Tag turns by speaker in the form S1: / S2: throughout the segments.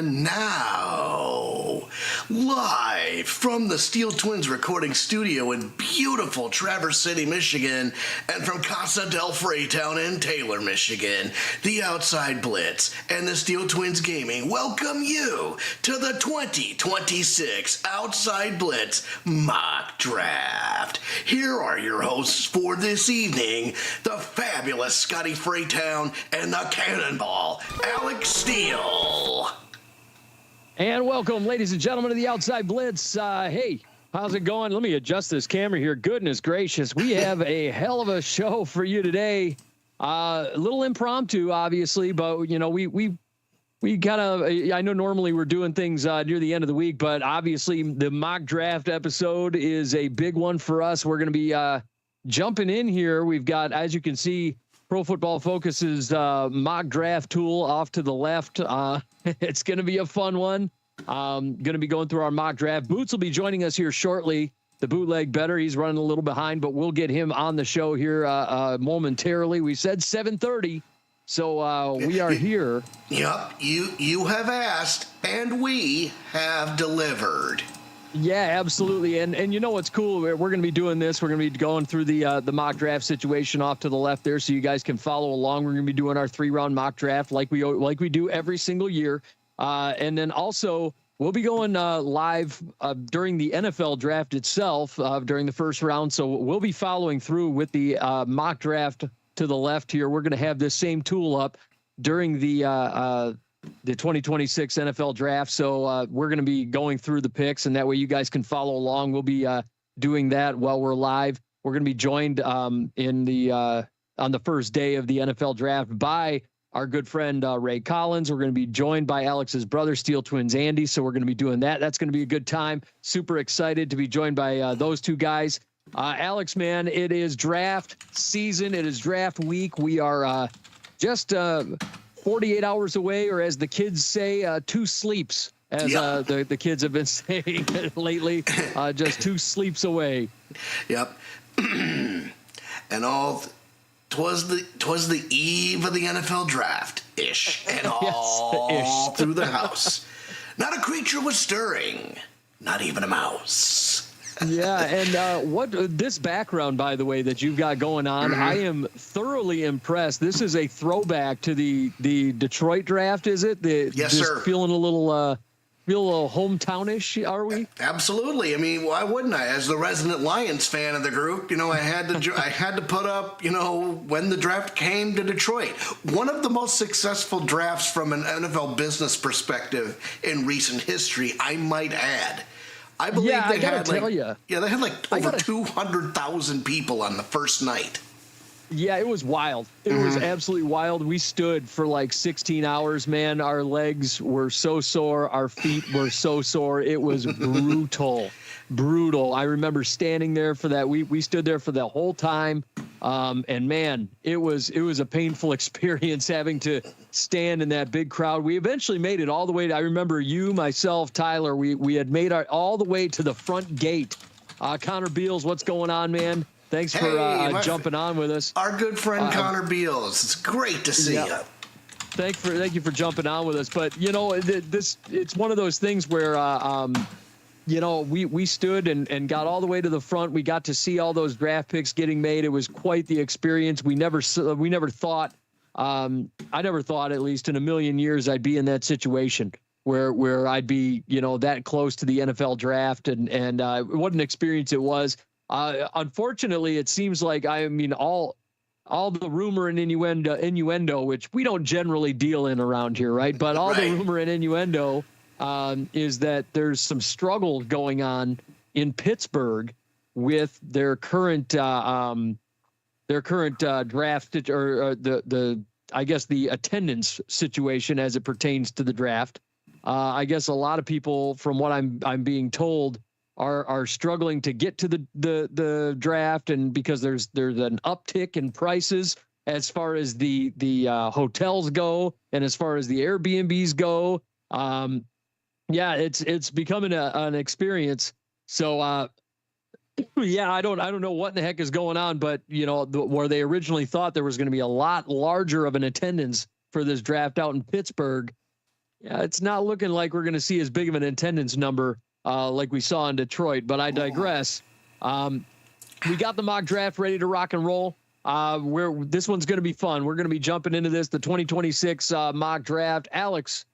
S1: And now, live from the Steele Twins recording studio in beautiful Traverse City, Michigan, and from Casa del Fraytown in Taylor, Michigan, the Outside Blitz and the Steele Twins Gaming welcome you to the 2026 Outside Blitz Mock Draft. Here are your hosts for this evening, the fabulous Scotty Fraytown and the Cannonball, Alex Steele.
S2: And welcome, ladies and gentlemen, to the Outside Blitz. Hey, how's it going? Let me adjust this camera here. Goodness gracious, we have a hell of a show for you today. A little impromptu, obviously, but you know, we kind of, I know normally we're doing things near the end of the week, but obviously the mock draft episode is a big one for us. We're going to be jumping in here. We've got, as you can see, Pro Football Focus's mock draft tool off to the left. It's going to be a fun one. Going to be going through our mock draft. Boots will be joining us here shortly. The Bootleg Bettor, he's running a little behind, but we'll get him on the show here momentarily. We said 7:30, so we are here.
S1: Yep, you have asked, and we have delivered.
S2: Yeah, absolutely. And you know what's cool? We're going to be doing this. We're going to be going through the mock draft situation off to the left there, so you guys can follow along. We're going to be doing our 3-round mock draft like we do every single year. And then also we'll be going live during the NFL draft itself during the first round. So we'll be following through with the mock draft to the left here. We're going to have this same tool up during the 2026 NFL draft. So we're going to be going through the picks, and that way you guys can follow along. We'll be doing that while we're live. We're going to be joined on the first day of the NFL draft by our good friend Ray Collins. We're going to be joined by Alex's brother, Steele Twins Andy. So we're going to be doing that. That's going to be a good time. Super excited to be joined by those two guys. Alex, man, it is draft season. It is draft week. We are just 48 hours away, or as the kids say, 2 sleeps, as the kids have been saying lately, just 2 sleeps away.
S1: Yep. And all, 'twas the eve of the NFL draft ish, and all through the house. Not a creature was stirring, not even a mouse.
S2: Yeah, and what this background, by the way, that you've got going on, I am thoroughly impressed. This is a throwback to the Detroit draft, is it?
S1: Yes, sir.
S2: Feeling a little hometownish, are we?
S1: Absolutely. I mean, why wouldn't I? As the resident Lions fan of the group, you know, I had to put up, you know, when the draft came to Detroit. One of the most successful drafts from an NFL business perspective in recent history, I might add. I believe they had like over 200,000 people on the first night.
S2: Yeah, it was wild. It was absolutely wild. We stood for like 16 hours, man. Our legs were so sore. Our feet were so sore. It was brutal. I remember standing there for that. We stood there for the whole time. And man, it was a painful experience having to stand in that big crowd. We eventually made it all the way to, I remember you, myself, Tyler, we had made all the way to the front gate. Connor Beals, what's going on, man? Thanks for jumping on with us.
S1: Our good friend Connor Beals. It's great to see you.
S2: Thank you for jumping on with us. But you know, it's one of those things where you know, we stood and got all the way to the front. We got to see all those draft picks getting made. It was quite the experience. We never thought, I never thought, at least in a million years, I'd be in that situation where I'd be, you know, that close to the NFL draft, and what an experience it was. Unfortunately, it seems like, I mean, all the rumor and innuendo, which we don't generally deal in around here, right? But all the rumor and innuendo is that there's some struggle going on in Pittsburgh with their current draft, or I guess the attendance situation as it pertains to the draft. I guess a lot of people, from what I'm being told, are struggling to get to the draft, and because there's an uptick in prices as far as the hotels go, and as far as the Airbnbs go. Yeah, it's becoming an experience. So yeah, I don't know what in the heck is going on, but you know, where they originally thought there was going to be a lot larger of an attendance for this draft out in Pittsburgh, Yeah, it's not looking like we're going to see as big of an attendance number like we saw in Detroit, but I digress. We got the mock draft ready to rock and roll. This one's going to be fun. We're going to be jumping into this, the 2026 mock draft. Alex,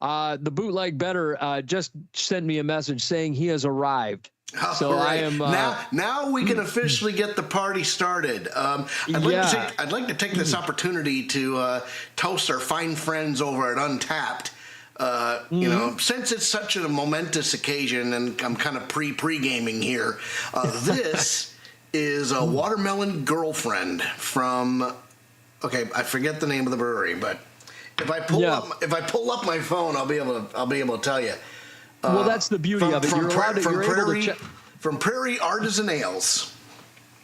S2: the Bootleg Bettor just sent me a message saying he has arrived. So
S1: right.
S2: I am
S1: now we can officially get the party started. I'd like to take this opportunity to toast our fine friends over at Untapped. You know, since it's such a momentous occasion, and I'm kind of pre-gaming here, this is a Watermelon Girlfriend from. Okay, I forget the name of the brewery, but if I pull up my phone, I'll be able to tell you.
S2: Well, that's the beauty of it.
S1: From Prairie Artisan Ales.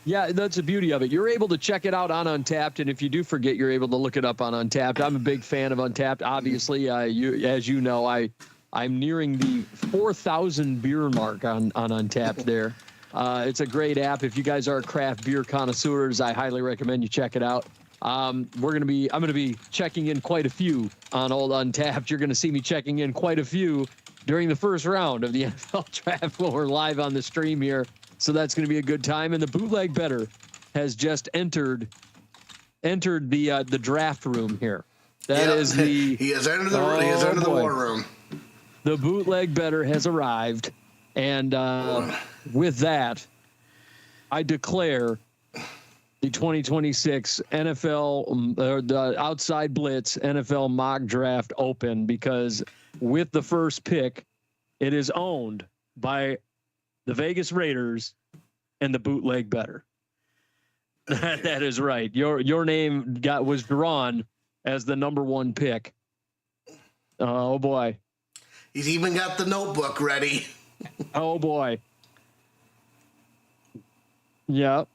S2: Yeah, that's the beauty of it. You're able to check it out on Untapped, and if you do forget, you're able to look it up on Untapped. I'm a big fan of Untapped. Obviously, as you know, I'm nearing the 4,000 beer mark on Untapped there. It's a great app. If you guys are craft beer connoisseurs, I highly recommend you check it out. I'm going to be checking in quite a few on old Untapped. You're going to see me checking in quite a few during the first round of the NFL draft when we're live on the stream here. So that's going to be a good time. And the Bootleg Bettor has just entered the draft room here. He
S1: has entered the war room.
S2: The Bootleg Bettor has arrived, and with that, I declare the 2026 NFL or the Outside Blitz NFL mock draft open, because with the first pick, it is owned by the Vegas Raiders and the Bootleg Bettor. That is right. Your name was drawn as the number 1 pick. Oh boy.
S1: He's even got the notebook ready.
S2: Oh boy. Yep.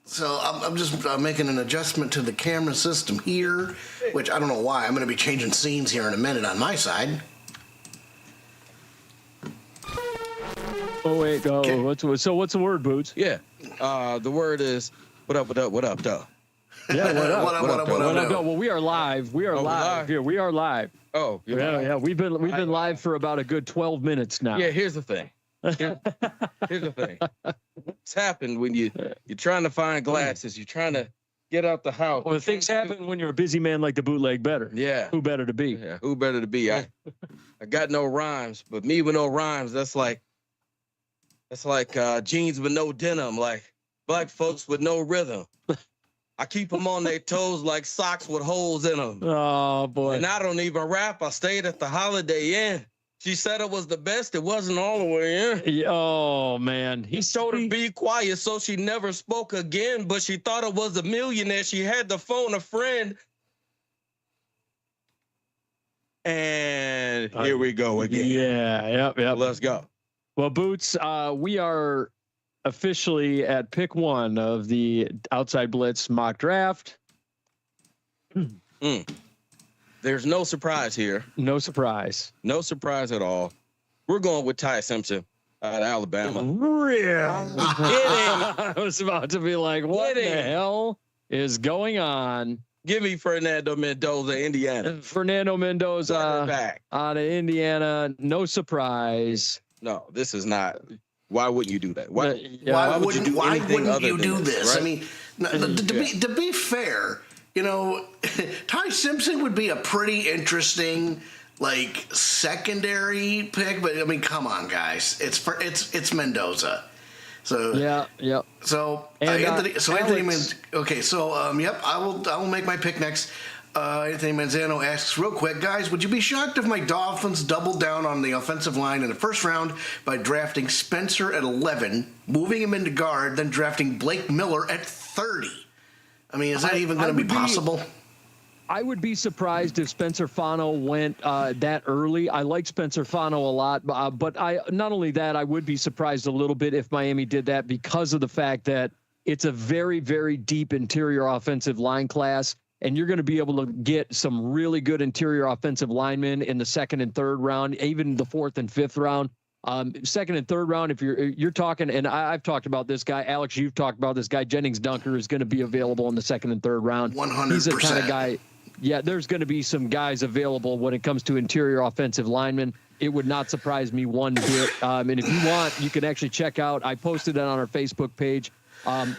S1: So I'm just making an adjustment to the camera system here, which I don't know why. I'm going to be changing scenes here in a minute on my side.
S2: Oh wait, okay. What's the word, Boots?
S3: Yeah, the word is what up, though.
S2: Yeah, what up,
S1: though.
S2: Well, we are live. We are live here. We are live.
S3: Oh,
S2: yeah. We've been live for about a good 12 minutes now.
S3: Yeah, here's the thing. What's happened when you're trying to find glasses? You're trying to get out the house.
S2: Well, things happen when you're a busy man like the Bootleg Bettor.
S3: Yeah.
S2: Who better to be?
S3: Yeah, who better to be? I got no rhymes, but me with no rhymes, that's like jeans with no denim, like black folks with no rhythm. I keep them on their toes like socks with holes in them.
S2: Oh, boy.
S3: And I don't even rap. I stayed at the Holiday Inn. She said it was the best. It wasn't all the way in.
S2: Oh, man.
S3: He told her to be quiet, so she never spoke again, but she thought it was a millionaire. She had to phone a friend. And here we go again.
S2: Yeah, yep.
S3: Let's go.
S2: Well, Boots, we are officially at pick 1 of the Outside Blitz mock draft.
S3: There's no surprise here.
S2: No surprise.
S3: No surprise at all. We're going with Ty Simpson out of Alabama.
S2: Really? I was about to be like, what the hell is going on?
S3: Give me Fernando Mendoza, Indiana.
S2: Fernando Mendoza
S3: back
S2: out of Indiana. No surprise.
S3: No, this is not. Why wouldn't you do that? Why
S1: wouldn't you do this?
S3: Right?
S1: I mean, to be fair, you know, Ty Simpson would be a pretty interesting, like, secondary pick. But I mean, come on, guys, it's Mendoza. So
S2: yeah.
S1: So Anthony. Okay. So I will make my pick next. Anthony Manzano asks real quick, guys, would you be shocked if my Dolphins doubled down on the offensive line in the first round by drafting Spencer at 11, moving him into guard, then drafting Blake Miller at 30? I mean, is that even going to be possible?
S2: I would be surprised if Spencer Fano went that early. I like Spencer Fano a lot, but not only that, I would be surprised a little bit if Miami did that because of the fact that it's a very, very deep interior offensive line class. And you're going to be able to get some really good interior offensive linemen in the 2nd and 3rd round, even the 4th and 5th round. 2nd and 3rd round, if you're talking, and I've talked about this guy, Alex, you've talked about this guy, Jennings Dunker is going to be available in the 2nd and 3rd round.
S1: 100%.
S2: He's the kind of guy. Yeah, there's going to be some guys available when it comes to interior offensive linemen. It would not surprise me one bit. And if you want, you can actually check out, I posted it on our Facebook page,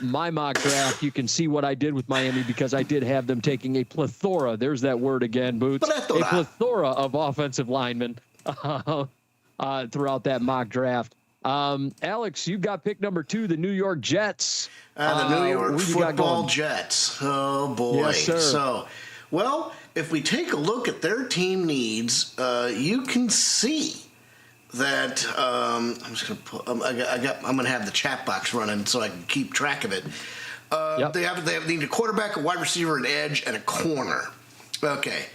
S2: my mock draft. You can see what I did with Miami because I did have them taking a plethora. There's that word again, Boots. A plethora of offensive linemen throughout that mock draft. Alex, you got pick number 2, the New York Jets.
S1: The New York Football Jets. Oh, boy.
S2: Yes, sir.
S1: So, well, if we take a look at their team needs, you can see that I'm just going to put. I'm going to have the chat box running so I can keep track of it. They need a quarterback, a wide receiver, an edge, and a corner. Okay,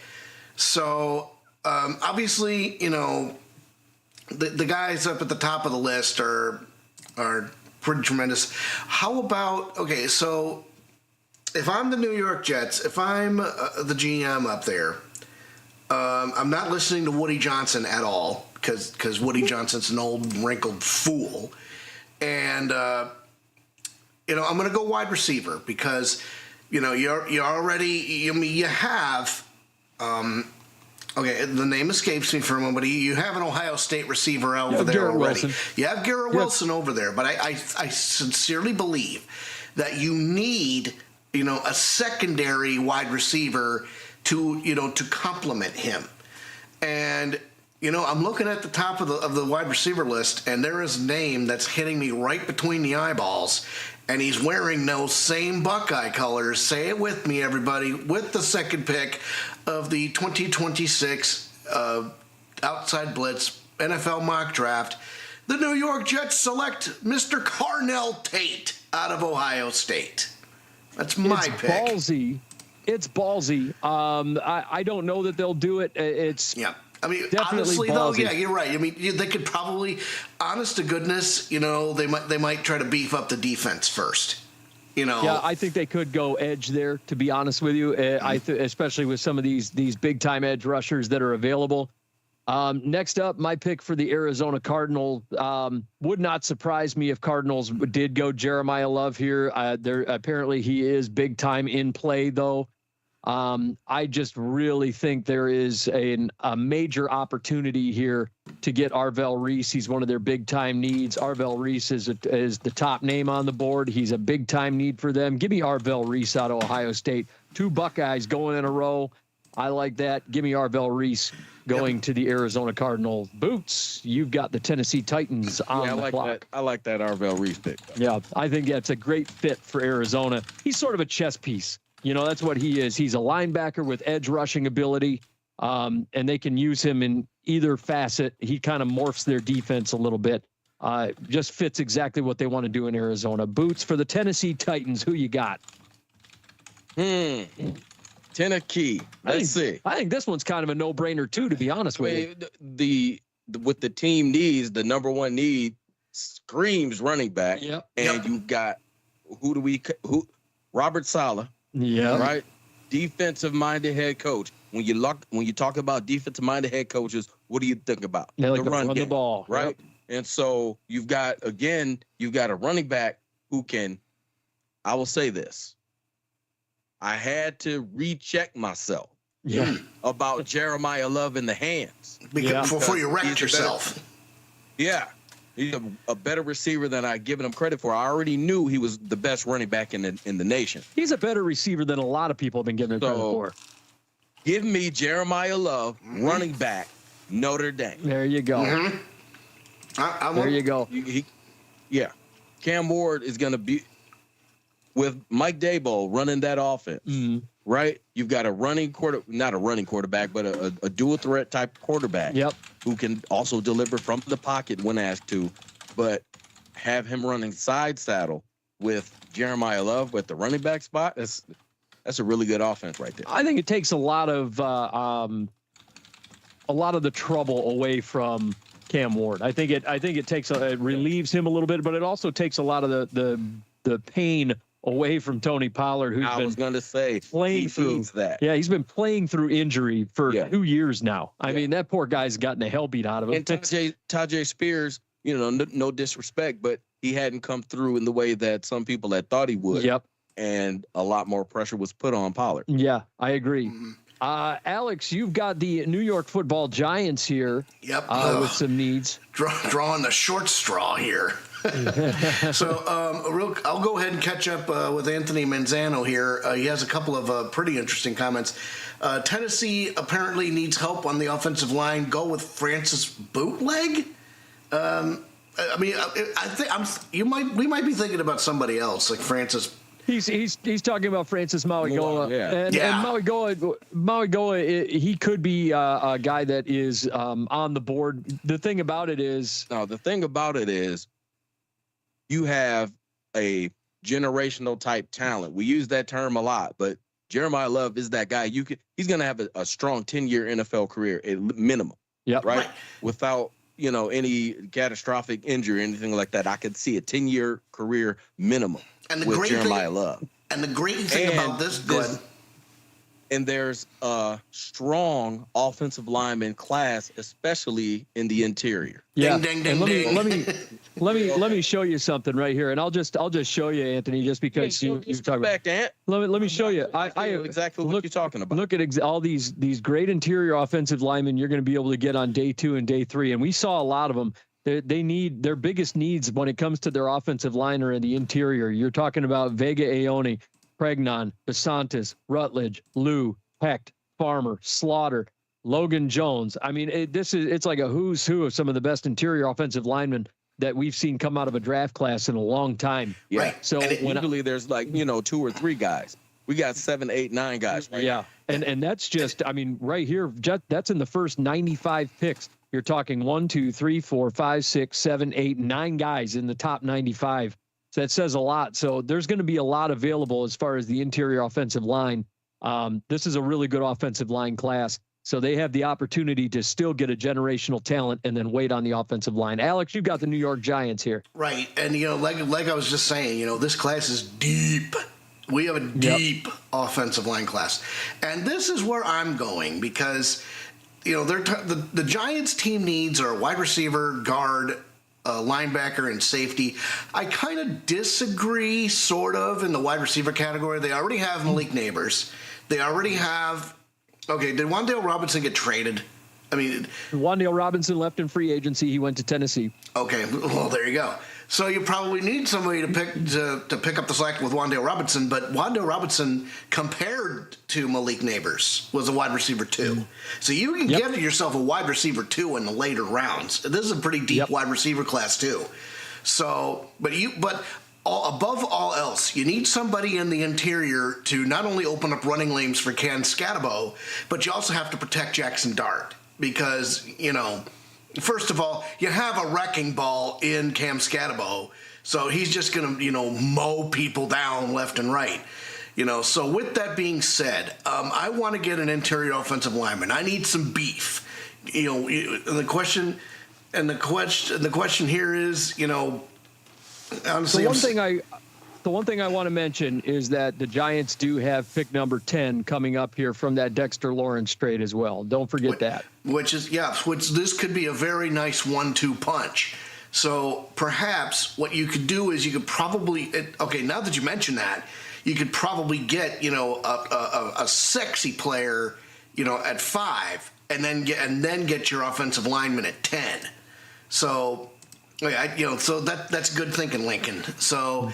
S1: so obviously, you know, the guys up at the top of the list are pretty tremendous. How about so if I'm the New York Jets, if I'm the GM up there, I'm not listening to Woody Johnson at all because Woody Johnson's an old wrinkled fool, and you know, I'm going to go wide receiver because you know you already. I mean, you have. Okay, the name escapes me for a moment, but you have an Ohio State receiver over there already. You have Garrett Wilson over there, but I sincerely believe that you need, you know, a secondary wide receiver to complement him. And you know, I'm looking at the top of the wide receiver list, and there is a name that's hitting me right between the eyeballs, and he's wearing those same Buckeye colors. Say it with me, everybody. With the second pick of the 2026 Outside Blitz NFL Mock Draft, the New York Jets select Mr. Carnell Tate out of Ohio State. That's my pick.
S2: It's ballsy. I don't know that they'll do it.
S1: Yeah. I mean,
S2: definitely
S1: honestly,
S2: ballsy.
S1: though, yeah, you're right. I mean, they could probably, honest to goodness, you know, they might try to beef up the defense first. You know.
S2: Yeah, I think they could go edge there. To be honest with you, especially with some of these big time edge rushers that are available. Next up, my pick for the Arizona Cardinals. Would not surprise me if Cardinals did go Jeremiah Love here. Apparently he is big time in play though. I just really think there is a major opportunity here to get Arvell Reese. He's one of their big time needs. Arvell Reese is the top name on the board. He's a big time need for them. Give me Arvell Reese out of Ohio State. 2 Buckeyes going in a row. I like that. Give me Arvell Reese going to the Arizona Cardinals. Boots, you've got the Tennessee Titans on the clock.
S3: I like that Arvell Reese pick.
S2: Yeah, I think that's a great fit for Arizona. He's sort of a chess piece. You know, that's what he is. He's a linebacker with edge rushing ability, and they can use him in either facet. He kind of morphs their defense a little bit. Just fits exactly what they want to do in Arizona. Boots, for the Tennessee Titans, who you got?
S3: Tennessee. Let's see.
S2: I think this one's kind of a no-brainer, too, to be honest with you.
S3: With the team needs, the number one need screams running back.
S2: Yep.
S3: And you've got, Robert Saleh.
S2: Yeah.
S3: Right. Defensive-minded head coach. When you talk about defensive-minded head coaches, what do you think about?
S2: They like
S3: the run
S2: the ball,
S3: right?
S2: Yep.
S3: And so you've got a running back who can. I will say this. I had to recheck myself.
S2: Yeah.
S3: About Jeremiah Love in the hands.
S1: Before you wrecked yourself.
S3: He's a better receiver than I'd given him credit for. I already knew he was the best running back in the nation.
S2: He's a better receiver than a lot of people have been giving him credit for.
S3: Give me Jeremiah Love, running back, Notre Dame.
S2: There you go. There you go.
S3: Cam Ward is going to be with Mike Daboll running that offense, right? You've got not a running quarterback, but a dual threat type quarterback.
S2: Yep.
S3: Who can also deliver from the pocket when asked to, but have him running side saddle with Jeremiah Love with the running back spot. That's a really good offense right there.
S2: I think it takes a lot of the trouble away from Cam Ward. I think it relieves him a little bit, but it also takes a lot of the pain away from Tony Pollard, who's playing through
S3: that.
S2: Yeah, he's been playing through injury for 2 years now. I mean, that poor guy's gotten the hell beat out of him.
S3: And Tajay Spears, you know, no disrespect, but he hadn't come through in the way that some people had thought he would.
S2: Yep.
S3: And a lot more pressure was put on Pollard.
S2: Yeah, I agree. Alex, you've got the New York Football Giants here.
S1: Yep.
S2: With some needs.
S1: Drawing the short straw here. So I'll go ahead and catch up with Anthony Manzano here. He has a couple of pretty interesting comments. Tennessee apparently needs help on the offensive line. Go with Francis Bootleg. I mean, I think we might be thinking about somebody else like Francis.
S2: He's talking about Francis Mauigoa. And Mauigoa, he could be a guy that is on the board. The thing about it is you have a generational type talent. We use that term a lot, but Jeremiah Love is that guy. He's going to have a strong 10-year NFL career at minimum. Yep. Right? Without, any catastrophic injury or anything like that. I could see a 10-year career minimum with Jeremiah Love.
S1: And the great thing about this, go ahead.
S3: And there's a strong offensive lineman class, especially in the interior.
S2: Yeah.
S1: Ding, ding, ding,
S2: ding. Let me show you something right here, and I'll just show you, Anthony, just because you're talking
S3: back, Ant.
S2: Let me show you. I
S3: exactly what you're talking about.
S2: Look at all these great interior offensive linemen you're going to be able to get on day 2 and day 3, and we saw a lot of them. They need their biggest needs when it comes to their offensive line are in the interior. You're talking about Vega Aoni, Pregnon, Basantis, Rutledge, Lou, Hecht, Farmer, Slaughter, Logan Jones. I mean, it's like a who's who of some of the best interior offensive linemen that we've seen come out of a draft class in a long time.
S3: Yeah.
S1: Right.
S3: So usually there's 2 or 3 guys. We got 7, 8, 9 guys. Right?
S2: Yeah. And that's just, right here, that's in the first 95 picks. You're talking 1, 2, 3, 4, 5, 6, 7, 8, 9 guys in the top 95. So that says a lot. So there's going to be a lot available as far as the interior offensive line. This is a really good offensive line class. So they have the opportunity to still get a generational talent and then wait on the offensive line. Alex, you've got the New York Giants here.
S1: Right. And, like I was just saying, this class is deep. We have a deep offensive line class. And this is where I'm going because, the Giants team needs are wide receiver, guard, linebacker, and safety. I kind of disagree, sort of, in the wide receiver category. They already have Malik Neighbors. They already have. Okay, did Wan'Dale Robinson get traded? I mean,
S2: Wan'Dale Robinson left in free agency. He went to Tennessee.
S1: Okay, well, there you go. So you probably need somebody to pick up the slack with Wan'Dale Robinson, but Wan'Dale Robinson, compared to Malik Neighbors, was a wide receiver 2. So you can get yourself a wide receiver 2 in the later rounds. This is a pretty deep wide receiver class too. So, above all else, you need somebody in the interior to not only open up running lanes for Ken Scatabo, but you also have to protect Jackson Dart because, first of all, you have a wrecking ball in Cam Scatabo, so he's just going to, mow people down left and right. So with that being said, I want to get an interior offensive lineman. I need some beef. The question here is, honestly,
S2: the one thing I want to mention is that the Giants do have pick number 10 coming up here from that Dexter Lawrence trade as well. Don't forget that.
S1: Which this could be a very nice 1-2 punch. So perhaps what you could do is you could probably, now that you mention that, you could probably get, a sexy player, at 5 and then get your offensive lineman at 10. So, so that's good thinking, Lincoln. So,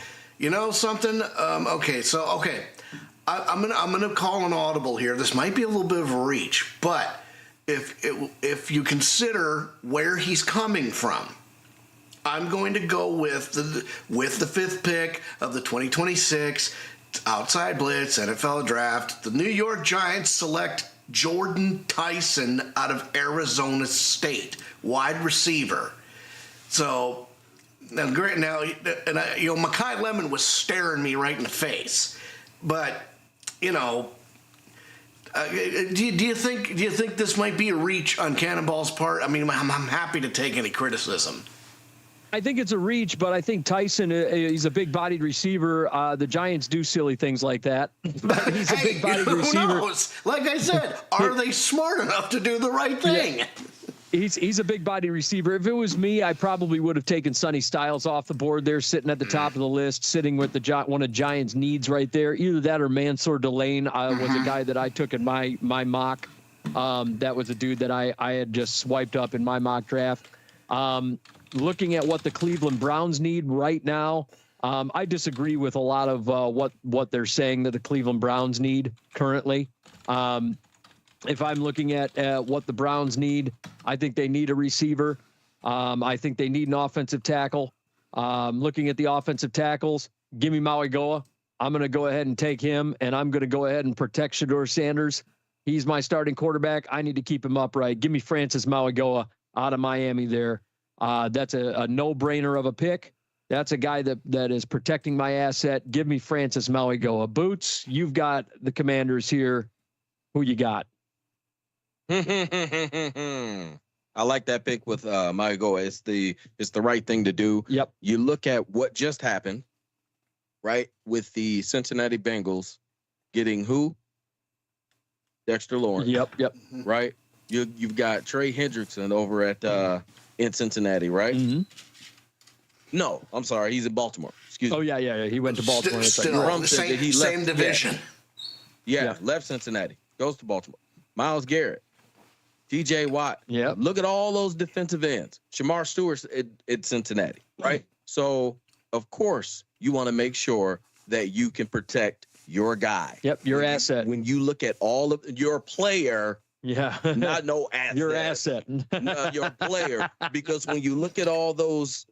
S1: something. I'm gonna call an audible here. This might be a little bit of a reach, but if you consider where he's coming from, I'm going to go with the 5th pick of the 2026 Outside Blitz NFL Draft. The New York Giants select Jordan Tyson out of Arizona State, wide receiver. So. Now, great. Now, Mekhi Lemon was staring me right in the face, but do you think this might be a reach on Cannonball's part? I mean, I'm happy to take any criticism.
S2: I think it's a reach, but I think Tyson, he's a big-bodied receiver. The Giants do silly things like that. But he's a big-bodied receiver.
S1: Who knows? Like I said, are they smart enough to do the right thing?
S2: He's a big body receiver. If it was me, I probably would have taken Sonny Styles off the board there, sitting at the top of the list, sitting with one of Giants' needs right there. Either that or Mansour Delane was a guy that I took in my mock. That was a dude that I had just swiped up in my mock draft. Looking at what the Cleveland Browns need right now, I disagree with a lot of what they're saying that the Cleveland Browns need currently. If I'm looking at what the Browns need, I think they need a receiver. I think they need an offensive tackle. Looking at the offensive tackles, give me Maui Goa. I'm going to go ahead and take him, and I'm going to go ahead and protect Shedeur Sanders. He's my starting quarterback. I need to keep him upright. Give me Francis Mauigoa out of Miami there. That's a no-brainer of a pick. That's a guy that is protecting my asset. Give me Francis Mauigoa. Boots, you've got the Commanders here. Who you got?
S3: I like that pick with Mauigoa. It's the right thing to do.
S2: Yep.
S3: You look at what just happened, right, with the Cincinnati Bengals getting who? Dexter Lawrence.
S2: Yep.
S3: Right? You've got Trey Hendrickson over at in Cincinnati, right?
S2: Mm-hmm.
S3: No, I'm sorry. He's in Baltimore. Excuse me.
S2: Oh, yeah. He went to Baltimore.
S1: Still, same division.
S3: Yeah, left Cincinnati. Goes to Baltimore. Myles Garrett. T.J. Watt.
S2: Yeah.
S3: Look at all those defensive ends. Shamar Stewart's at Cincinnati, right? So, of course, you want to make sure that you can protect your guy.
S2: Yep, your asset.
S3: When you look at all of your player, not no asset.
S2: Your asset.
S3: Your player. Because when you look at all those,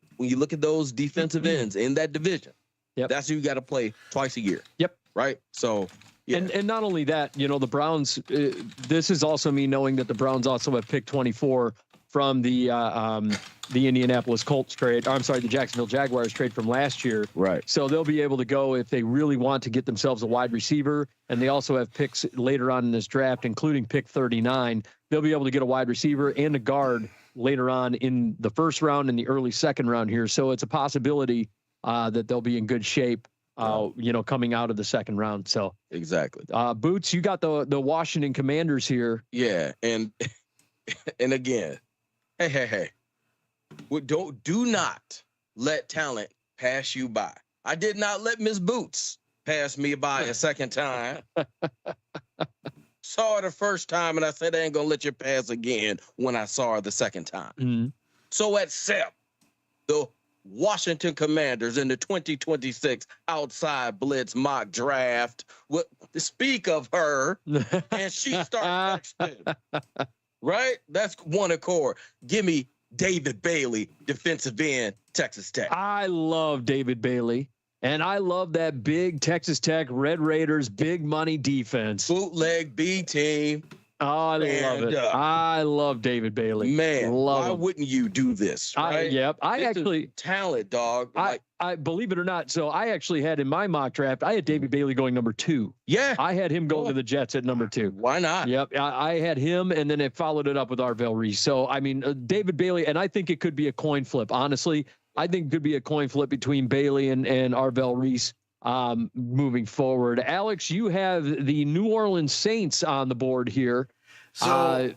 S3: defensive ends in that division, that's who you got to play twice a year.
S2: Yep.
S3: Right? So, yeah.
S2: And not only that, the Browns, this is also me knowing that the Browns also have picked 24 from the Indianapolis Colts trade. I'm sorry, the Jacksonville Jaguars trade from last year.
S3: Right.
S2: So they'll be able to go if they really want to get themselves a wide receiver. And they also have picks later on in this draft, including pick 39. They'll be able to get a wide receiver and a guard later on in the first round and the early second round here. So it's a possibility that they'll be in good shape. Coming out of the second round. So
S3: exactly.
S2: Boots, you got the Washington Commanders here.
S3: Yeah, and again, hey. Do not let talent pass you by. I did not let Miss Boots pass me by a second time. Saw her the first time, and I said I ain't gonna let you pass again when I saw her the second time.
S2: Mm-hmm.
S3: So accept the Washington Commanders in the 2026 Outside Blitz Mock Draft. Speak of her, and she starts texting. Right? That's one accord. Give me David Bailey, defensive end, Texas Tech.
S2: I love David Bailey, and I love that big Texas Tech Red Raiders big money defense.
S3: Bootleg B team.
S2: Oh, I love it. I love David Bailey.
S3: Man, why
S2: him.
S3: Wouldn't you do this? Right?
S2: I actually
S3: talent, dog.
S2: I believe it or not. So I actually had in my mock draft, I had David Bailey going number 2.
S3: Yeah,
S2: I had him going to the Jets at number 2.
S3: Why not?
S2: Yep, I had him, and then it followed it up with Arvell Reese. So I mean, David Bailey, and I think it could be a coin flip. Honestly, I think it could be a coin flip between Bailey and Arvell Reese. Moving forward, Alex, you have the New Orleans Saints on the board here.
S1: So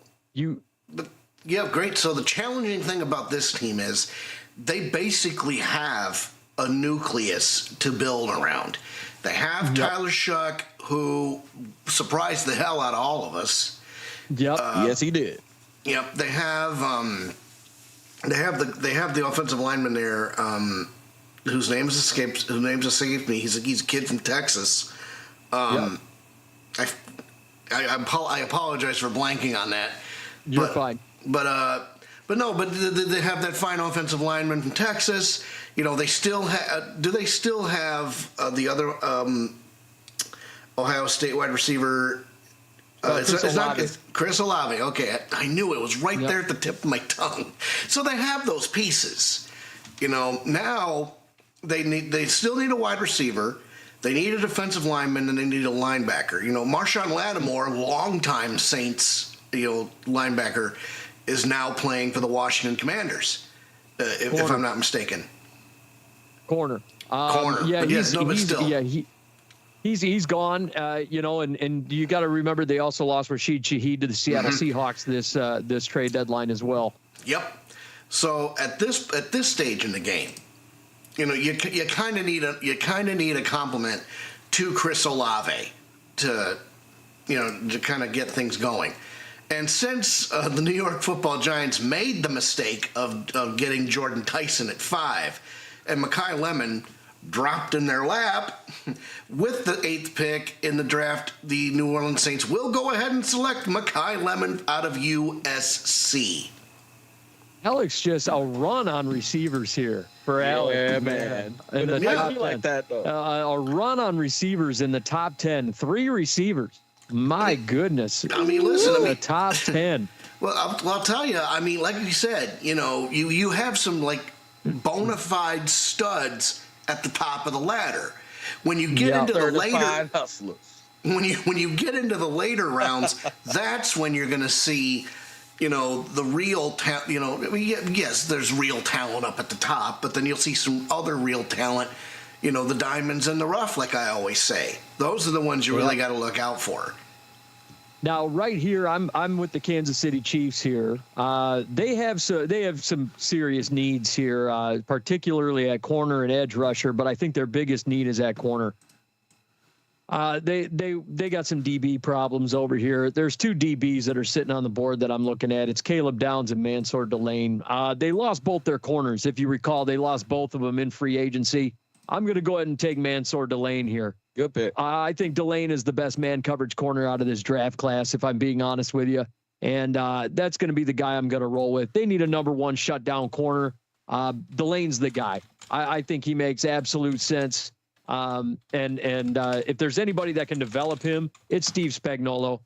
S1: great. So the challenging thing about this team is they basically have a nucleus to build around. They have Tyler Shuck, who surprised the hell out of all of us.
S2: Yep.
S3: Yes, he did.
S1: Yep. They have the offensive lineman there, whose name's escaped me. He's a kid from Texas. I apologize for blanking on that.
S2: You're fine.
S1: But they have that fine offensive lineman from Texas. They still have. Do they still have the other Ohio State wide receiver? It's Chris Olave. Okay, I knew it was right there at the tip of my tongue. So they have those pieces. Now they still need a wide receiver. They need a defensive lineman, and they need a linebacker. Marshawn Lattimore, longtime Saints, linebacker, is now playing for the Washington Commanders, if I'm not mistaken.
S2: Corner.
S1: Corner.
S2: Yeah,
S1: but
S2: he's
S1: still.
S2: Yeah, He's gone, and you got to remember they also lost Rashid Shaheed to the Seattle Seahawks this trade deadline as well.
S1: Yep. So at this stage in the game, you kind of need a compliment to Chris Olave to kind of get things going. And since the New York Football Giants made the mistake of getting Jordan Tyson at 5, and Mekhi Lemon dropped in their lap, with the 8th pick in the draft, the New Orleans Saints will go ahead and select Mekhi Lemon out of USC.
S2: Alex, just a run on receivers here for Alex.
S3: Yeah, man.
S2: In the top 10.
S3: Like that, though.
S2: A run on receivers in the top 10. 3 receivers. My goodness.
S1: I mean, listen.
S2: The top 10.
S1: Well, I'll tell you. I mean, like you said, you have some like bona fide studs at the top of the ladder. When you get into the later
S3: hustlers.
S1: When you get into the later rounds, that's when you're going to see, the real talent. Yes, there's real talent up at the top, but then you'll see some other real talent. The diamonds in the rough, like I always say. Those are the ones you really got to look out for.
S2: Now, right here, I'm with the Kansas City Chiefs here. They have some serious needs here, particularly at corner and edge rusher. But I think their biggest need is at corner. They got some DB problems over here. There's 2 DBs that are sitting on the board that I'm looking at. It's Caleb Downs and Mansour Delane. They lost both their corners. If you recall, they lost both of them in free agency. I'm going to go ahead and take Mansour Delane here.
S3: Good pick.
S2: I think Delane is the best man coverage corner out of this draft class, if I'm being honest with you. And that's going to be the guy I'm going to roll with. They need a number 1 shutdown corner. Delane's the guy. I think he makes absolute sense. And if there's anybody that can develop him, it's Steve Spagnuolo.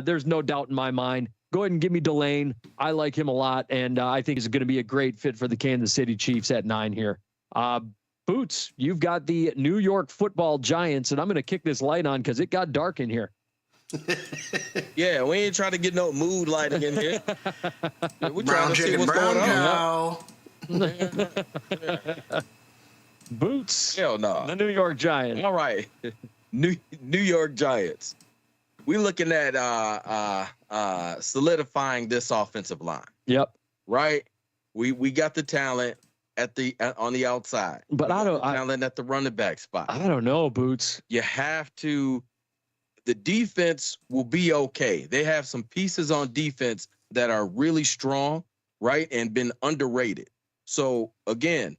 S2: There's no doubt in my mind. Go ahead and give me Delane. I like him a lot, and I think he's going to be a great fit for the Kansas City Chiefs at 9 here. Boots, you've got the New York Football Giants, and I'm going to kick this light on because it got dark in here.
S3: Yeah, we ain't trying to get no mood lighting in here. We're
S1: Brown
S3: trying to see
S1: chicken,
S3: what's
S1: brown
S3: going on.
S1: cow.
S2: Boots.
S3: Hell no.
S2: The New York Giants.
S3: All right. New York Giants. We're looking at solidifying this offensive line.
S2: Yep.
S3: Right? We got the talent on the outside.
S2: But
S3: talent at the running back spot.
S2: I don't know, Boots.
S3: You have to. The defense will be okay. They have some pieces on defense that are really strong, right, and been underrated. So again,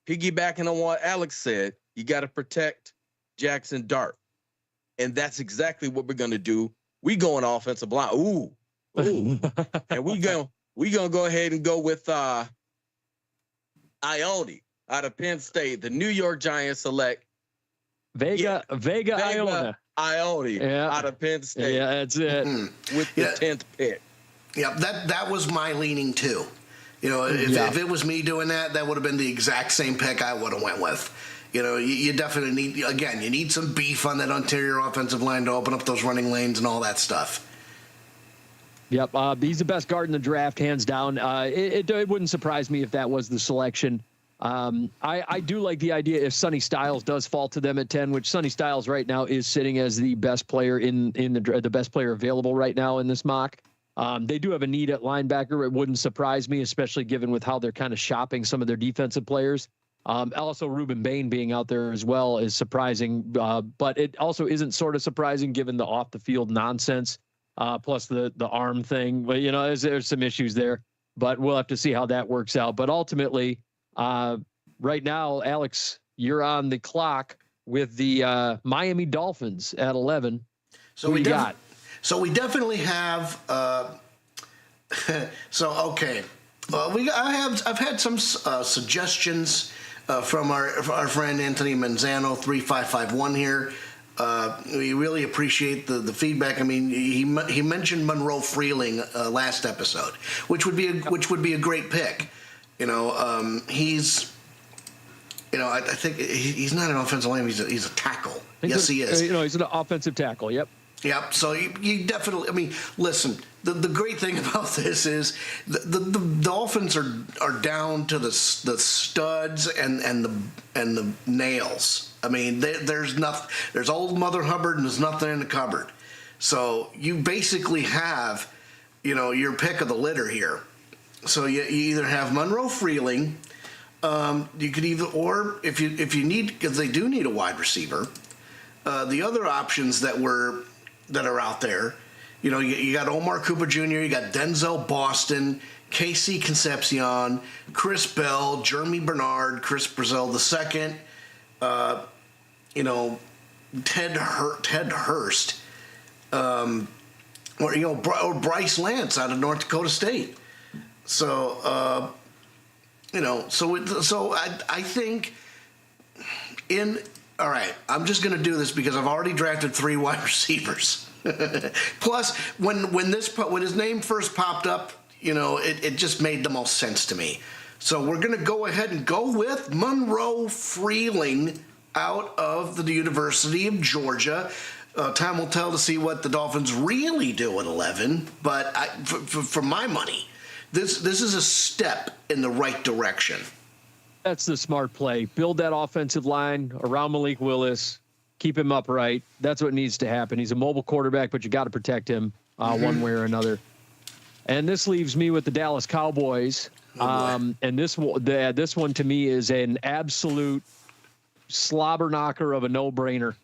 S3: piggybacking on what Alex said, you got to protect Jackson Dart, and that's exactly what we're gonna do. We go on offensive line. Ooh, and we gonna go ahead and go with Ione out of Penn State. The New York Giants select
S2: Vega Iona.
S3: Ione out of Penn State.
S2: Yeah, that's it.
S3: With the 10th pick.
S1: Yeah, that was my leaning too. If it was me doing that would have been the exact same pick I would have went with. You definitely need some beef on that interior offensive line to open up those running lanes and all that stuff.
S2: Yep, he's the best guard in the draft, hands down. It wouldn't surprise me if that was the selection. I do like the idea if Sonny Styles does fall to them at 10, which Sonny Styles right now is sitting as the best player in the best player available right now in this mock. They do have a need at linebacker. It wouldn't surprise me, especially given with how they're kind of shopping some of their defensive players. Also, Ruben Bain being out there as well is surprising, but it also isn't sort of surprising given the off the field nonsense, plus the arm thing. But there's some issues there, but we'll have to see how that works out. But ultimately, right now, Alex, you're on the clock with the Miami Dolphins at 11.
S1: So we definitely have. Okay. I've had some suggestions from our friend Anthony Manzano 3551 here. We really appreciate the feedback. I mean, he mentioned Monroe Freeling last episode, which would be a great pick. He's. I think he's not an offensive lineman. He's a tackle. Yes, he is.
S2: He's an offensive tackle. Yep.
S1: Yep. So you definitely. I mean, listen. The great thing about this is the Dolphins are down to the studs and the nails. I mean, there's nothing. There's old Mother Hubbard and there's nothing in the cupboard. So you basically have, your pick of the litter here. So you either have Monroe Freeling, you could either, or if you need, because they do need a wide receiver. The other options that are out there, you got Omar Cooper Jr., you got Denzel Boston, Casey Concepcion, Chris Bell, Jeremy Bernard, Chris Brazil II, Ted Hurst, or Bryce Lance out of North Dakota State. So, so I think all right, I'm just going to do this because I've already drafted 3 wide receivers. Plus, when his name first popped up, it just made the most sense to me. So we're going to go ahead and go with Monroe Freeling out of the University of Georgia. Time will tell to see what the Dolphins really do at 11. But for my money, this is a step in the right direction.
S2: That's the smart play. Build that offensive line around Malik Willis. Keep him upright. That's what needs to happen. He's a mobile quarterback, but you got to protect him one way or another. And this leaves me with the Dallas Cowboys. And this one to me is an absolute slobber knocker of a no-brainer.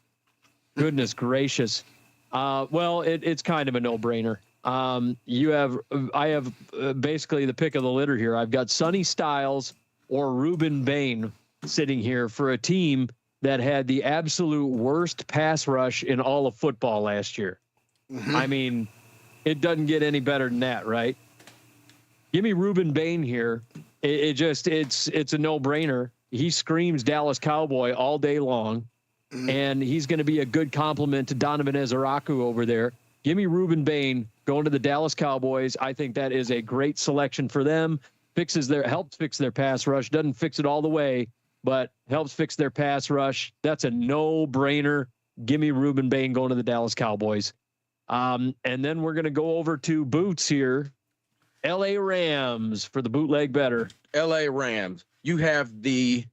S2: Goodness gracious. It's kind of a no-brainer. I have basically the pick of the litter here. I've got Sonny Styles or Reuben Bain sitting here for a team that had the absolute worst pass rush in all of football last year. Mm-hmm. I mean, it doesn't get any better than that, right? Give me Reuben Bain here. It's a no-brainer. He screams Dallas Cowboy all day long, and he's going to be a good complement to Donovan Ezeraku over there. Give me Reuben Bain going to the Dallas Cowboys. I think that is a great selection for them. Helps fix their pass rush. Doesn't fix it all the way, but helps fix their pass rush. That's a no-brainer. Give me Reuben Bain going to the Dallas Cowboys. And then we're going to go over to Boots here. L.A. Rams for the Bootleg Bettor.
S3: L.A. Rams. You have the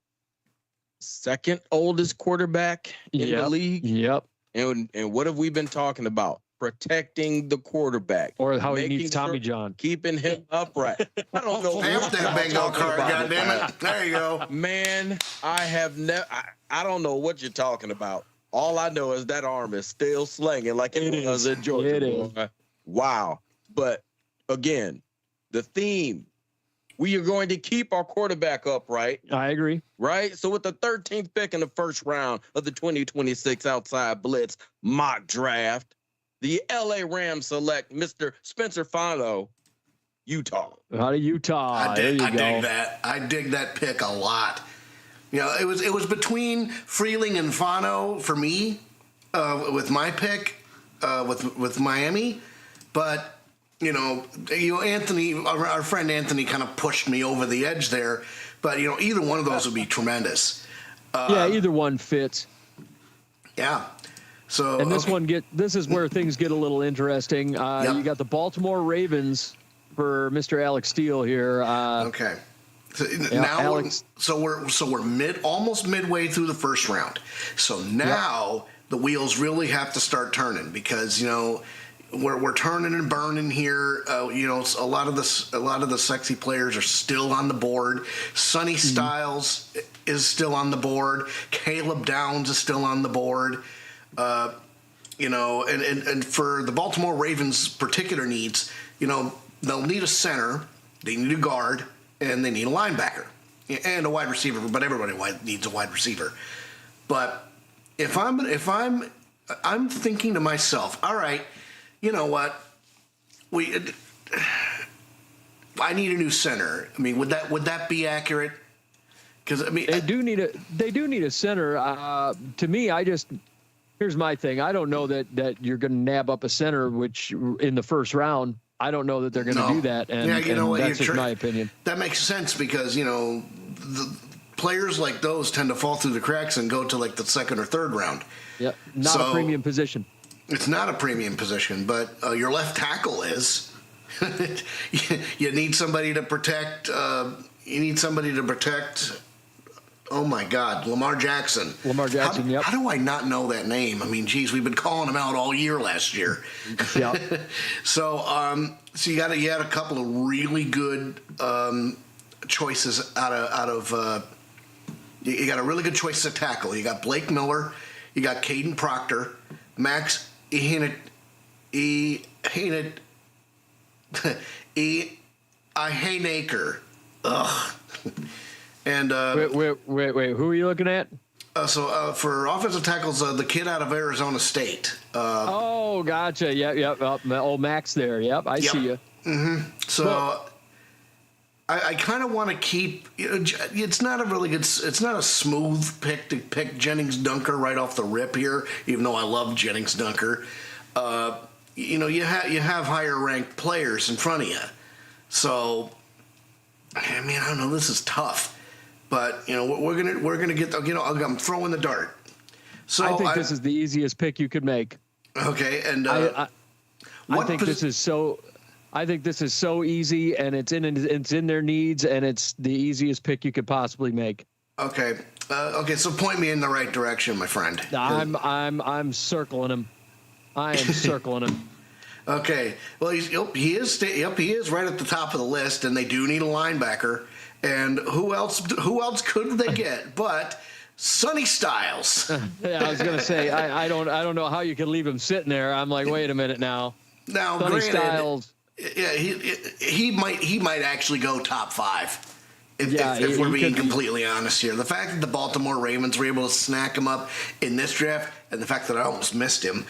S3: second oldest quarterback in the league.
S2: Yep.
S3: And what have we been talking about? Protecting the quarterback.
S2: Or how he needs Tommy John.
S3: Keeping him upright. I don't know.
S1: Stamp that bingo card, goddammit. There you go.
S3: Man, I don't know what you're talking about. All I know is that arm is still slinging like it was in Georgia.
S2: It is.
S3: Wow. But again, the theme, we are going to keep our quarterback upright.
S2: I agree.
S3: Right? So with the 13th pick in the first round of the 2026 Outside Blitz Mock Draft, the LA Rams select Mr. Spencer Fano, Utah.
S2: Out of Utah.
S1: I dig that. I dig that pick a lot. It was between Freeling and Fano for me with my pick with Miami, but Anthony, our friend Anthony, kind of pushed me over the edge there. But either one of those would be tremendous.
S2: Either one fits.
S1: Yeah. So
S2: and this is where things get a little interesting. You got the Baltimore Ravens for Mr. Alex Steele here.
S1: Okay. So now we're almost midway through the first round. So now the wheels really have to start turning because we're turning and burning here. A lot of the sexy players are still on the board. Sonny Styles is still on the board. Caleb Downs is still on the board. And for the Baltimore Ravens' particular needs, they'll need a center, they need a guard, and they need a linebacker and a wide receiver. But everybody needs a wide receiver. But if I'm thinking to myself, all right, you know what, I need a new center. I mean, would that be accurate? Because
S2: they do need a center. To me, here's my thing. I don't know that you're going to nab up a center, which in the first round, I don't know that they're going to do that. And, that's just my opinion.
S1: That makes sense because, the players like those tend to fall through the cracks and go to like the second or third round.
S2: Yeah. Not a premium position.
S1: It's not a premium position, but your left tackle is. You need somebody to protect. Oh my God, Lamar Jackson.
S2: Lamar Jackson, yep.
S1: How do I not know that name? I mean, geez, we've been calling him out all year last year.
S2: Yep.
S1: So you had a couple of really good choices out of. You got a really good choice to tackle. You got Blake Miller, you got Caden Proctor, Max Iheanacher, ugh. And
S2: wait. Who are you looking at?
S1: So for offensive tackles, the kid out of Arizona State.
S2: Oh, gotcha. Yep. Old Max there. Yep, I see you.
S1: Mm-hmm. So well, I kind of want to keep. It's not a really good. It's not a smooth pick to pick Jennings Dunker right off the rip here. Even though I love Jennings Dunker, you have higher ranked players in front of you. So, I mean, I don't know. This is tough. But we're gonna get. I'm throwing the dart. So
S2: I think this is the easiest pick you could make.
S1: Okay, and
S2: I think this is so. I think this is so easy, and it's in their needs, and it's the easiest pick you could possibly make.
S1: Okay. So point me in the right direction, my friend.
S2: I'm circling him. I am circling him.
S1: Okay. Well, he is right at the top of the list, and they do need a linebacker. And who else could they get but Sonny Styles?
S2: Yeah, I was gonna say I don't know how you could leave him sitting there. I'm like, wait a minute now.
S1: Now,
S2: Sonny
S1: granted,
S2: Styles.
S1: Yeah, he might actually go top 5. If we're being completely honest here, the fact that the Baltimore Ravens were able to snack him up in this draft, and the fact that I almost missed him,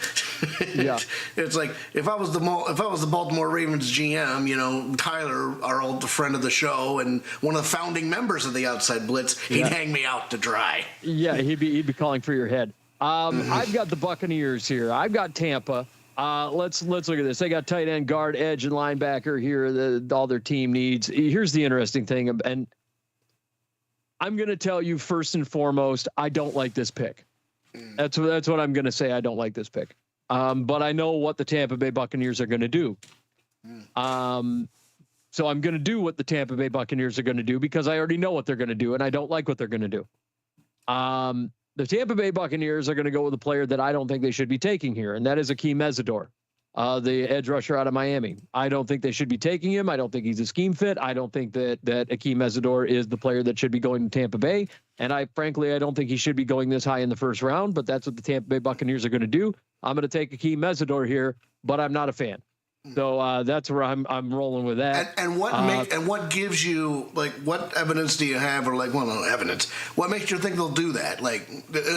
S1: it's like if I was the Baltimore Ravens GM, Tyler, our old friend of the show and one of the founding members of the Outside Blitz, he'd hang me out to dry. Yeah,
S2: he'd be calling for your head. I've got the Buccaneers here. I've got Tampa. Let's look at this. They got tight end, guard, edge, and linebacker here. All their team needs. Here's the interesting thing, and I'm going to tell you first and foremost, I don't like this pick. That's what I'm going to say. I don't like this pick. But I know what the Tampa Bay Buccaneers are going to do. So I'm going to do what the Tampa Bay Buccaneers are going to do because I already know what they're going to do, and I don't like what they're going to do. The Tampa Bay Buccaneers are going to go with a player that I don't think they should be taking here, and that is Akeem Mesidor, the edge rusher out of Miami. I don't think they should be taking him. I don't think he's a scheme fit. I don't think that Akeem Mesidor is the player that should be going to Tampa Bay, and I don't think he should be going this high in the first round, but that's what the Tampa Bay Buccaneers are going to do. I'm going to take Akeem Mesidor here, but I'm not a fan. So that's where I'm rolling with that.
S1: And what gives you, like, what evidence do you have, or no evidence? What makes you think they'll do that? Like,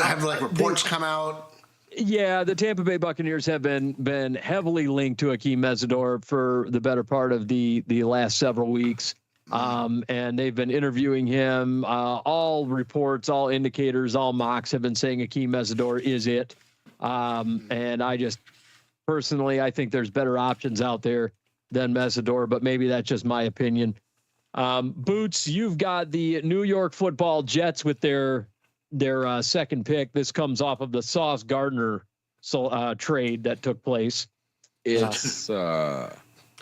S1: have reports come out?
S2: Yeah, the Tampa Bay Buccaneers have been heavily linked to Akeem Mesidor for the better part of the last several weeks, and they've been interviewing him. All reports, all indicators, all mocks have been saying Akeem Mesidor is it, and personally, I think there's better options out there than Mesidor, but maybe that's just my opinion. Boots, you've got the New York Football Jets with their second pick. This comes off of the Sauce Gardner trade that took place.
S3: It's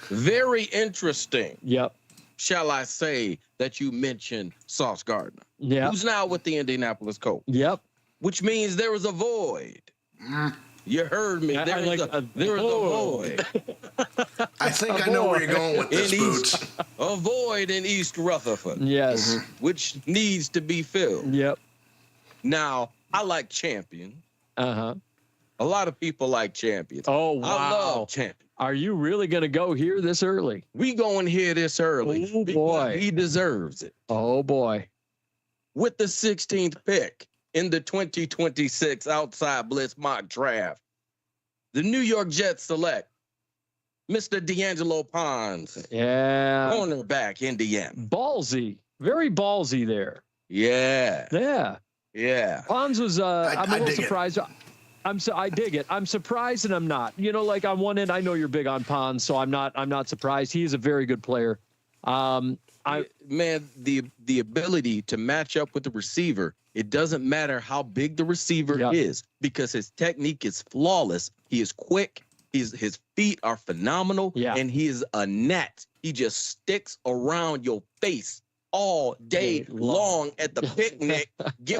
S3: very interesting.
S2: Yep.
S3: Shall I say that you mentioned Sauce Gardner?
S2: Yeah.
S3: Who's now with the Indianapolis Colts?
S2: Yep.
S3: Which means there is a void. You heard me. There is a void.
S1: I think I know where you're going with this, Boots.
S3: A void in East Rutherford.
S2: Yes.
S3: Which needs to be filled.
S2: Yep.
S3: Now, I like Champion.
S2: Uh-huh.
S3: A lot of people like Champions.
S2: Oh, wow.
S3: I love Champion.
S2: Are you really going to go here this early?
S3: We going here this early.
S2: Oh, boy.
S3: He deserves it.
S2: Oh, boy.
S3: With the 16th pick in the 2026 Outside Blitz Mock Draft, the New York Jets select Mr. D'Angelo Pons.
S2: Yeah.
S3: Cornerback, Indiana.
S2: Ballsy. Very ballsy there.
S3: Yeah.
S2: Yeah.
S3: Yeah.
S2: Pons was, I'm a little surprised. I dig it. I'm surprised and I'm not. On one end, I know you're big on Pons, so I'm not surprised. He is a very good player. The ability to match up with the receiver, it doesn't matter how big the receiver is, because his technique is flawless. He is quick. His feet are phenomenal, and he is a net. He just sticks around your face
S3: all day long at the picnic.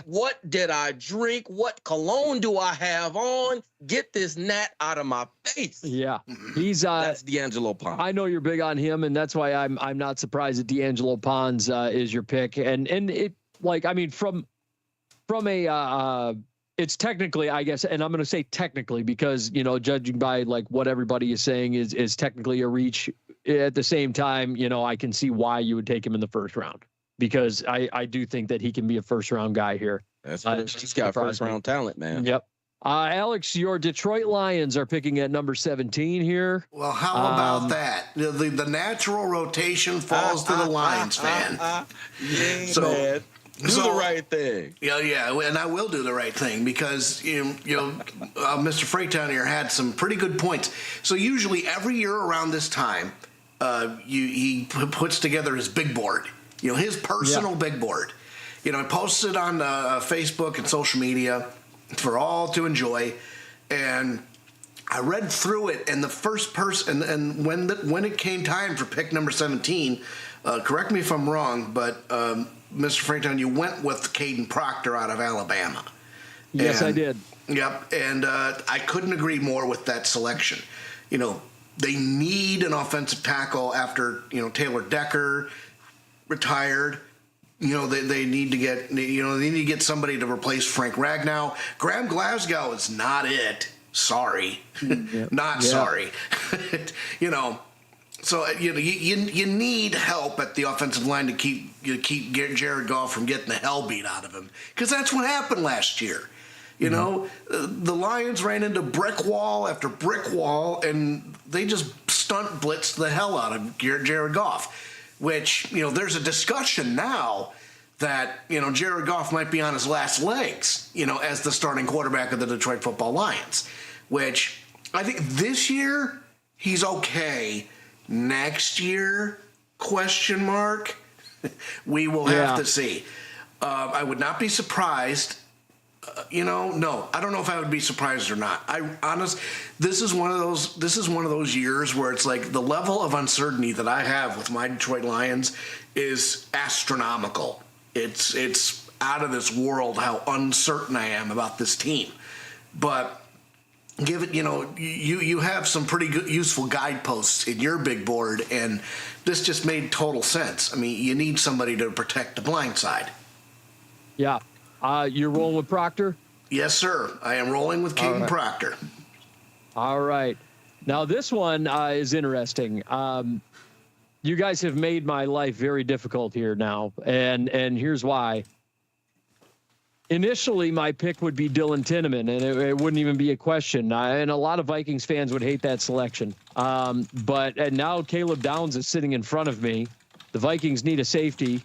S3: What did I drink? What cologne do I have on? Get this gnat out of my face.
S2: Yeah, he's
S3: that's D'Angelo Pons.
S2: I know you're big on him, and that's why I'm not surprised that D'Angelo Pons is your pick. And it, like, I mean, from a it's technically, I guess, and I'm going to say technically because, you know, judging by like what everybody is saying is technically a reach. At the same time, you know, I can see why you would take him in the first round because I do think that he can be a first round guy here.
S3: That's he's got first round talent, man.
S2: Yep. Alex, your Detroit Lions are picking at number 17 here.
S1: Well, how about that? The natural rotation falls to the Lions fan.
S3: Yeah, so, man. Do the right thing.
S1: Yeah, and I will do the right thing because Mr. Fraytown here had some pretty good points. So usually every year around this time, he puts together his big board. You know, his personal big board. You know, he posts it on Facebook and social media for all to enjoy. And I read through it, and the first person, and when it came time for pick number 17, correct me if I'm wrong, but Mr. Fraytown, you went with Caden Proctor out of Alabama.
S2: Yes, I did.
S1: Yep, and I couldn't agree more with that selection. You know, they need an offensive tackle after, you know, Taylor Decker retired. You know, they need to get somebody to replace Frank Ragnow. Graham Glasgow is not it. Sorry. Sorry. You know, so you need help at the offensive line to keep Jared Goff from getting the hell beat out of him, because that's what happened last year. You know, the Lions ran into brick wall after brick wall, and they just stunt blitzed the hell out of Jared Goff. Which, you know, there's a discussion now that, you know, Jared Goff might be on his last legs, you know, as the starting quarterback of the Detroit Football Lions. Which I think this year he's okay. Next year, question mark. We will have to see. I would not be surprised. No, I don't know if I would be surprised or not. This is one of those years where it's like the level of uncertainty that I have with my Detroit Lions is astronomical. It's out of this world how uncertain I am about this team. But give it, you have some pretty good, useful guideposts in your big board, and this just made total sense. I mean, you need somebody to protect the blind side.
S2: Yeah. You're rolling with Proctor?
S1: Yes, sir. I am rolling with Caden Proctor.
S2: All right. Now, this one is interesting. You guys have made my life very difficult here now, and here's why. Initially, my pick would be Dylan Tinneman, and it wouldn't even be a question. And a lot of Vikings fans would hate that selection. But now Caleb Downs is sitting in front of me. The Vikings need a safety,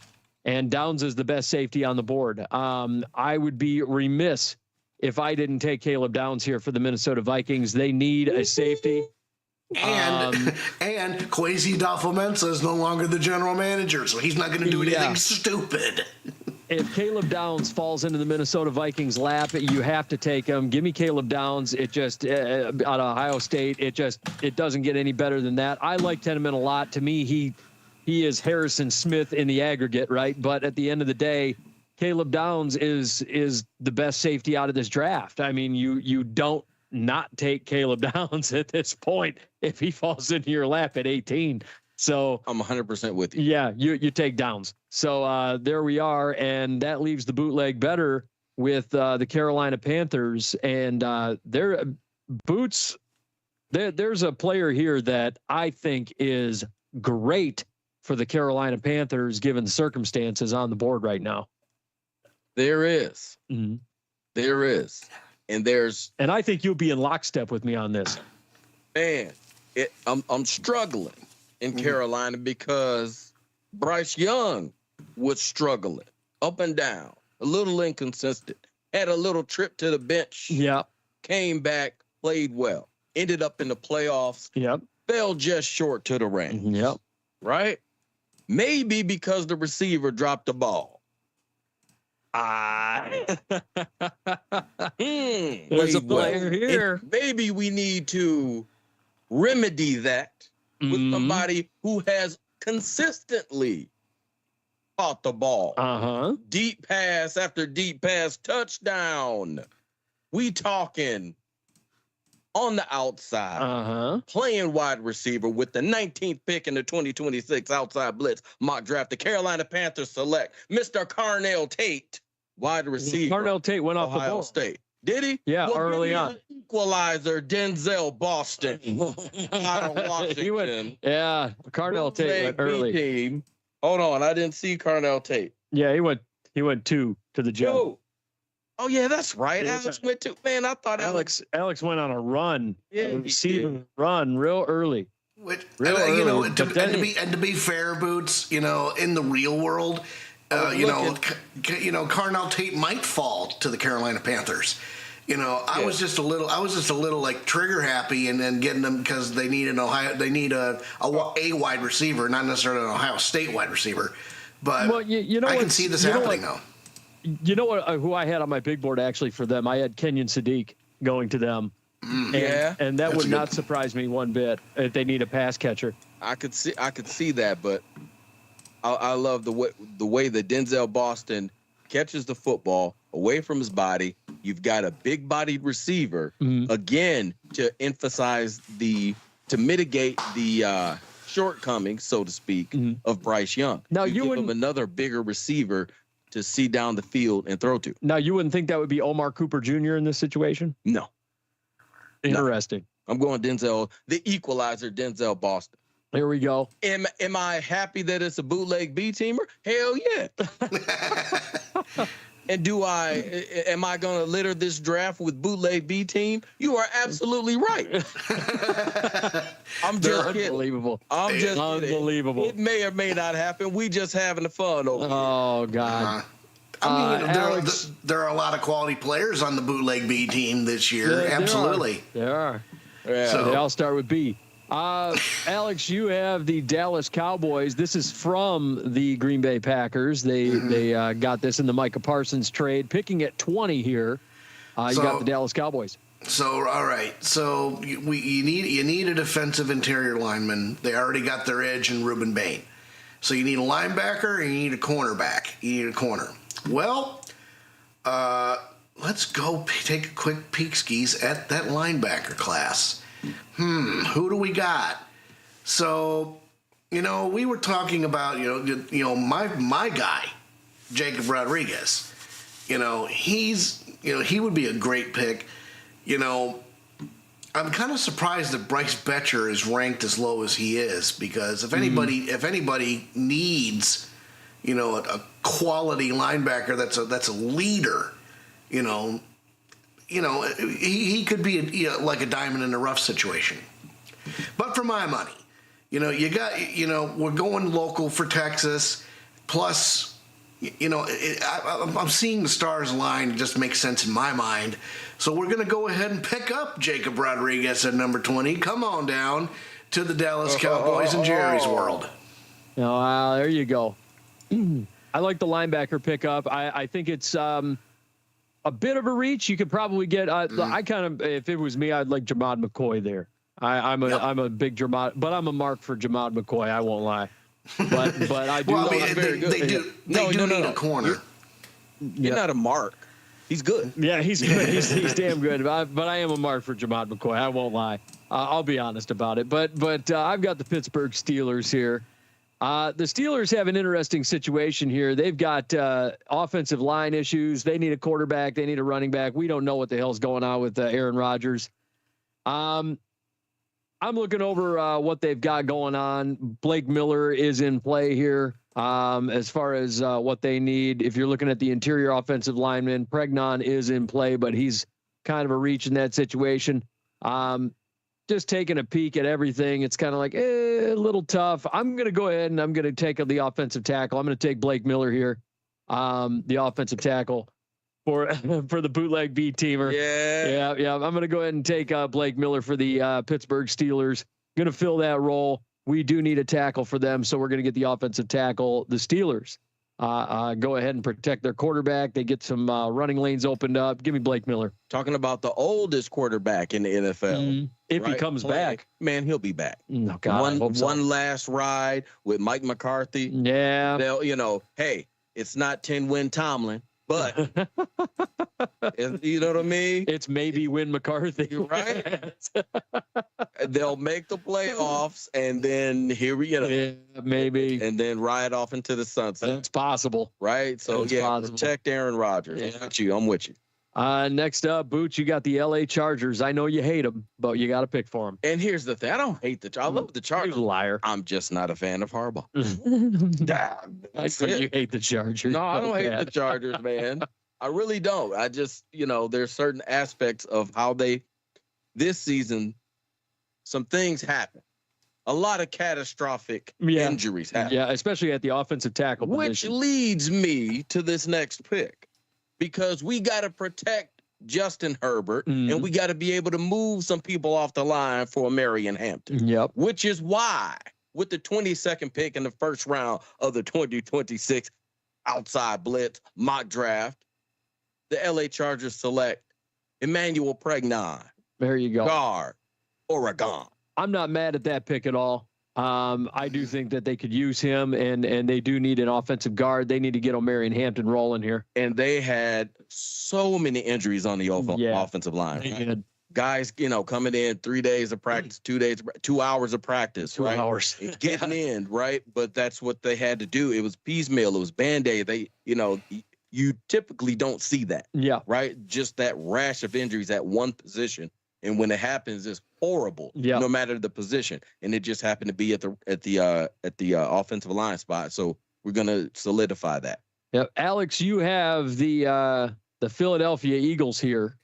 S2: and Downs is the best safety on the board. I would be remiss if I didn't take Caleb Downs here for the Minnesota Vikings. They need a safety.
S1: And Kwesi Adofo-Mensah is no longer the general manager, so he's not going to do anything stupid.
S2: If Caleb Downs falls into the Minnesota Vikings lap, you have to take him. Give me Caleb Downs. It just out of Ohio State, it doesn't get any better than that. I like Tinneman a lot. To me, he is Harrison Smith in the aggregate, right? But at the end of the day, Caleb Downs is the best safety out of this draft. I mean, you don't not take Caleb Downs at this point if he falls into your lap at 18. So
S3: I'm 100% with you.
S2: Yeah, you take Downs. So there we are, and that leaves the Bootleg Bettor with the Carolina Panthers, and their Boots. There's a player here that I think is great for the Carolina Panthers, given the circumstances on the board right now.
S3: There is.
S2: Mm-hmm.
S3: There is. And
S2: I think you'll be in lockstep with me on this.
S3: Man, I'm struggling in Carolina because Bryce Young was struggling up and down, a little inconsistent, had a little trip to the bench.
S2: Yep.
S3: Came back, played well, ended up in the playoffs.
S2: Yep.
S3: Fell just short to the range.
S2: Yep.
S3: Right? Maybe because the receiver dropped the ball.
S2: There's a player here.
S3: And maybe we need to remedy that with somebody who has consistently caught the ball.
S2: Uh-huh.
S3: Deep pass after deep pass, touchdown. We talking on the outside, playing wide receiver with the 19th pick in the 2026 Outside Blitz Mock Draft. The Carolina Panthers select Mr. Carnell Tate, wide receiver.
S2: Carnell Tate went off
S3: Ohio
S2: the ball.
S3: State. Did he?
S2: Yeah, early on.
S3: Equalizer, Denzel Boston out of Washington.
S2: Carnell Tate went early.
S3: Team. Hold on, I didn't see Carnell Tate.
S2: Yeah, he went 2 to the jump.
S3: Oh yeah, that's right.
S2: Yeah.
S3: Alex went 2. Man, I thought
S2: Alex went on a run.
S3: Yeah,
S2: run real early.
S1: And to be fair, Boots, in the real world, Carnell Tate might fall to the Carolina Panthers. I was just a little like trigger happy and then getting them because they need a wide receiver, not necessarily an Ohio State wide receiver. But I can see this happening now.
S2: You know what? Who I had on my big board actually for them? I had Kenyon Sadiq going to them. And that would not surprise me one bit if they need a pass catcher.
S3: I could see that, but I love the way that Denzel Boston catches the football away from his body. You've got a big-bodied receiver again to mitigate the shortcomings, so to speak, of Bryce Young.
S2: Now
S3: you give him another bigger receiver to see down the field and throw to.
S2: Now you wouldn't think that would be Omar Cooper Jr. in this situation?
S3: No.
S2: Interesting.
S3: No. I'm going Denzel, the equalizer, Denzel Boston.
S2: Here we go.
S3: Am I happy that it's a bootleg B teamer? Hell yeah. And am I going to litter this draft with bootleg B team? You are absolutely right. I'm just
S2: unbelievable.
S3: I'm just
S2: unbelievable.
S3: It may or may not happen. We just having fun over here.
S2: Oh God.
S1: There are a lot of quality players on the bootleg B team this year. Absolutely.
S2: There are.
S3: Yeah.
S2: So they all start with B. Alex, you have the Dallas Cowboys. This is from the Green Bay Packers. They got this in the Micah Parsons trade, picking at 20 here. You got the Dallas Cowboys.
S1: So all right. So you need a defensive interior lineman. They already got their edge in Ruben Bain. So you need a linebacker and you need a cornerback. You need a corner. Well, let's go take a quick peek skis at that linebacker class. Who do we got? So, we were talking about, my guy, Jacob Rodriguez. He would be a great pick. I'm kind of surprised that Blitz Babies is ranked as low as he is because if anybody needs, a quality linebacker that's a leader, he could be like a diamond in the rough situation. But for my money, we're going local for Texas. Plus, I'm seeing the stars align. It just makes sense in my mind. So we're going to go ahead and pick up Jacob Rodriguez at number 20. Come on down to the Dallas Cowboys and Jerry's world.
S2: Oh, there you go. I like the linebacker pickup. I think it's a bit of a reach. You could probably get. I kind of, if it was me, I'd like Jamad McCoy there. I'm a big Jamad, but I'm a mark for Jamad McCoy. I won't lie. But I do.
S1: They do need a corner.
S3: You're not a mark. He's good.
S2: Yeah, he's good. He's damn good. But I am a mark for Jamad McCoy. I won't lie. I'll be honest about it. But I've got the Pittsburgh Steelers here. The Steelers have an interesting situation here. They've got offensive line issues. They need a quarterback. They need a running back. We don't know what the hell's going on with Aaron Rodgers. I'm looking over what they've got going on. Blake Miller is in play here as far as what they need. If you're looking at the interior offensive lineman, Pregnon is in play, but he's kind of a reach in that situation. Just taking a peek at everything, it's kind of like a little tough. I'm going to go ahead and I'm going to take the offensive tackle. I'm going to take Blake Miller here, the offensive tackle for the bootleg B teamer. Yeah. I'm going to go ahead and take Blake Miller for the Pittsburgh Steelers. Going to fill that role. We do need a tackle for them, so we're going to get the offensive tackle, the Steelers. go ahead and protect their quarterback. They get some running lanes opened up. Give me Blake Miller.
S3: Talking about the oldest quarterback in the NFL.
S2: If he comes back.
S3: Man, he'll be back.
S2: No, God,
S3: One last ride with Mike McCarthy.
S2: Yeah.
S3: They'll, hey, it's not 10-win Tomlin, but you know what I mean?
S2: It's maybe win McCarthy.
S3: You're right. They'll make the playoffs, and then
S2: maybe.
S3: And then ride off into the sunset.
S2: It's possible.
S3: Right? So,
S2: possible.
S3: Protect Aaron Rodgers.
S2: Yeah.
S3: I'm with you.
S2: Next up, Boots, you got the LA Chargers. I know you hate them, but you got to pick for them.
S3: And here's the thing. I don't hate I love the Chargers.
S2: You're a liar.
S3: I'm just not a fan of Harbaugh.
S2: I think you hate the Chargers.
S3: No, I don't hate the Chargers, man. I really don't. I just, there's certain aspects of how this season, some things happen. A lot of catastrophic injuries happen.
S2: Yeah, especially at the offensive tackle position.
S3: Which leads me to this next pick. Because we got to protect Justin Herbert, and we got to be able to move some people off the line for Marion Hampton.
S2: Yep.
S3: Which is why, with the 22nd pick in the first round of the 2026 Outside Blitz Mock Draft, the LA Chargers select Emmanuel Pregnon.
S2: There you go.
S3: Guard, Oregon.
S2: I'm not mad at that pick at all. I do think that they could use him, and they do need an offensive guard. They need to get Marion Hampton rolling here.
S3: And they had so many injuries on the offensive line. Right? Guys, coming in 3 days of practice, 2 hours of practice,
S2: 2
S3: right?
S2: hours.
S3: Getting in, right? But that's what they had to do. It was piecemeal. It was Band-Aid. You typically don't see that.
S2: Yeah.
S3: Right? Just that rash of injuries at one position. And when it happens, it's horrible, no matter the position. And it just happened to be at the offensive line spot. So we're gonna solidify that.
S2: Yeah, Alex, you have the Philadelphia Eagles here.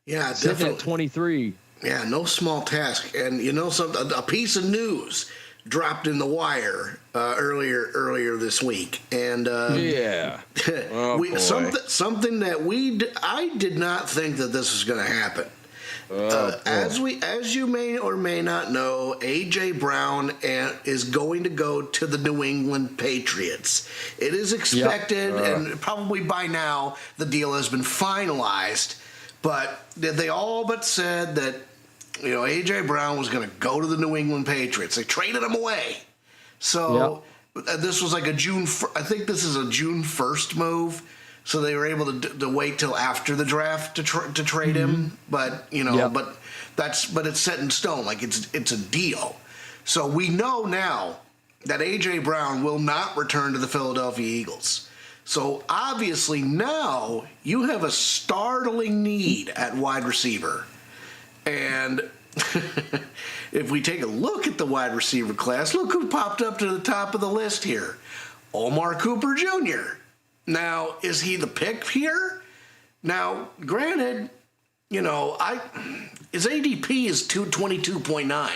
S1: Yeah,
S2: sitting
S1: definitely.
S2: at 23.
S1: Yeah, no small task. And something, a piece of news dropped in the wire earlier this week, and something that I did not think that this was going to happen. As you may or may not know, A.J. Brown is going to go to the New England Patriots. It is expected, and probably by now the deal has been finalized, but they all but said that A.J. Brown was going to go to the New England Patriots. They traded him away. So this was like I think this is a June 1st move. So they were able to wait till after the draft to trade him, but but it's set in stone, like it's a deal. So we know now that A.J. Brown will not return to the Philadelphia Eagles. So obviously now you have a startling need at wide receiver, and if we take a look at the wide receiver class, look who popped up to the top of the list here, Omar Cooper Jr. Now, is he the pick here? Now, granted, his ADP is 222.9.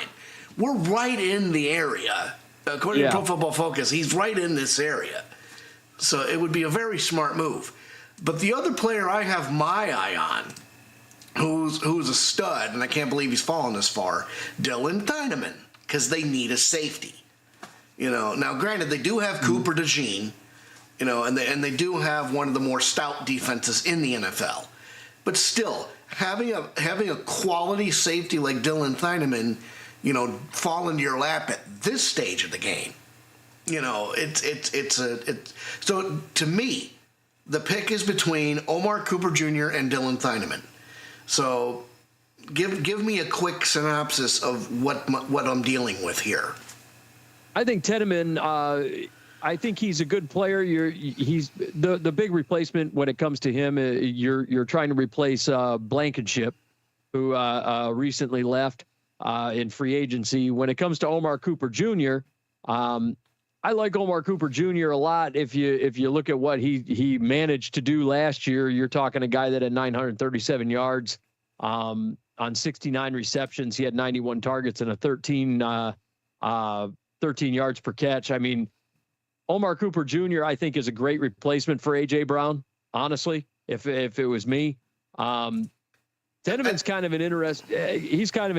S1: We're right in the area. According to Pro Football Focus, he's right in this area. So it would be a very smart move. But the other player I have my eye on, who's a stud, and I can't believe he's fallen this far, Dylan Thieneman, because they need a safety. Now, granted, they do have Cooper DeJean, and they do have one of the more stout defenses in the NFL. But still, having a quality safety like Dylan Thieneman, fall into your lap at this stage of the game, so to me, the pick is between Omar Cooper Jr. and Dylan Thieneman. So give me a quick synopsis of what I'm dealing with here.
S2: I think Thieneman. I think he's a good player. He's the big replacement when it comes to him. You're trying to replace Blankenship, who recently left in free agency. When it comes to Omar Cooper Jr., I like Omar Cooper Jr. a lot. If you look at what he managed to do last year, you're talking a guy that had 937 yards on 69 receptions. He had 91 targets and a 13 yards per catch. I mean, Omar Cooper Jr., I think, is a great replacement for A.J. Brown, honestly, if it was me. Thieneman's kind of an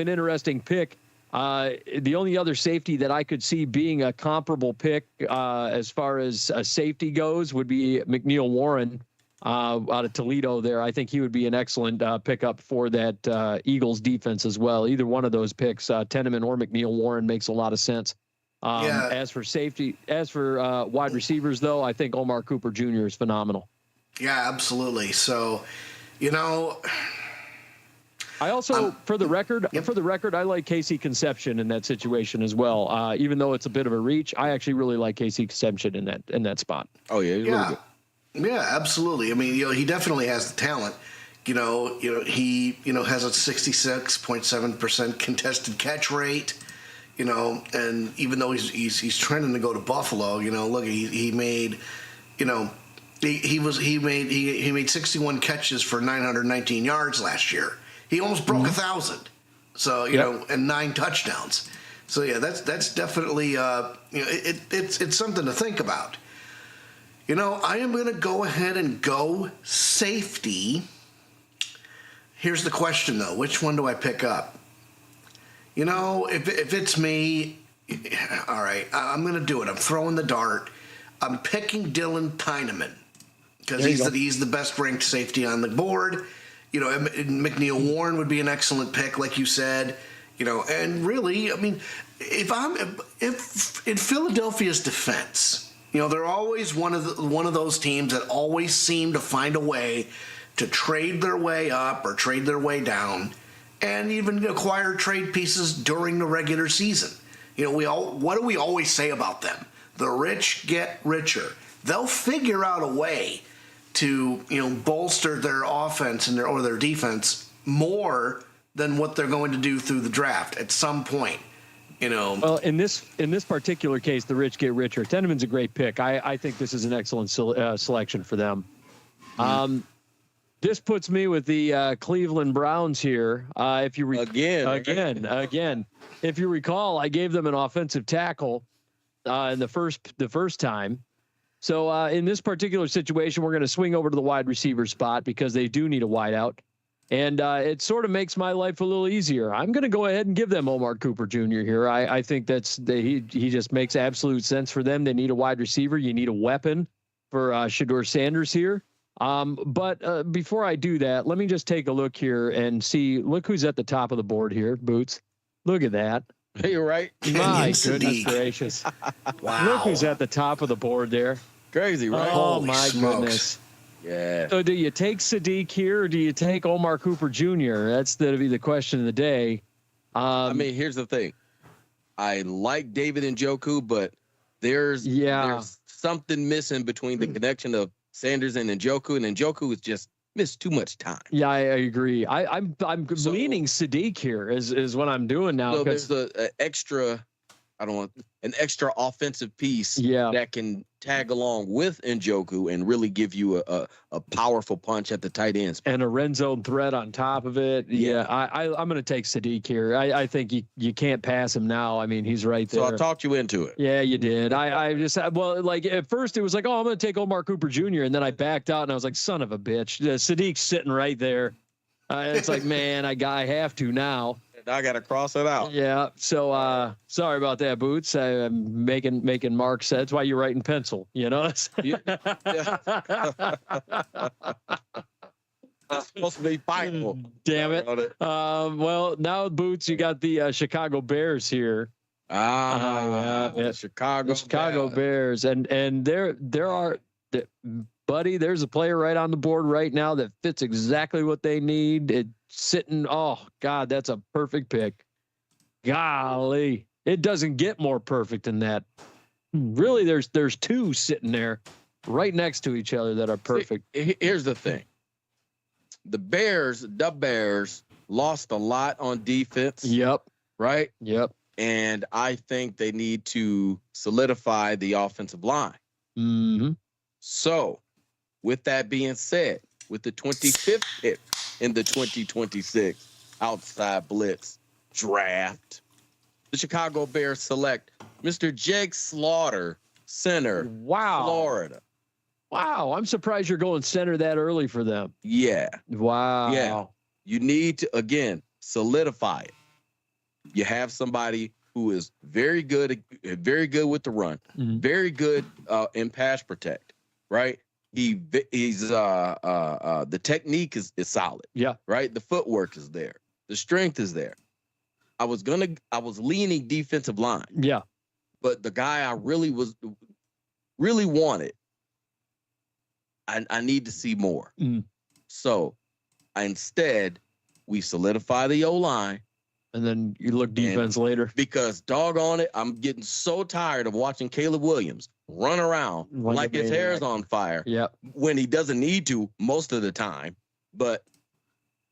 S2: interesting pick. The only other safety that I could see being a comparable pick as far as a safety goes would be McNeil Warren out of Toledo there. I think he would be an excellent pickup for that Eagles defense as well. Either one of those picks, Teneman or McNeil Warren, makes a lot of sense. As for wide receivers, though, I think Omar Cooper Jr. is phenomenal.
S1: Yeah, absolutely. So,
S2: I also, for the record, I like Casey Conception in that situation as well. Even though it's a bit of a reach, I actually really like Casey Conception in that spot.
S3: Oh yeah, he's really good.
S1: Yeah, absolutely. I mean, he definitely has the talent. He has a 66.7% contested catch rate. And even though he's trending to go to Buffalo, look, he made 61 catches for 919 yards last year. He almost broke 1,000. So, and 9 touchdowns. So yeah, that's definitely it's something to think about. I am going to go ahead and go safety. Here's the question though, which one do I pick up? If it's me, all right, I'm going to do it. I'm throwing the dart. I'm picking Dylan Tyneman because he's the best ranked safety on the board. McNeil Warren would be an excellent pick, like you said. And really, I mean, if in Philadelphia's defense, they're always one of those teams that always seem to find a way to trade their way up or trade their way down, and even acquire trade pieces during the regular season. What do we always say about them? The rich get richer. They'll figure out a way to bolster their offense and their defense more than what they're going to do through the draft at some point.
S2: Well, in this particular case, the rich get richer. Teneman's a great pick. I think this is an excellent selection for them. This puts me with the Cleveland Browns here. If you again, if you recall, I gave them an offensive tackle in the first time. So in this particular situation, we're going to swing over to the wide receiver spot because they do need a wideout. And it sort of makes my life a little easier. I'm going to go ahead and give them Omar Cooper Jr. here. I think he just makes absolute sense for them. They need a wide receiver. You need a weapon for Shedeur Sanders here. But before I do that, let me just take a look here and see. Look who's at the top of the board here, Boots. Look at that.
S3: You're right.
S2: My goodness gracious.
S1: Wow.
S2: Look who's at the top of the board there.
S3: Crazy, right?
S2: Oh,
S1: Holy
S2: my
S1: smokes.
S2: goodness.
S3: Yeah.
S2: So do you take Sadiq here or do you take Omar Cooper Jr.? That's going to be the question of the day.
S3: I mean, here's the thing. I like David Njoku, but there's something missing between the connection of Sanders and Njoku, and Njoku has just missed too much time.
S2: Yeah, I agree. I'm leaning Sadiq here is what I'm doing now.
S3: So there's an extra offensive piece that can tag along with Njoku and really give you a powerful punch at the tight ends.
S2: And a red zone threat on top of it. Yeah, I'm going to take Sadiq here. I think you can't pass him now. I mean, he's right there.
S3: So I talked you into it.
S2: Yeah, you did. I just, like at first it was like, oh, I'm going to take Omar Cooper Jr. And then I backed out and I was like, son of a bitch. Sadiq's sitting right there. It's like, man, I have to now.
S3: I got to cross it out.
S2: Yeah. So sorry about that, Boots. I'm making marks. That's why you write in pencil, That's
S3: supposed to be fightful.
S2: Damn it. Well, now, Boots, you got the Chicago Bears here. Chicago Bears. And there are, buddy, there's a player right on the board right now that fits exactly what they need. It's sitting. Oh God, that's a perfect pick. Golly, it doesn't get more perfect than that. Really, there's two sitting there right next to each other that are perfect.
S3: Here's the thing. The Bears lost a lot on defense.
S2: Yep.
S3: Right?
S2: Yep.
S3: And I think they need to solidify the offensive line.
S2: Mm-hmm.
S3: So, with that being said, with the 25th pick in the 2026 Outside Blitz Draft, the Chicago Bears select Mr. Jake Slaughter, center, Florida.
S2: Wow, I'm surprised you're going center that early for them.
S3: Yeah.
S2: Wow.
S3: Yeah. You need to, again, solidify it. You have somebody who is very good with the run, very good in pass protect, right? He's the technique is solid.
S2: Yeah.
S3: Right. The footwork is there. The strength is there. I was leaning defensive line.
S2: Yeah.
S3: But the guy I really wanted, I need to see more. So instead, we solidify the O-line.
S2: And then you look defense later.
S3: Because doggone it, I'm getting so tired of watching Caleb Williams run around like his hair is on fire.
S2: Yep.
S3: When he doesn't need to most of the time. But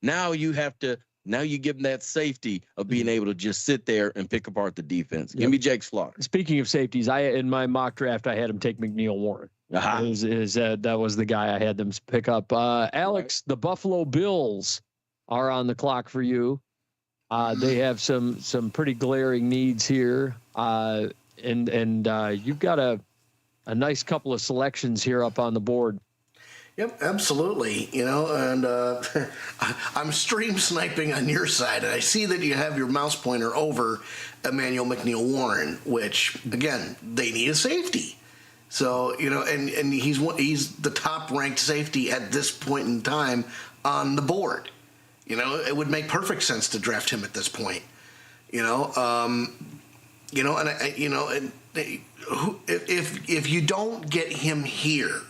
S3: now you give him that safety of being able to just sit there and pick apart the defense. Give me Jake Slaughter.
S2: Speaking of safeties, in my mock draft, I had him take McNeil Warren. That was the guy I had them pick up. Alex, the Buffalo Bills are on the clock for you. They have some pretty glaring needs here. And you've got a nice couple of selections here up on the board.
S1: Yep, absolutely. And I'm stream sniping on your side, and I see that you have your mouse pointer over Emmanuel McNeil Warren, which again, they need a safety. So, and he's the top ranked safety at this point in time on the board. It would make perfect sense to draft him at this point. If you don't get him here,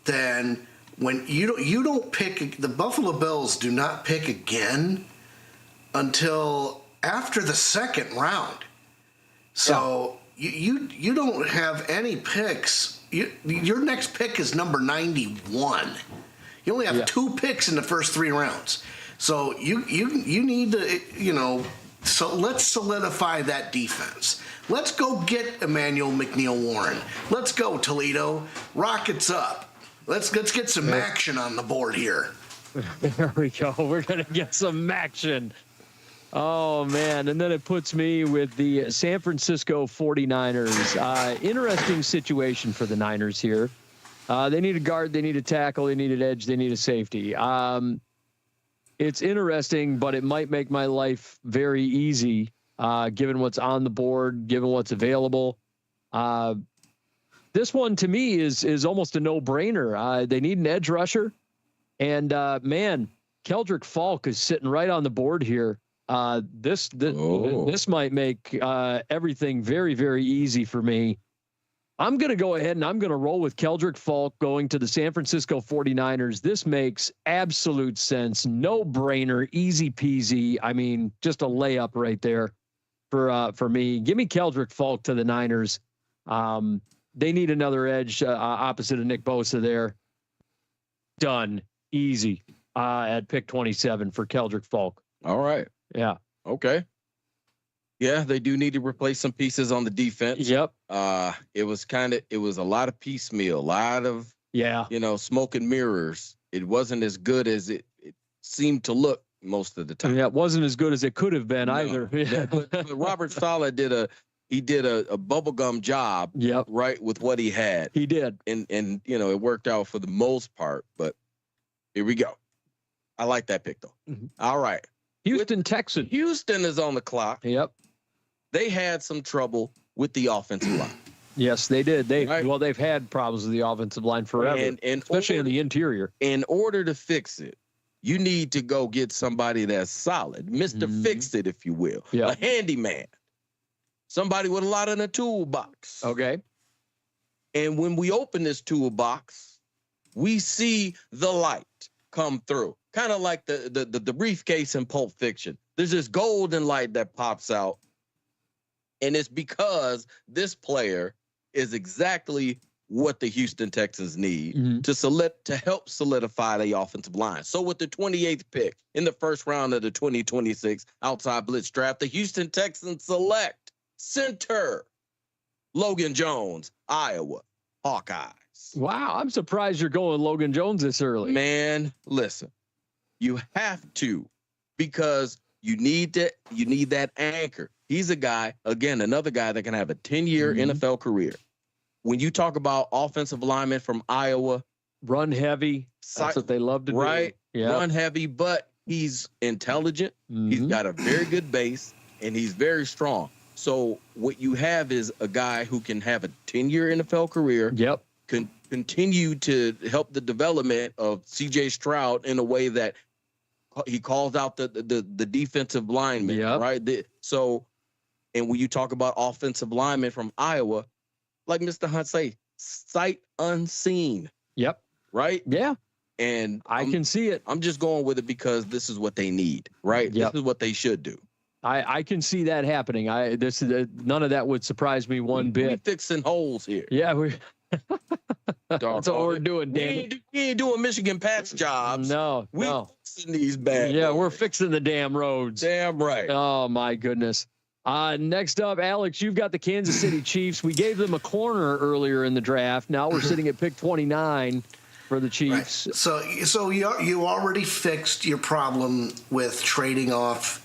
S1: then when you don't pick, the Buffalo Bills do not pick again until after the second round. So you don't have any picks. Your next pick is number 91. You only have 2 picks in the first 3 rounds. So you need to, so let's solidify that defense. Let's go get Emmanuel McNeil Warren. Let's go, Toledo. Rockets up. Let's get some action on the board here.
S2: There we go. We're going to get some action. Oh, man. And then it puts me with the San Francisco 49ers. Interesting situation for the Niners here. They need a guard. They need a tackle. They need an edge. They need a safety. It's interesting, but it might make my life very easy, given what's on the board, given what's available. This one to me is almost a no-brainer. They need an edge rusher, and man, Keldrick Falk is sitting right on the board here. This might make everything very, very easy for me. I'm going to go ahead and I'm going to roll with Keldrick Falk going to the San Francisco 49ers. This makes absolute sense. No brainer, easy peasy. I mean, just a layup right there for me. Give me Keldrick Falk to the Niners. They need another edge opposite of Nick Bosa there. Done. Easy at pick 27 for Keldrick Falk.
S3: All right.
S2: Yeah.
S3: Okay. Yeah, they do need to replace some pieces on the defense.
S2: Yep.
S3: It was a lot of piecemeal, a lot of smoke and mirrors. It wasn't as good as it seemed to look most of the time.
S2: Yeah, it wasn't as good as it could have been either.
S3: Yeah, but Robert Saleh did a bubblegum job.
S2: Yep.
S3: Right, with what he had.
S2: He did.
S3: And it worked out for the most part, but here we go. I like that pick though. Mm-hmm. All right.
S2: Houston Texans.
S3: Houston is on the clock.
S2: Yep.
S3: They had some trouble with the offensive line.
S2: Yes, they did. They've had problems with the offensive line forever, and especially in the interior.
S3: In order to fix it, you need to go get somebody that's solid, Mr. Fix It, if you will, a handyman, somebody with a lot in the toolbox.
S2: Okay.
S3: And when we open this toolbox, we see the light come through, kind of like the briefcase in Pulp Fiction. There's this golden light that pops out. And it's because this player is exactly what the Houston Texans need to help solidify the offensive line. So with the 28th pick in the first round of the 2026 Outside Blitz Draft, the Houston Texans select center Logan Jones, Iowa Hawkeyes.
S2: Wow, I'm surprised you're going Logan Jones this early.
S3: Man, listen, you have to, because you need that anchor. He's a guy, again, another guy that can have a 10-year NFL career. When you talk about offensive linemen from Iowa,
S2: run heavy. That's what they love to do.
S3: Right.
S2: Yeah.
S3: Run heavy, but he's intelligent. He's got a very good base. and he's very strong. So what you have is a guy who can have a 10-year NFL career.
S2: Yep.
S3: Continue to help the development of C.J. Stroud in a way that he calls out the defensive linemen,
S2: yep.
S3: right? And when you talk about offensive linemen from Iowa, like Mr. Hunt say, sight unseen.
S2: Yep.
S3: Right?
S2: Yeah.
S3: And
S2: I can see it.
S3: I'm just going with it because this is what they need, right?
S2: Yep.
S3: This is what they should do.
S2: I can see that happening. None of that would surprise me one bit.
S3: We fixing holes here.
S2: Yeah, that's what we're doing, Dan.
S3: We ain't doing Michigan patch jobs.
S2: No.
S3: Fixing these bad.
S2: Yeah, we're fixing the damn roads.
S3: Damn right.
S2: Oh my goodness. Next up, Alex, you've got the Kansas City Chiefs. We gave them a corner earlier in the draft. Now we're sitting at pick 29 for the Chiefs.
S1: Right. So you already fixed your problem with trading off.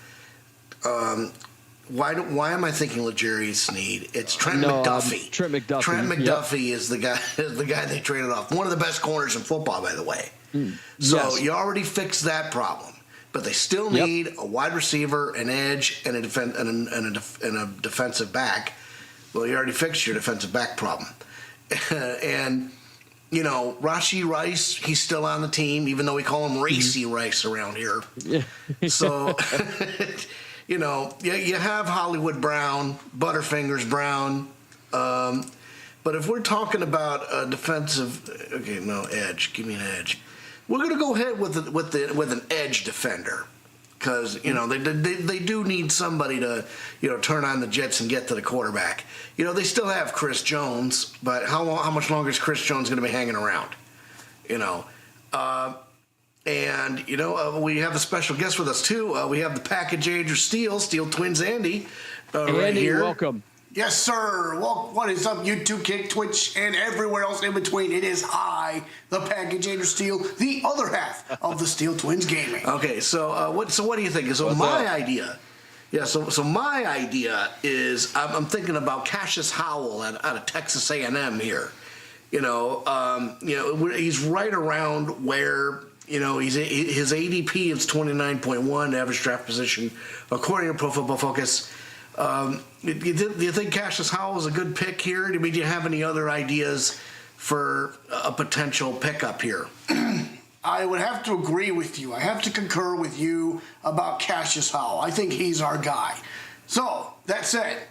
S1: Why am I thinking L'Jarius Sneed? It's Trent McDuffie.
S2: Trent McDuffie.
S1: Trent McDuffie is the guy they traded off. One of the best corners in football, by the way. So
S2: yes.
S1: You already fixed that problem, but they still need a wide receiver, an edge, and a defensive back. Well, you already fixed your defensive back problem, and Rashee Rice, he's still on the team, even though we call him Racy Rice around here. So. You have Hollywood Brown, Butterfingers Brown, but if we're talking about a defensive, edge. Give me an edge. We're going to go ahead with an edge defender because they do need somebody to turn on the jets and get to the quarterback. They still have Chris Jones, but how much longer is Chris Jones going to be hanging around? And, we have a special guest with us, too. We have the package Andrew Steele Twins Andy, right here.
S2: Welcome.
S4: Yes, sir. Well, what is up, YouTube, Kick, Twitch, and everywhere else in between? It is I, the package Andrew Steele, the other half of the Steele Twins Gaming.
S1: Okay, so what do you think? So my idea is I'm thinking about Cassius Howell out of Texas A&M here. He's right around where... his ADP is 29.1 average draft position, according to Pro Football Focus. Do you think Cassius Howell is a good pick here? Do you have any other ideas for a potential pickup here?
S4: I would have to agree with you. I have to concur with you about Cassius Howell. I think he's our guy. So, that said,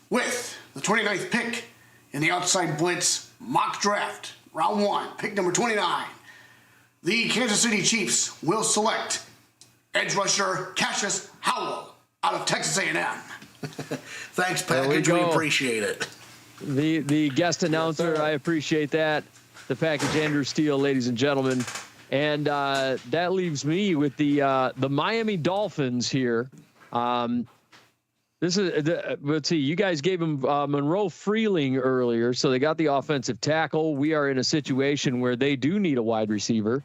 S4: with the 29th pick in the Outside Blitz Mock Draft, round 1, pick number 29, the Kansas City Chiefs will select edge rusher Cassius Howell out of Texas A&M.
S1: Thanks, package. We appreciate it.
S2: The guest announcer, I appreciate that. The package Andrew Steele, ladies and gentlemen. And that leaves me with the Miami Dolphins here. Let's see. You guys gave him Monroe Freeling earlier, so they got the offensive tackle. We are in a situation where they do need a wide receiver.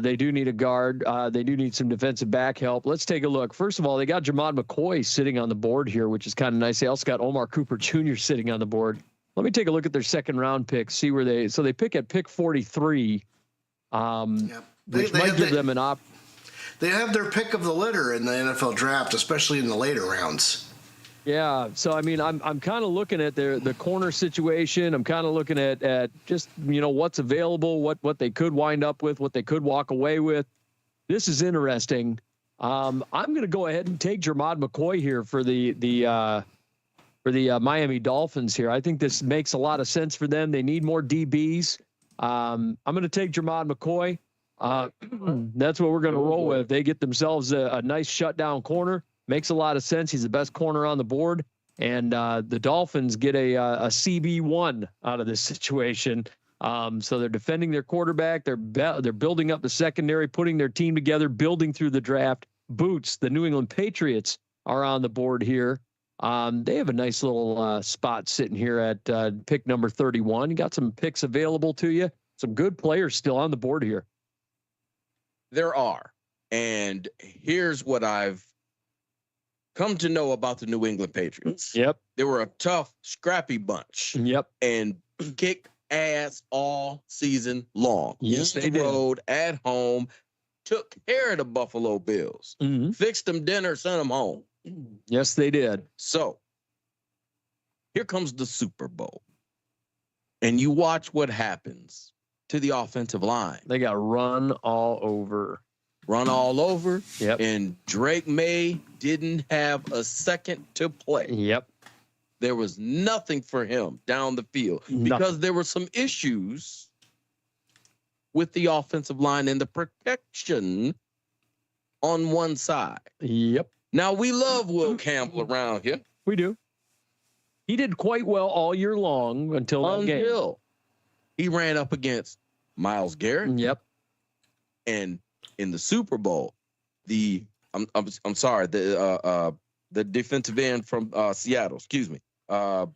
S2: They do need a guard. They do need some defensive back help. Let's take a look. First of all, they got Jamad McCoy sitting on the board here, which is kind of nice. They also got Omar Cooper Jr. sitting on the board. Let me take a look at their second round picks, see where they pick at pick 43, which might give them an op.
S1: They have their pick of the litter in the NFL draft, especially in the later rounds.
S2: Yeah, so I mean, I'm kind of looking at the corner situation. I'm kind of looking at just what's available, what they could wind up with, what they could walk away with. This is interesting. I'm going to go ahead and take Jamad McCoy here for the Miami Dolphins here. I think this makes a lot of sense for them. They need more DBs. I'm going to take Jamad McCoy. That's what we're going to roll with. They get themselves a nice shutdown corner. Makes a lot of sense. He's the best corner on the board. And the Dolphins get a CB1 out of this situation. So they're defending their quarterback. They're building up the secondary, putting their team together, building through the draft. Boots, the New England Patriots, are on the board here. They have a nice little spot sitting here at pick number 31. You got some picks available to you. Some good players still on the board here.
S3: There are. And here's what I've come to know about the New England Patriots.
S2: Yep.
S3: They were a tough, scrappy bunch.
S2: Yep.
S3: And kicked ass all season long.
S2: Yes, they did.
S3: Road, at home, took care of the Buffalo Bills.
S2: Mm-hmm.
S3: Fixed them dinner, sent them home.
S2: Yes, they did.
S3: So here comes the Super Bowl. And you watch what happens to the offensive line.
S2: They got run all over.
S3: Run all over.
S2: Yep.
S3: And Drake May didn't have a second to play.
S2: Yep.
S3: There was nothing for him down the field because there were some issues with the offensive line and the protection on one side.
S2: Yep.
S3: Now, we love Will Campbell around here.
S2: We do. He did quite well all year long until
S3: he ran up against Myles Garrett.
S2: Yep.
S3: And in the Super Bowl, I'm sorry, the defensive end from Seattle, excuse me. Why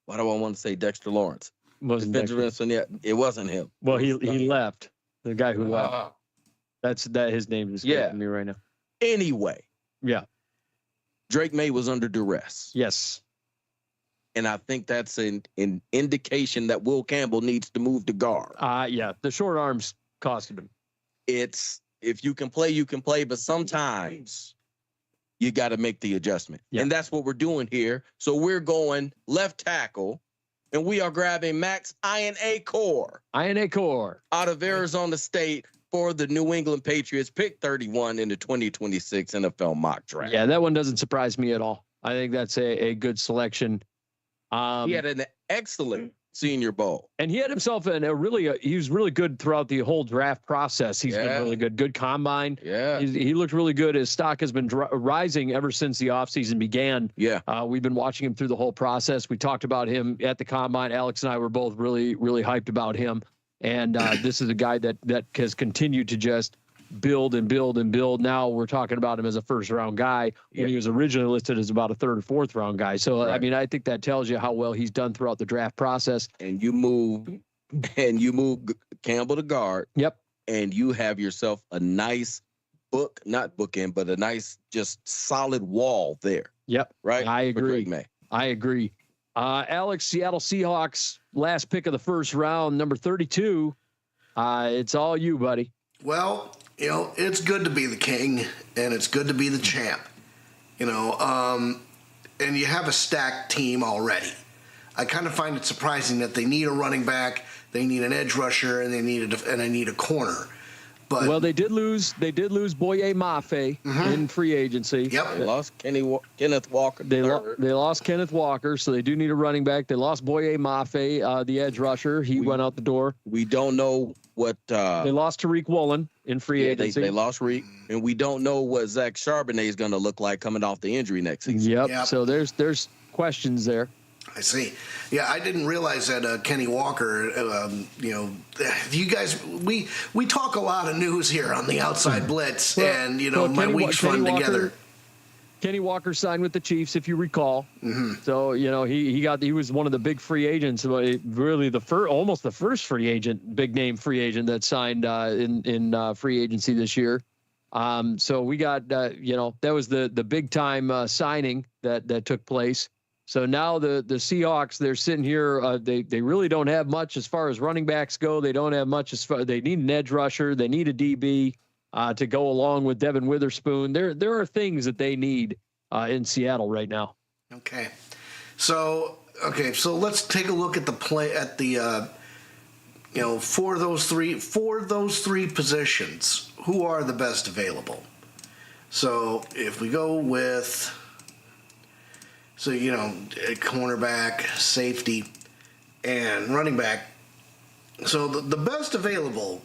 S3: do I want to say Dexter Lawrence?
S2: Wasn't Dexter.
S3: Yeah, it wasn't him.
S2: Well, he left. The guy who left. His name is escaping me right now.
S3: Anyway.
S2: Yeah.
S3: Drake May was under duress.
S2: Yes.
S3: And I think that's an indication that Will Campbell needs to move to guard.
S2: Yeah. The short arms costed him.
S3: It's if you can play, you can play, but sometimes you got to make the adjustment. Yep. And that's what we're doing here. So we're going left tackle, and we are grabbing Max Ian-Acor.
S2: Ian-Acor.
S3: Out of Arizona State for the New England Patriots, pick 31 in the 2026 NFL Mock Draft.
S2: Yeah, that one doesn't surprise me at all. I think that's a good selection.
S3: He had an excellent Senior Bowl.
S2: And he had himself he was really good throughout the whole draft process. He's been really good. Good combine.
S3: Yeah.
S2: He looked really good. His stock has been rising ever since the offseason began.
S3: Yeah.
S2: We've been watching him through the whole process. We talked about him at the combine. Alex and I were both really, really hyped about him. And this is a guy that has continued to just build and build and build. Now we're talking about him as a first-round guy when he was originally listed as about a third or fourth-round guy. So, right. I mean, I think that tells you how well he's done throughout the draft process.
S3: And you move Campbell to guard.
S2: Yep.
S3: And you have yourself a nice not bookend, but a nice, just solid wall there.
S2: Yep.
S3: Right?
S2: I agree. I agree. Alex, Seattle Seahawks, last pick of the first round, number 32. It's all you, buddy.
S1: Well, it's good to be the king, and it's good to be the champ. And you have a stacked team already. I kind of find it surprising that they need a running back, they need an edge rusher, and they need a corner. But
S2: they did lose Boye Mafe in free agency.
S1: Yep.
S3: They lost Kenneth Walker.
S2: They lost Kenneth Walker, so they do need a running back. They lost Boye Mafe, the edge rusher. He went out the door.
S3: We don't know what
S2: they lost Tariq Woolen in free agency.
S3: They lost Reek, and we don't know what Zach Charbonnet is going to look like coming off the injury next season.
S2: Yep. So there's questions there.
S1: I see. Yeah, I didn't realize that Kenny Walker, you guys, we talk a lot of news here on the Outside Blitz, and, my week's run together.
S2: Kenny Walker signed with the Chiefs, if you recall.
S1: Mm-hmm.
S2: So, he was one of the big free agents, really almost the first big name free agent that signed in free agency this year. So we got, that was the big time signing that took place. So now the Seahawks, they're sitting here. They really don't have much as far as running backs go. They don't have much they need an edge rusher. They need a DB to go along with Devin Witherspoon. There are things that they need in Seattle right now.
S1: Okay, so let's take a look at the play at the for those three positions. Who are the best available? So if we go with. So, cornerback, safety, and running back. So the best available,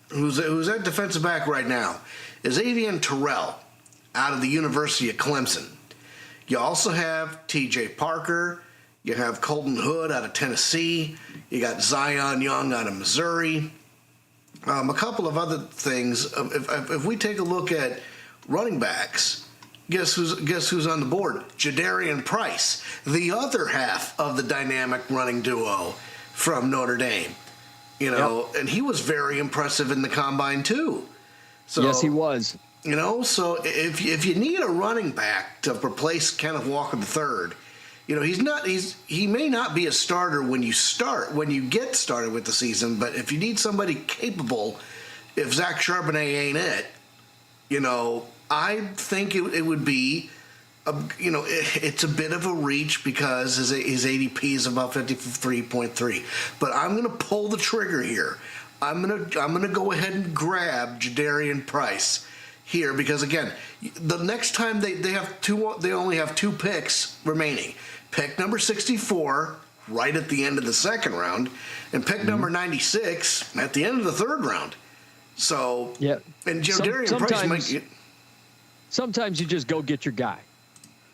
S1: who's at defensive back right now, is Avian Terrell out of the University of Clemson. You also have T.J. Parker. You have Colton Hood out of Tennessee. You got Zion Young out of Missouri. A couple of other things. If we take a look at running backs, Guess who's on the board? Jadarian Price, the other half of the dynamic running duo from Notre Dame. And he was very impressive in the combine too. So,
S2: yes, he was.
S1: So if you need a running back to replace Kenneth Walker III, he may not be a starter when you get started with the season, but if you need somebody capable, if Zach Charbonnet ain't it, I think it would be, it's a bit of a reach because his ADP is about 53.3. But I'm going to pull the trigger here. I'm gonna go ahead and grab Jadarian Price here because again, the next time they only have 2 picks remaining. Pick number 64 right at the end of the second round, and pick number 96 at the end of the third round. So and Jadarian Price might get. Sometimes
S2: you just go get your guy.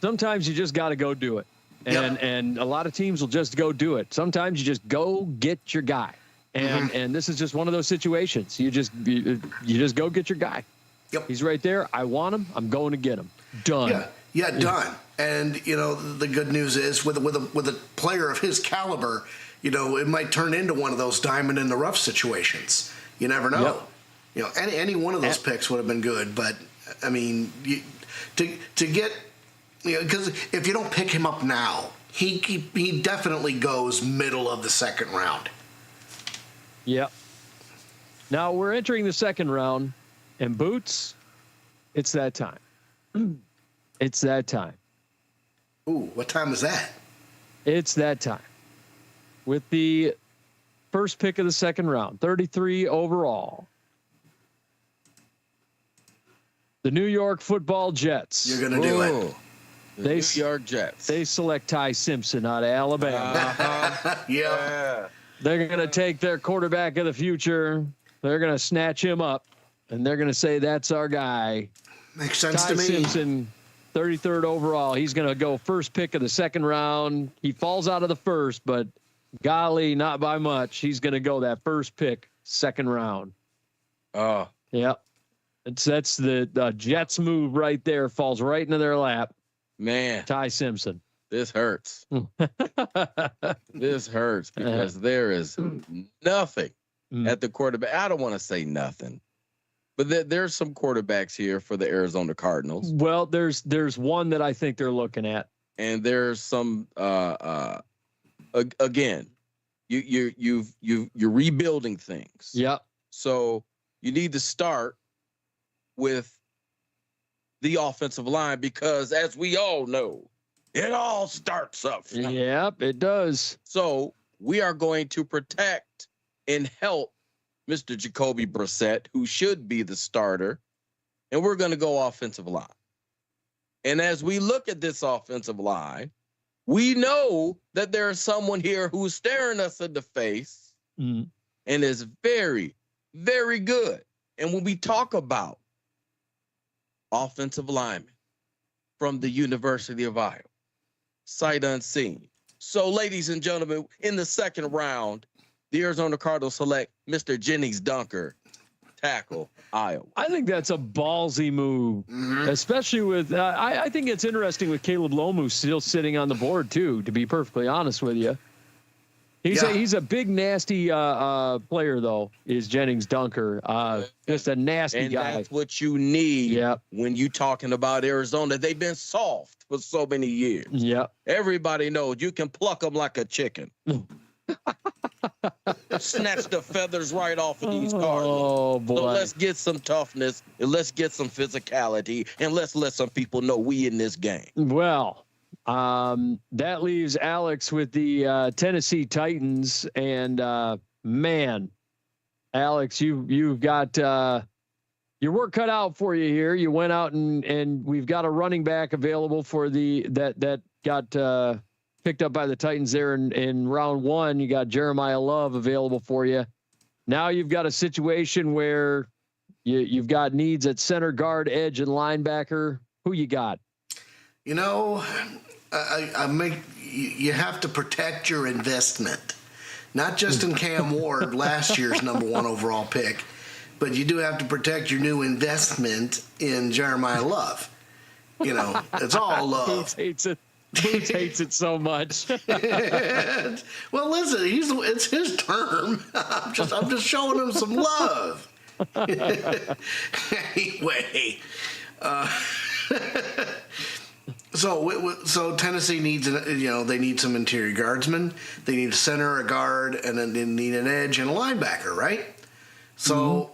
S2: Sometimes you just got to go do it, and a lot of teams will just go do it. Sometimes you just go get your guy. And this is just one of those situations. You just go get your guy.
S1: Yep.
S2: He's right there. I want him. I'm going to get him. Done.
S1: Yeah, done. And the good news is with a player of his caliber, it might turn into one of those diamond in the rough situations. You never know. Yep. Any one of those picks would have been good, but I mean, to get because if you don't pick him up now, he definitely goes middle of the second round.
S2: Yep. Now we're entering the second round, and Boots, it's that time. It's that time.
S1: Ooh, what time is that?
S2: It's that time. With the first pick of the second round, 33 overall, the New York Football Jets.
S1: You're gonna do it.
S3: The New York Jets.
S2: They select Ty Simpson out of Alabama.
S1: Yeah.
S2: They're going to take their quarterback of the future. They're going to snatch him up, and they're going to say, that's our guy.
S1: Makes sense
S2: Ty
S1: to me.
S2: Simpson, 33rd overall. He's going to go first pick of the second round. He falls out of the first, but golly, not by much. He's going to go that first pick, second round.
S3: Oh.
S2: Yep. That's the Jets move right there. Falls right into their lap.
S3: Man.
S2: Ty Simpson.
S3: This hurts. This hurts because there is nothing at the quarterback. I don't want to say nothing, but there's some quarterbacks here for the Arizona Cardinals.
S2: Well, there's one that I think they're looking at,
S3: and there's some. Again, you're rebuilding things.
S2: Yep.
S3: So you need to start with the offensive line because, as we all know, it all starts up front.
S2: Yep, it does.
S3: So we are going to protect and help Mr. Jacoby Brissett, who should be the starter, and we're going to go offensive line. And as we look at this offensive line, we know that there is someone here who's staring us in the face and is very, very good. And when we talk about offensive linemen from the University of Iowa, sight unseen. So, ladies and gentlemen, in the second round, the Arizona Cardinals select Mr. Jennings Dunker, tackle, Iowa.
S2: I think that's a ballsy move, especially with. I think it's interesting with Caleb Lomu still sitting on the board too. To be perfectly honest with you, he's a big nasty player though. Is Jennings Dunker just a nasty guy?
S3: That's what you need when you talking about Arizona. They've been soft for so many years.
S2: Yep.
S3: Everybody knows you can pluck them like a chicken. Snatch the feathers right off of these Cardinals.
S2: Oh, boy.
S3: So let's get some toughness, and let's get some physicality, and let's let some people know we in this game.
S2: Well, that leaves Alex with the Tennessee Titans. And, man, Alex, you've got your work cut out for you here. You went out and we've got a running back available for that got picked up by the Titans there in round one. You got Jeremiah Love available for you. Now you've got a situation where you've got needs at center, guard, edge, and linebacker. Who you got?
S1: You have to protect your investment, not just in Cam Ward, last year's number 1 overall pick, but you do have to protect your new investment in Jeremiah Love. It's all love.
S2: Boots hates it. Boots hates it so much.
S1: Well, listen, it's his term. I'm just showing him some love. Anyway, so Tennessee needs they need some interior guardsmen. They need a center, a guard, and then they need an edge and a linebacker, right? So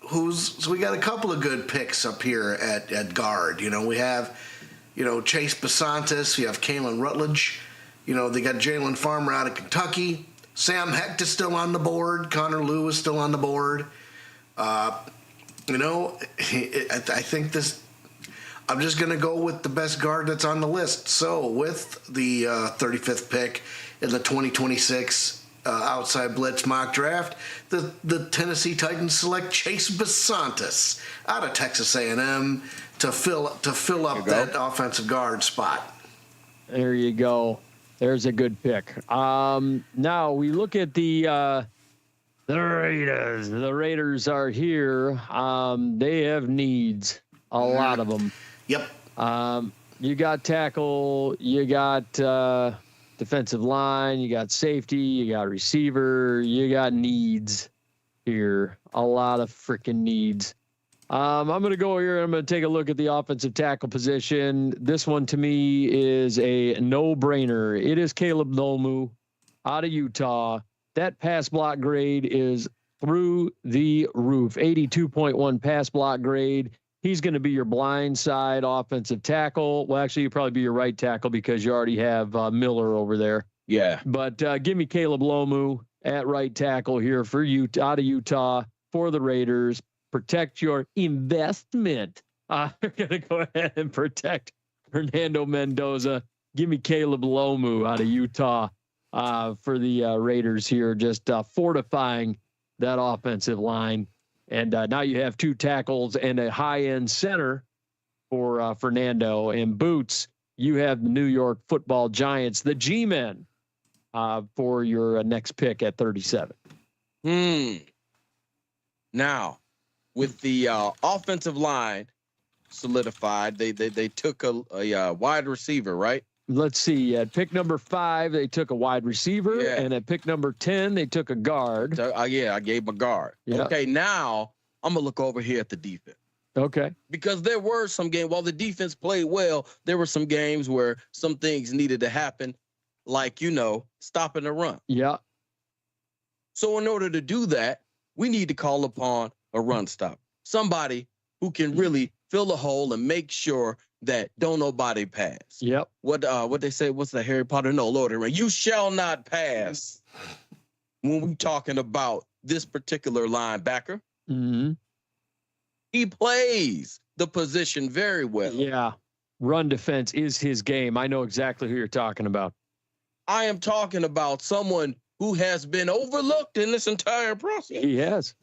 S1: so we got a couple of good picks up here at guard. We have, Chase Basantis. We have Kalen Rutledge. They got Jalen Farmer out of Kentucky. Sam Hecht is still on the board. Connor Lew is still on the board. I think this. I'm just going to go with the best guard that's on the list. So with the 35th pick in the 2026 Outside Blitz Mock Draft, the Tennessee Titans select Chase Basantis out of Texas A&M to fill up that offensive guard spot.
S2: There you go. There's a good pick. Now we look at the Raiders. The Raiders are here. They have needs, a lot of them.
S1: Yep.
S2: You got tackle, you got defensive line, you got safety, you got receiver, you got needs here. A lot of freaking needs. I'm going to go here and I'm going to take a look at the offensive tackle position. This one to me is a no-brainer. It is Caleb Nomu out of Utah. That pass block grade is through the roof. 82.1 pass block grade. He's going to be your blind side offensive tackle. Well, actually, he'll probably be your right tackle because you already have Miller over there.
S3: Yeah.
S2: But give me Caleb Lomu at right tackle here for Utah, out of Utah for the Raiders. Protect your investment. We're going to go ahead and protect Fernando Mendoza. Give me Caleb Lomu out of Utah for the Raiders here, just fortifying that offensive line. And now you have two tackles and a high-end center for Fernando. And Boots, you have the New York Football Giants, the G-Men, for your next pick at 37.
S3: Now, with the offensive line solidified, they took a wide receiver, right?
S2: Let's see. At pick number 5, they took a wide receiver.
S3: Yeah.
S2: And at pick number 10, they took a guard.
S3: So, I gave him a guard.
S2: Yeah.
S3: Okay, now I'm going to look over here at the defense.
S2: Okay.
S3: Because there were some games, while the defense played well, there were some games where some things needed to happen, like, stopping the run.
S2: Yeah.
S3: So in order to do that, we need to call upon a run stop. Somebody who can really fill the hole and make sure that don't nobody pass.
S2: Yep.
S3: What they say, what's the Harry Potter? No, Lord and Rings. You shall not pass when we talking about this particular linebacker.
S2: Mm-hmm.
S3: He plays the position very well.
S2: Yeah. Run defense is his game. I know exactly who you're talking about.
S3: I am talking about someone who has been overlooked in this entire process.
S2: He has.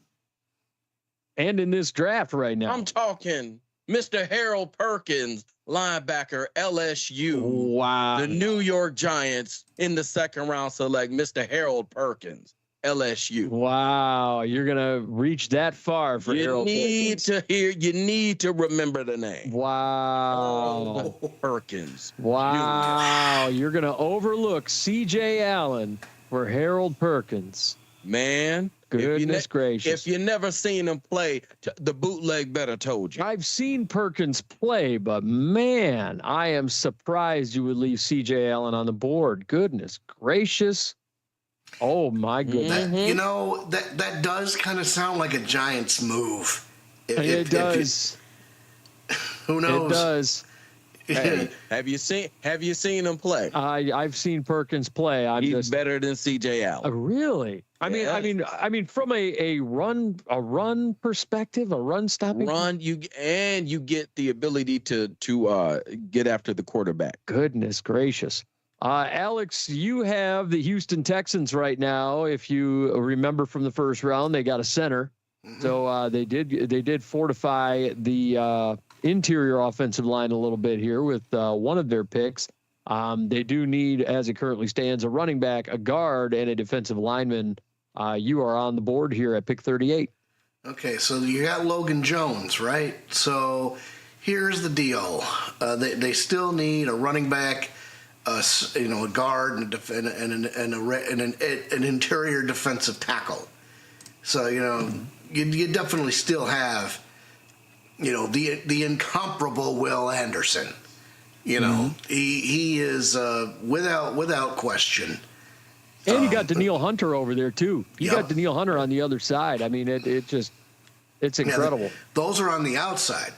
S2: And in this draft right now.
S3: I'm talking Mr. Harold Perkins, linebacker, LSU.
S2: Wow.
S3: The New York Giants in the second round select Mr. Harold Perkins, LSU.
S2: Wow. You're going to reach that far for Harold Perkins.
S3: You need to remember the name.
S2: Wow.
S3: Perkins.
S2: Wow. You're going to overlook C.J. Allen for Harold Perkins.
S3: Man.
S2: Goodness gracious.
S3: If you never seen him play, the Bootleg Bettor told you.
S2: I've seen Perkins play, but man, I am surprised you would leave C.J. Allen on the board. Goodness gracious. Oh, my goodness.
S1: That does kind of sound like a Giants move.
S2: It does.
S1: Who knows?
S2: It does.
S3: Hey, have you seen him play?
S2: I've seen Perkins play.
S3: He's better than C.J. Allen.
S2: Really? I mean, from a run perspective, a run stopping.
S3: You get the ability to get after the quarterback.
S2: Goodness gracious. Alex, you have the Houston Texans right now. If you remember from the first round, they got a center. Mm-hmm. So they did fortify the interior offensive line a little bit here with one of their picks. They do need, as it currently stands, a running back, a guard, and a defensive lineman. You are on the board here at pick 38.
S1: Okay, so you got Logan Jones, right? So here's the deal. They still need a running back, a guard, and an interior defensive tackle. So, you definitely still have, the incomparable Will Anderson. He is without question.
S2: And you got Daniil Hunter over there too. You got Daniil Hunter on the other side. I mean, it just It's incredible.
S1: Those are on the outside.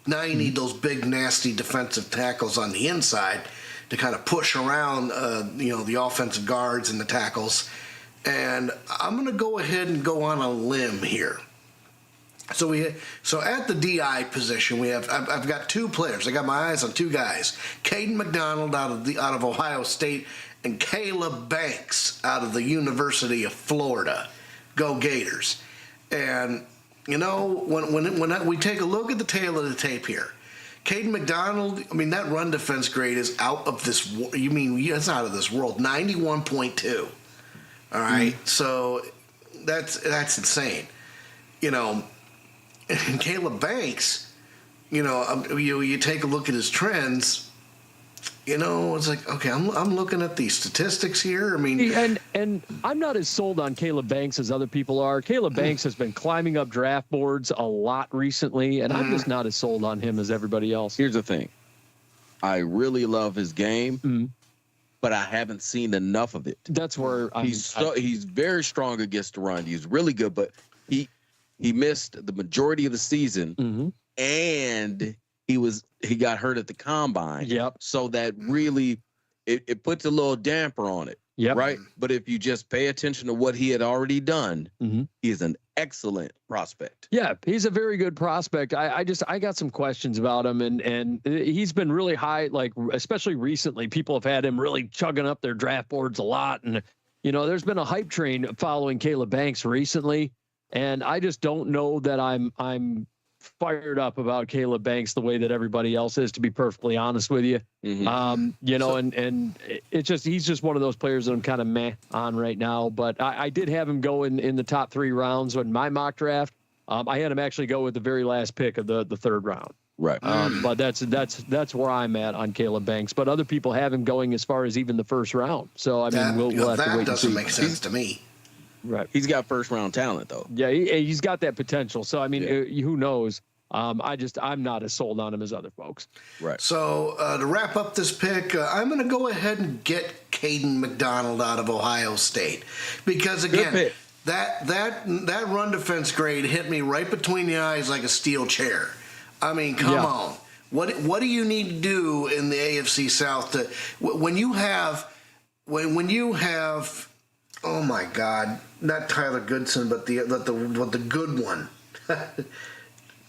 S1: Now you need those big, nasty defensive tackles on the inside to kind of push around, the offensive guards and the tackles. And I'm going to go ahead and go on a limb here. So at the DI position, I've got two players. I got my eyes on two guys: Caden McDonald out of Ohio State and Caleb Banks out of the University of Florida. Go Gators! And when we take a look at the tail of the tape here, Caden McDonald, that run defense grade is out of this. It's out of this world. 91.2. All right, so that's insane. And Caleb Banks, you take a look at his trends. It's like, okay, I'm looking at these statistics here.
S2: And I'm not as sold on Caleb Banks as other people are. Caleb Banks has been climbing up draft boards a lot recently, and I'm just not as sold on him as everybody else.
S3: Here's the thing. I really love his game, but I haven't seen enough of it.
S2: That's where
S3: he's very strong against the run. He's really good, but he missed the majority of the season, and he got hurt at the combine.
S2: Yep.
S3: So that really it puts a little damper on it.
S2: Yep.
S3: Right. But if you just pay attention to what he had already done, he's an excellent prospect.
S2: Yeah, he's a very good prospect. I got some questions about him, and he's been really high, like especially recently. People have had him really chugging up their draft boards a lot, and there's been a hype train following Caleb Banks recently, and I just don't know that I'm fired up about Caleb Banks the way that everybody else is, to be perfectly honest with you. And it's just, he's just one of those players that I'm kind of meh on right now, but I did have him go in the top 3 rounds in my mock draft. I had him actually go with the very last pick of the 3rd round.
S3: Right.
S2: But that's where I'm at on Caleb Banks, but other people have him going as far as even the 1st round. So, we'll have to wait and see.
S1: That doesn't make sense to me.
S2: Right.
S3: He's got 1st round talent though.
S2: Yeah. He's got that potential. So, who knows? I'm not as sold on him as other folks.
S3: Right.
S1: So to wrap up this pick, I'm going to go ahead and get Caden McDonald out of Ohio State, because again, that run defense grade hit me right between the eyes like a steel chair. Come on. What do you need to do in the AFC South to when you have oh my God, not Tyler Goodson, but the good one.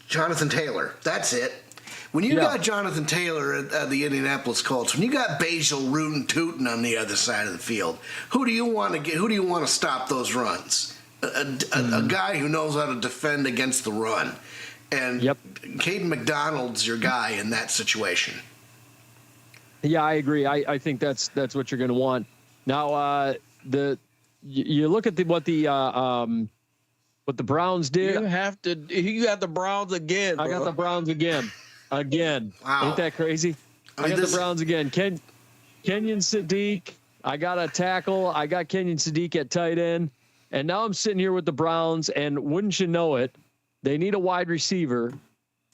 S1: Jonathan Taylor. That's it. When you got Jonathan Taylor at the Indianapolis Colts, when you got Bajal rootin' tootin' on the other side of the field, who do you want to get? Who do you want to stop those runs? A guy who knows how to defend against the run. And Caden McDonald's your guy in that situation.
S2: Yeah, I agree. I think that's what you're going to want. Now, you look at what the Browns did.
S3: You got the Browns again. Bro.
S2: I got the Browns again. Wow. Ain't that crazy? I got the Browns again. Kenyon Sadiq. I got a tackle. I got Kenyon Sadiq at tight end. And now I'm sitting here with the Browns, and wouldn't you know it, they need a wide receiver.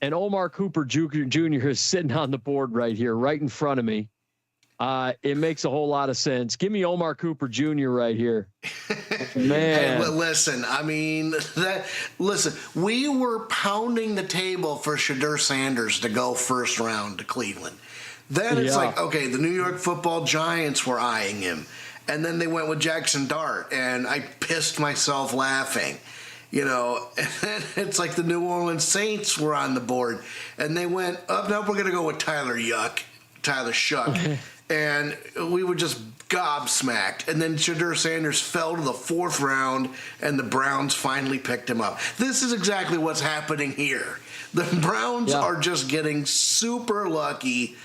S2: And Omar Cooper Jr. is sitting on the board right here, right in front of me. It makes a whole lot of sense. Give me Omar Cooper Jr. right here. Man.
S1: Hey, listen, we were pounding the table for Shedeur Sanders to go 1st round to Cleveland. Then it's like, okay, the New York Football Giants were eyeing him. And then they went with Jackson Dart, and I pissed myself laughing. And it's like the New Orleans Saints were on the board, and they went, no, we're going to go with Tyler Shuck. And we were just gobsmacked. And then Shedeur Sanders fell to the 4th round, and the Browns finally picked him up. This is exactly what's happening here. The Browns are just getting super lucky.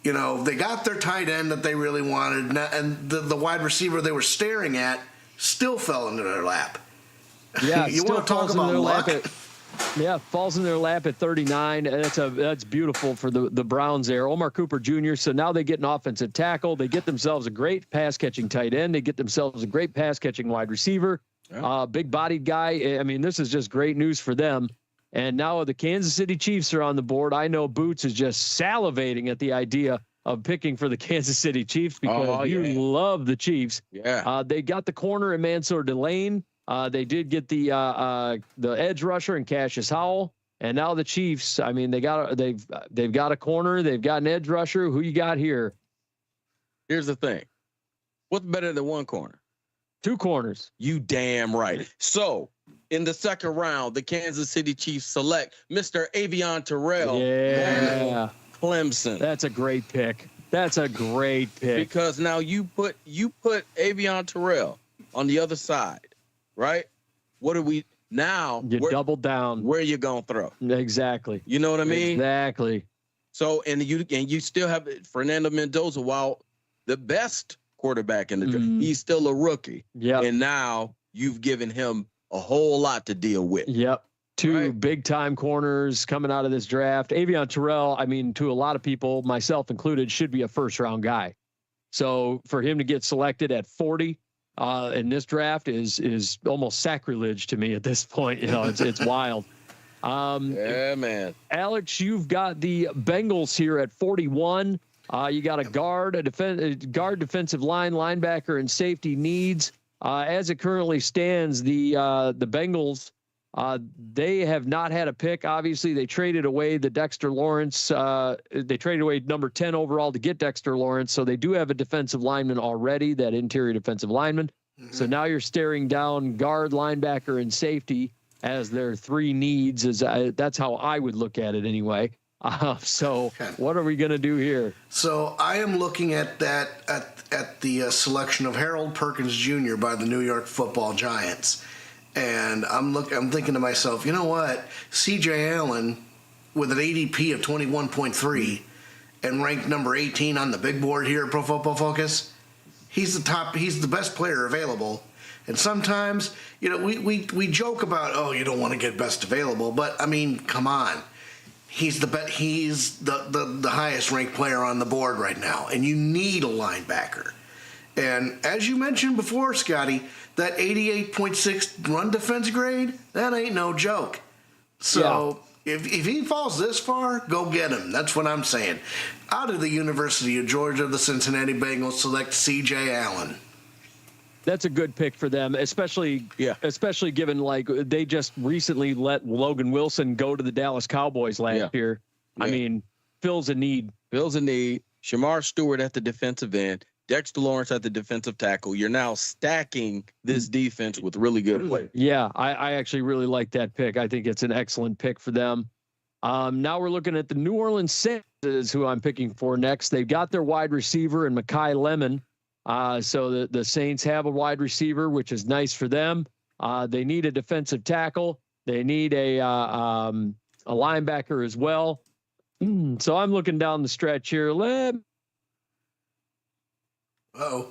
S1: They got their tight end that they really wanted, and the wide receiver they were staring at still fell into their lap.
S2: Yeah,
S1: you want to talk about luck?
S2: Falls in their lap at 39. That's beautiful for the Browns there. Omar Cooper Jr. So now they get an offensive tackle. They get themselves a great pass catching tight end. They get themselves a great pass catching wide receiver. Big bodied guy. This is just great news for them. And now the Kansas City Chiefs are on the board. I know Boots is just salivating at the idea of picking for the Kansas City Chiefs because you love the Chiefs.
S3: Yeah.
S2: They got the corner in Mansour Delane. They did get the edge rusher and Cassius Howell, and now the Chiefs. I mean, they've got a corner, they've got an edge rusher. Who you got here?
S3: Here's the thing. What's better than one corner?
S2: Two corners.
S3: You damn right. So in the second round, the Kansas City Chiefs select Mr. Avion Terrell.
S2: Yeah.
S3: Clemson.
S2: That's a great pick. That's a great pick.
S3: Because now you put Avion Terrell on the other side, right? What do we now?
S2: You double down.
S3: Where you gonna throw?
S2: Exactly.
S3: You know what I mean?
S2: Exactly.
S3: So and you still have Fernando Mendoza, while the best quarterback in the draft, he's still a rookie.
S2: Yeah.
S3: And now you've given him a whole lot to deal with.
S2: Yep. Two
S3: Right.
S2: big time corners coming out of this draft. Avion Terrell, I mean, to a lot of people, myself included, should be a first round guy. So for him to get selected at 40 in this draft is almost sacrilege to me at this point. You know, it's wild.
S3: Yeah, man.
S2: Alex, you've got the Bengals here at 41. You got a guard, defensive line, linebacker, and safety needs. As it currently stands, the Bengals, they have not had a pick. Obviously, they traded away the Dexter Lawrence. They traded away number 10 overall to get Dexter Lawrence. So they do have a defensive lineman already, that interior defensive lineman. Mm-hmm. So now you're staring down guard, linebacker, and safety as their three needs. That's how I would look at it anyway. So what are we going to do here?
S1: So I am looking at that at the selection of Harold Perkins Jr. by the New York Football Giants, and I'm thinking to myself, you know what? C.J. Allen with an ADP of 21.3 and ranked number 18 on the big board here at Pro Football Focus. He's the best player available. And sometimes, you know, we joke about, oh, you don't want to get best available, but I mean, come on. He's the highest ranked player on the board right now, and you need a linebacker. And as you mentioned before, Scotty, that 88.6 run defense grade, that ain't no joke. So if he falls this far, go get him. That's what I'm saying. Out of the University of Georgia, the Cincinnati Bengals select C.J. Allen.
S2: That's a good pick for them, especially given like they just recently let Logan Wilson go to the Dallas Cowboys last year. Yeah. I mean, fills a need.
S3: Shamar Stewart at the defensive end, Dexter Lawrence at the defensive tackle. You're now stacking this defense with really good players.
S2: Yeah, I actually really like that pick. I think it's an excellent pick for them. Now we're looking at the New Orleans Saints, is who I'm picking for next. They've got their wide receiver in Mekhi Lemon. So the Saints have a wide receiver, which is nice for them. They need a defensive tackle. They need a linebacker as well. So I'm looking down the stretch here.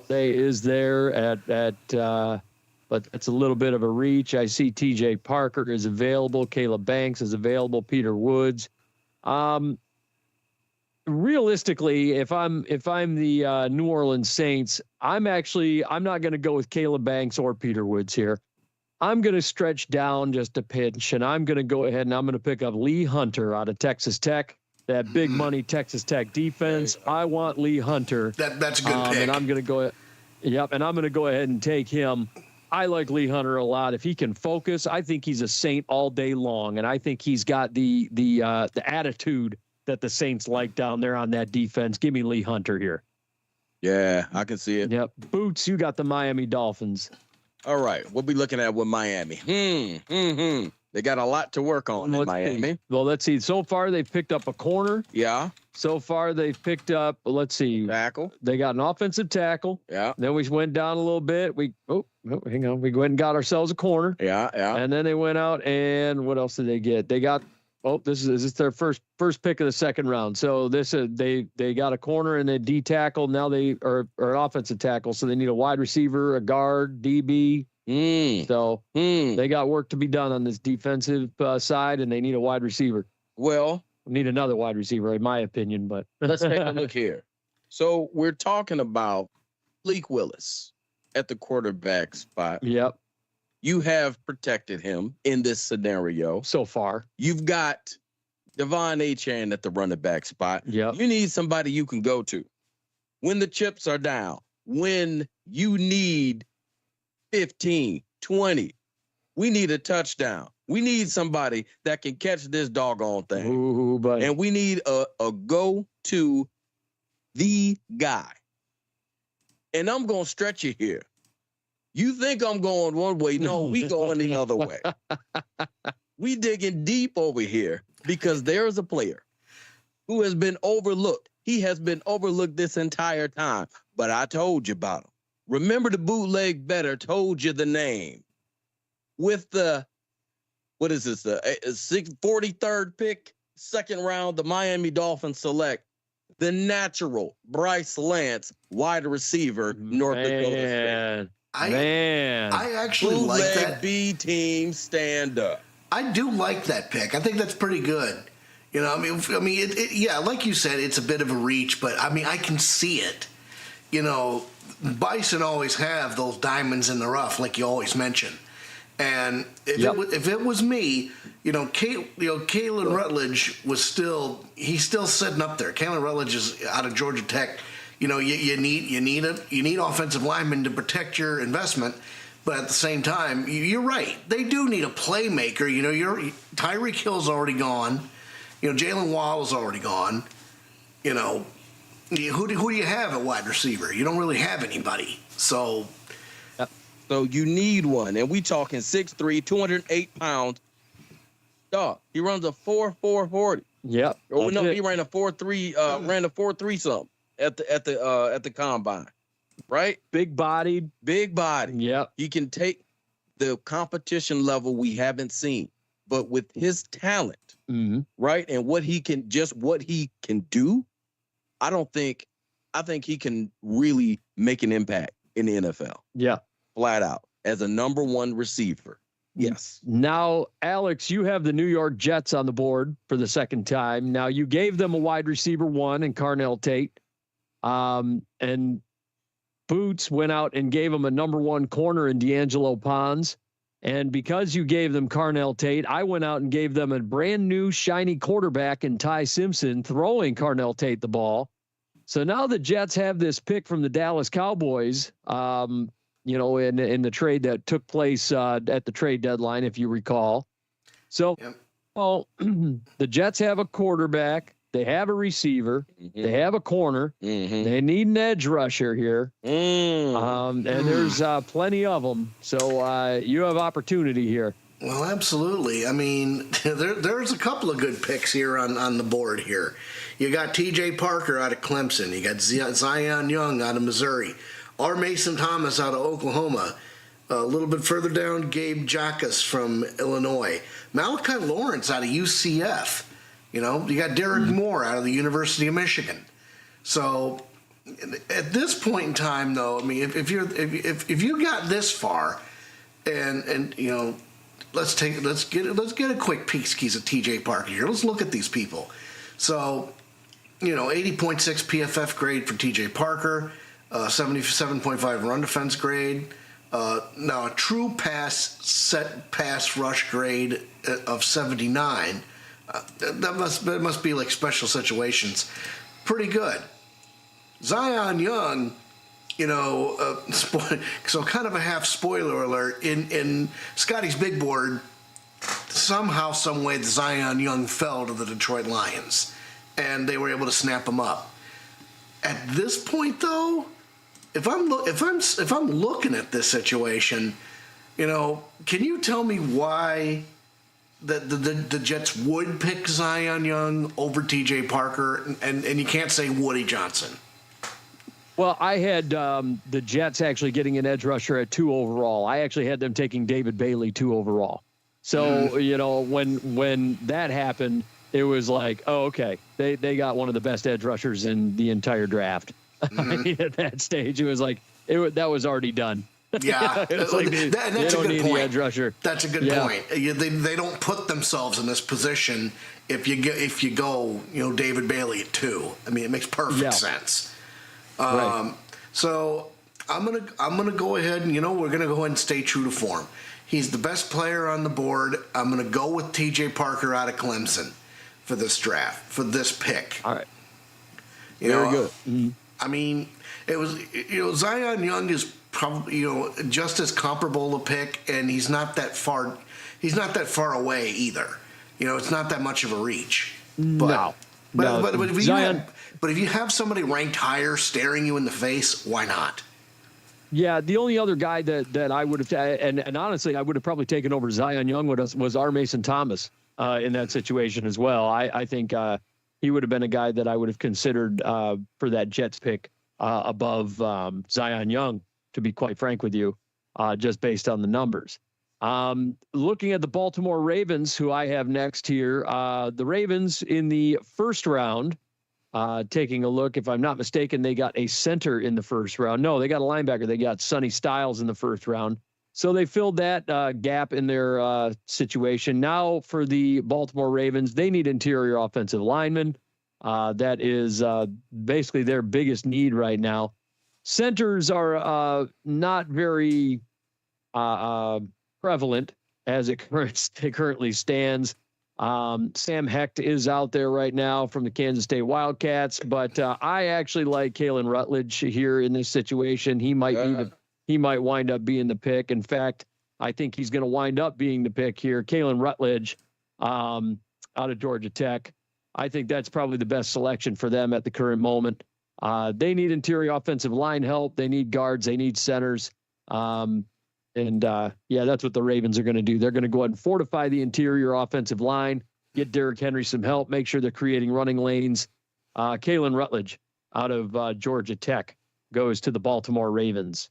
S2: They is there at but it's a little bit of a reach. I see T.J. Parker is available. Caleb Banks is available. Peter Woods. Realistically, if I'm the New Orleans Saints, I'm not going to go with Caleb Banks or Peter Woods here. I'm going to stretch down just a pinch, and I'm going to go ahead and I'm going to pick up Lee Hunter out of Texas Tech. That big money Texas Tech defense. I want Lee Hunter.
S1: That's a good pick.
S2: And I'm going to go. Yep, and I'm going to go ahead and take him. I like Lee Hunter a lot. If he can focus, I think he's a Saint all day long, and I think he's got the attitude that the Saints like down there on that defense. Give me Lee Hunter here.
S3: Yeah, I can see it.
S2: Yep. Boots, you got the Miami Dolphins.
S3: All right. We'll be looking at with Miami. They got a lot to work on in Miami.
S2: Well, let's see. So far, they've picked up a corner.
S3: Yeah.
S2: So far, they've picked up, let's see.
S3: Tackle.
S2: They got an offensive tackle.
S3: Yeah.
S2: Then we went down a little bit. Hang on. We went and got ourselves a corner.
S3: Yeah.
S2: And then they went out, and what else did they get? They got, this is their first pick of the second round. So this is they got a corner and a D tackle. Now they are an offensive tackle. So they need a wide receiver, a guard, DB. So they got work to be done on this defensive side, and they need a wide receiver.
S3: Well,
S2: need another wide receiver, in my opinion. But
S3: let's take a look here. So we're talking about Leak Willis at the quarterback spot.
S2: Yep.
S3: You have protected him in this scenario.
S2: So far.
S3: You've got Devon Achane at the running back spot.
S2: Yep.
S3: You need somebody you can go to when the chips are down, when you need 15, 20, We need a touchdown. We need somebody that can catch this doggone thing.
S2: Ooh, buddy.
S3: And we need a go-to the guy. And I'm going to stretch you here. You think I'm going one way? No, we going the other way. We digging deep over here because there's a player who has been overlooked. He has been overlooked this entire time, but I told you about him. Remember the Bootleg Bettor told you the name. With the, what is this, the 43rd pick, second round, the Miami Dolphins select the natural Bryce Lance, wide receiver, North Dakota State.
S1: I actually like
S3: Bootleg
S1: that.
S3: B team, stand up.
S1: I do like that pick. I think that's pretty good. You know, yeah, like you said, it's a bit of a reach, but I mean, I can see it. You know, Bison always have those diamonds in the rough, like you always mention. And if it was me, Kalen Rutledge was still sitting up there. Kalen Rutledge is out of Georgia Tech. You know, you need offensive linemen to protect your investment, but at the same time, you're right. They do need a playmaker. You know, Tyreek Hill's already gone. You know, Jalen Waddle's already gone. You know, who do you have at wide receiver? You don't really have anybody. So
S3: you need one, and we talking 6'3", 208 pounds. Dog, he runs a 4.40.
S2: Yep.
S3: Oh no, he ran a 4.3. Ran a 4.3 something at the combine, right?
S2: Big bodied.
S3: Yep. He can take the competition level we haven't seen, but with his talent, right, and what he can do, I think he can really make an impact in the NFL.
S2: Yeah.
S3: Flat out as a number one receiver. Yes.
S2: Now, Alex, you have the New York Jets on the board for the second time. Now, you gave them a wide receiver 1 in Carnell Tate. And Boots went out and gave him a number 1 corner in D'Angelo Pons. And because you gave them Carnell Tate, I went out and gave them a brand new shiny quarterback in Ty Simpson throwing Carnell Tate the ball. So now the Jets have this pick from the Dallas Cowboys, in the trade that took place at the trade deadline, if you recall. So, the Jets have a quarterback. They have a receiver. They have a corner. They need an edge rusher here. And there's plenty of them. So you have opportunity here.
S1: Well, absolutely. I mean, there's a couple of good picks here on the board here. You got T.J. Parker out of Clemson. You got Zion Young out of Missouri. R. Mason Thomas out of Oklahoma. A little bit further down, Gabe Jacas from Illinois. Malachi Lawrence out of UCF. You know, you got Derek Moore out of the University of Michigan. So at this point in time, though, I mean, if you got this far, and you know, let's get a quick peek skis at T.J. Parker here. Let's look at these people. So, you know, 80.6 PFF grade for T.J. Parker, 77.5 run defense grade. Now a true pass rush grade of 79. That must be like special situations. Pretty good. Zion Young, you know, so kind of a half spoiler alert. In Scotty's big board, somehow, some way, Zion Young fell to the Detroit Lions, and they were able to snap him up. At this point, though, if I'm looking at this situation, you know, can you tell me why the Jets would pick Zion Young over T.J. Parker, and you can't say Woody Johnson?
S2: Well, I had the Jets actually getting an edge rusher at 2 overall. I actually had them taking David Bailey 2 overall. So, you know, when that happened, it was like, oh, okay, they got one of the best edge rushers in the entire draft. I mean, at that stage, it was like that was already done.
S1: Yeah,
S2: it's like
S1: that's a good point.
S2: Edge rusher.
S1: That's a good point. They don't put themselves in this position if you go you know, David Bailey at 2. I mean, it makes perfect sense.
S2: Right.
S1: So I'm gonna go ahead and, you know, we're gonna go ahead and stay true to form. He's the best player on the board. I'm gonna go with T.J. Parker out of Clemson for this draft, for this pick.
S2: All right.
S1: Very good. I mean, it was, you know, Zion Young is probably just as comparable to pick, and he's not that far. He's not that far away either. It's not that much of a reach. But,
S2: No.
S1: But if
S2: Zion.
S1: if you have somebody ranked higher staring you in the face, why not?
S2: Yeah, the only other guy that I would have, and honestly, I would have probably taken over Zion Young was R. Mason Thomas in that situation as well. I think he would have been a guy that I would have considered for that Jets pick above Zion Young, to be quite frank with you, just based on the numbers. Looking at the Baltimore Ravens, who I have next here, the Ravens in the first round, taking a look, if I'm not mistaken, they got a center in the first round. No, they got a linebacker. They got Sonny Styles in the first round. So they filled that gap in their situation. Now for the Baltimore Ravens, they need interior offensive linemen. That is basically their biggest need right now. Centers are not very prevalent as it currently stands. Sam Hecht is out there right now from the Kansas State Wildcats, but I actually like Kalen Rutledge here in this situation. He might wind up being the pick. In fact, I think he's going to wind up being the pick here. Kalen Rutledge out of Georgia Tech. I think that's probably the best selection for them at the current moment. They need interior offensive line help. They need guards. They need centers. That's what the Ravens are going to do. They're going to go ahead and fortify the interior offensive line, get Derrick Henry some help, make sure they're creating running lanes. Kalen Rutledge out of Georgia Tech goes to the Baltimore Ravens.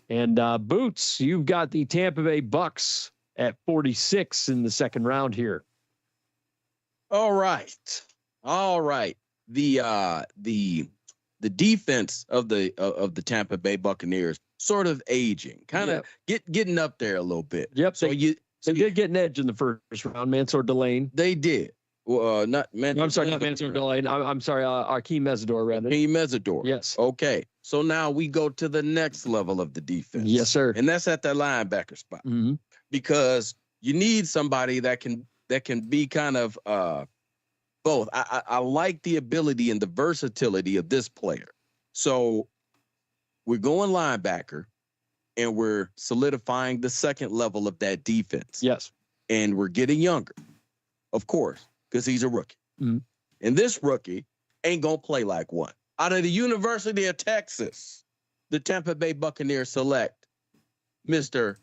S2: And Boots, you've got the Tampa Bay Bucks at 46 in the second round here.
S3: All right. The defense of the Tampa Bay Buccaneers sort of aging, kind of getting up there a little bit.
S2: Yep.
S3: So
S2: they did get an edge in the first round, Mansour Delane.
S3: They did. Not Mansour.
S2: I'm sorry, not Mansour Delane. I'm sorry, Akeem Mesidor, rather.
S3: Akeem Mesidor.
S2: Yes.
S3: Okay. So now we go to the next level of the defense.
S2: Yes, sir.
S3: And that's at the linebacker spot.
S2: Mm-hmm.
S3: Because you need somebody that can be kind of both. I like the ability and the versatility of this player. So we're going linebacker, and we're solidifying the second level of that defense.
S2: Yes.
S3: And we're getting younger, of course, because he's a rookie.
S2: Mm-hmm.
S3: And this rookie ain't going to play like one. Out of the University of Texas, the Tampa Bay Buccaneers select Mr.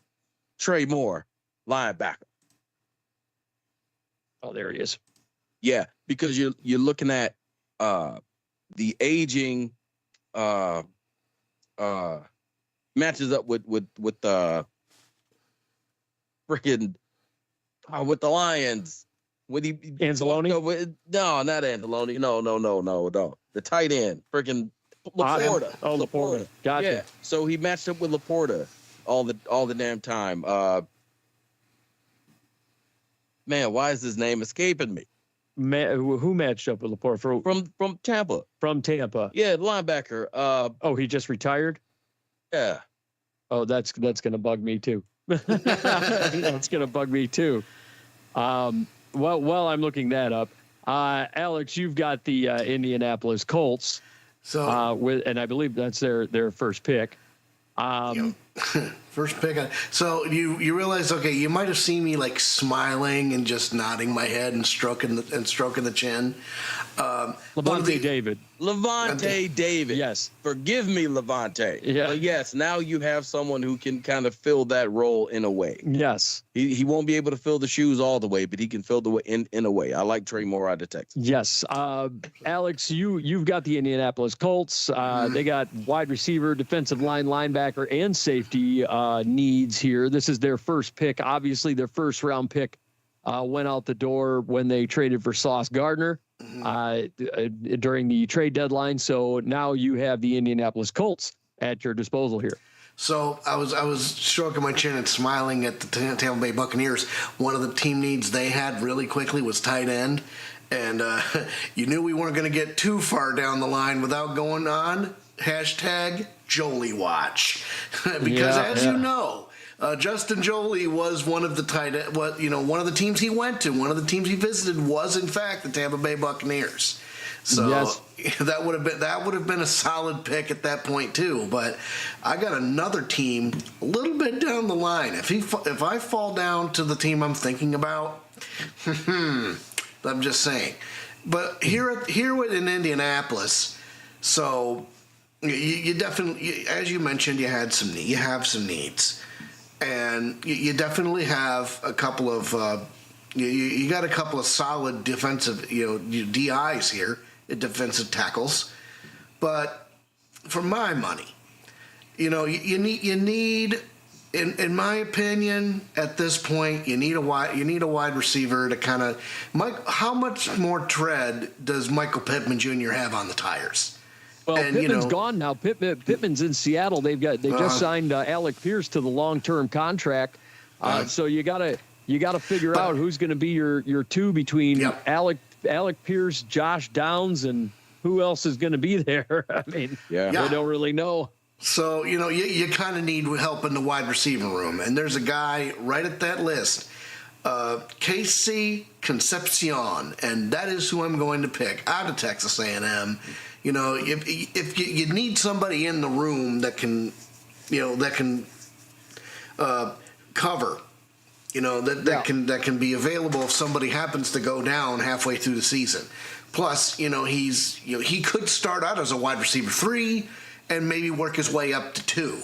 S3: Trey Moore, linebacker.
S2: Oh, there he is.
S3: Yeah, because you're looking at the aging matches up with freaking with the Lions. With
S2: Anzalone?
S3: No, not Anzalone. No. The tight end, freaking Laporta.
S2: Laporta. Gotcha.
S3: Yeah. So he matched up with Laporta all the damn time. Man, why is his name escaping me?
S2: Who matched up with Laporta
S3: from Tampa?
S2: From Tampa.
S3: Yeah, linebacker.
S2: He just retired?
S3: Yeah.
S2: Oh, that's gonna bug me too. That's gonna bug me too. While I'm looking that up, Alex, you've got the Indianapolis Colts.
S1: So
S2: and I believe that's their first pick.
S1: First pick. So you realize, okay, you might have seen me like smiling and just nodding my head and stroking the chin.
S2: Levante David.
S3: Levante David.
S2: Yes.
S3: Forgive me, Levante.
S2: Yeah.
S3: But yes, now you have someone who can kind of fill that role in a way.
S2: Yes.
S3: He won't be able to fill the shoes all the way, but he can fill the way in a way. I like Trey Moore out of Texas.
S2: Yes. Alex, you've got the Indianapolis Colts. They got wide receiver, defensive line, linebacker, and safety needs here. This is their first pick. Obviously, their first round pick went out the door when they traded for Sauce Gardner during the trade deadline. So now you have the Indianapolis Colts at your disposal here.
S1: So I was stroking my chin and smiling at the Tampa Bay Buccaneers. One of the team needs they had really quickly was tight end. And you knew we weren't going to get too far down the line without going on #Jolie Watch. Because you know, Justin Jolie was one of the one of the teams he went to. One of the teams he visited was, in fact, the Tampa Bay Buccaneers. So
S2: Yes.
S1: that would have been a solid pick at that point too. But I got another team a little bit down the line. If I fall down to the team I'm thinking about, I'm just saying. But here in Indianapolis, so you definitely, as you mentioned, you have some needs, and you definitely have a couple of you got a couple of solid defensive DIs here, defensive tackles. But for my money, you need. In my opinion, at this point, you need a wide receiver to kind of. How much more tread does Michael Pittman Jr. have on the tires?
S2: Well,
S1: And,
S2: Pittman's gone now. Pittman's in Seattle. They just signed Alec Pierce to the long-term contract. So you gotta figure out who's going to be your two between Alec Pierce, Josh Downs, and who else is going to be there. I mean, they don't really know.
S1: So, you kind of need help in the wide receiver room. And there's a guy right at that list, Casey Concepcion, and that is who I'm going to pick out of Texas A&M. If you need somebody in the room that can cover, that can be available if somebody happens to go down halfway through the season. Plus, he could start out as a wide receiver 3 and maybe work his way up to 2.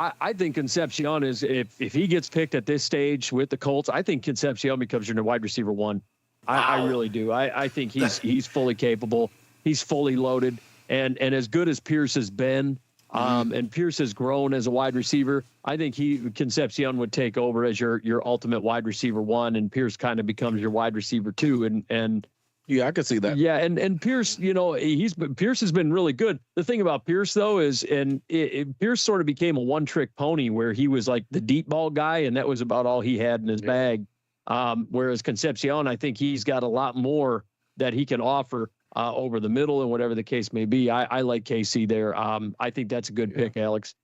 S2: I think Concepcion is, if he gets picked at this stage with the Colts, I think Concepcion becomes your wide receiver 1. I really do. I think he's fully capable. He's fully loaded. And as good as Pierce has been, and Pierce has grown as a wide receiver, I think Concepcion would take over as your ultimate wide receiver 1, and Pierce kind of becomes your wide receiver 2. And
S3: yeah, I can see that.
S2: Yeah, and Pierce, Pierce has been really good. The thing about Pierce, though, is Pierce sort of became a one-trick pony where he was like the deep ball guy, and that was about all he had in his bag. Whereas Concepcion, I think he's got a lot more that he can offer over the middle and whatever the case may be. I like KC there. I think that's a good pick, Alex.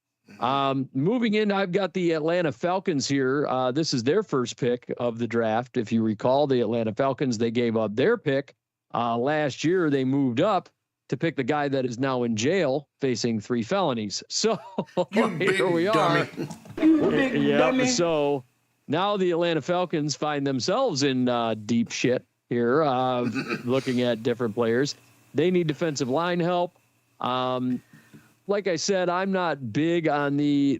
S2: Moving in, I've got the Atlanta Falcons here. This is their first pick of the draft. If you recall, the Atlanta Falcons, they gave up their pick. Last year, they moved up to pick the guy that is now in jail facing 3 felonies. So here we are. Yeah. So now the Atlanta Falcons find themselves in deep shit here, looking at different players. They need defensive line help. Like I said, I'm not big on the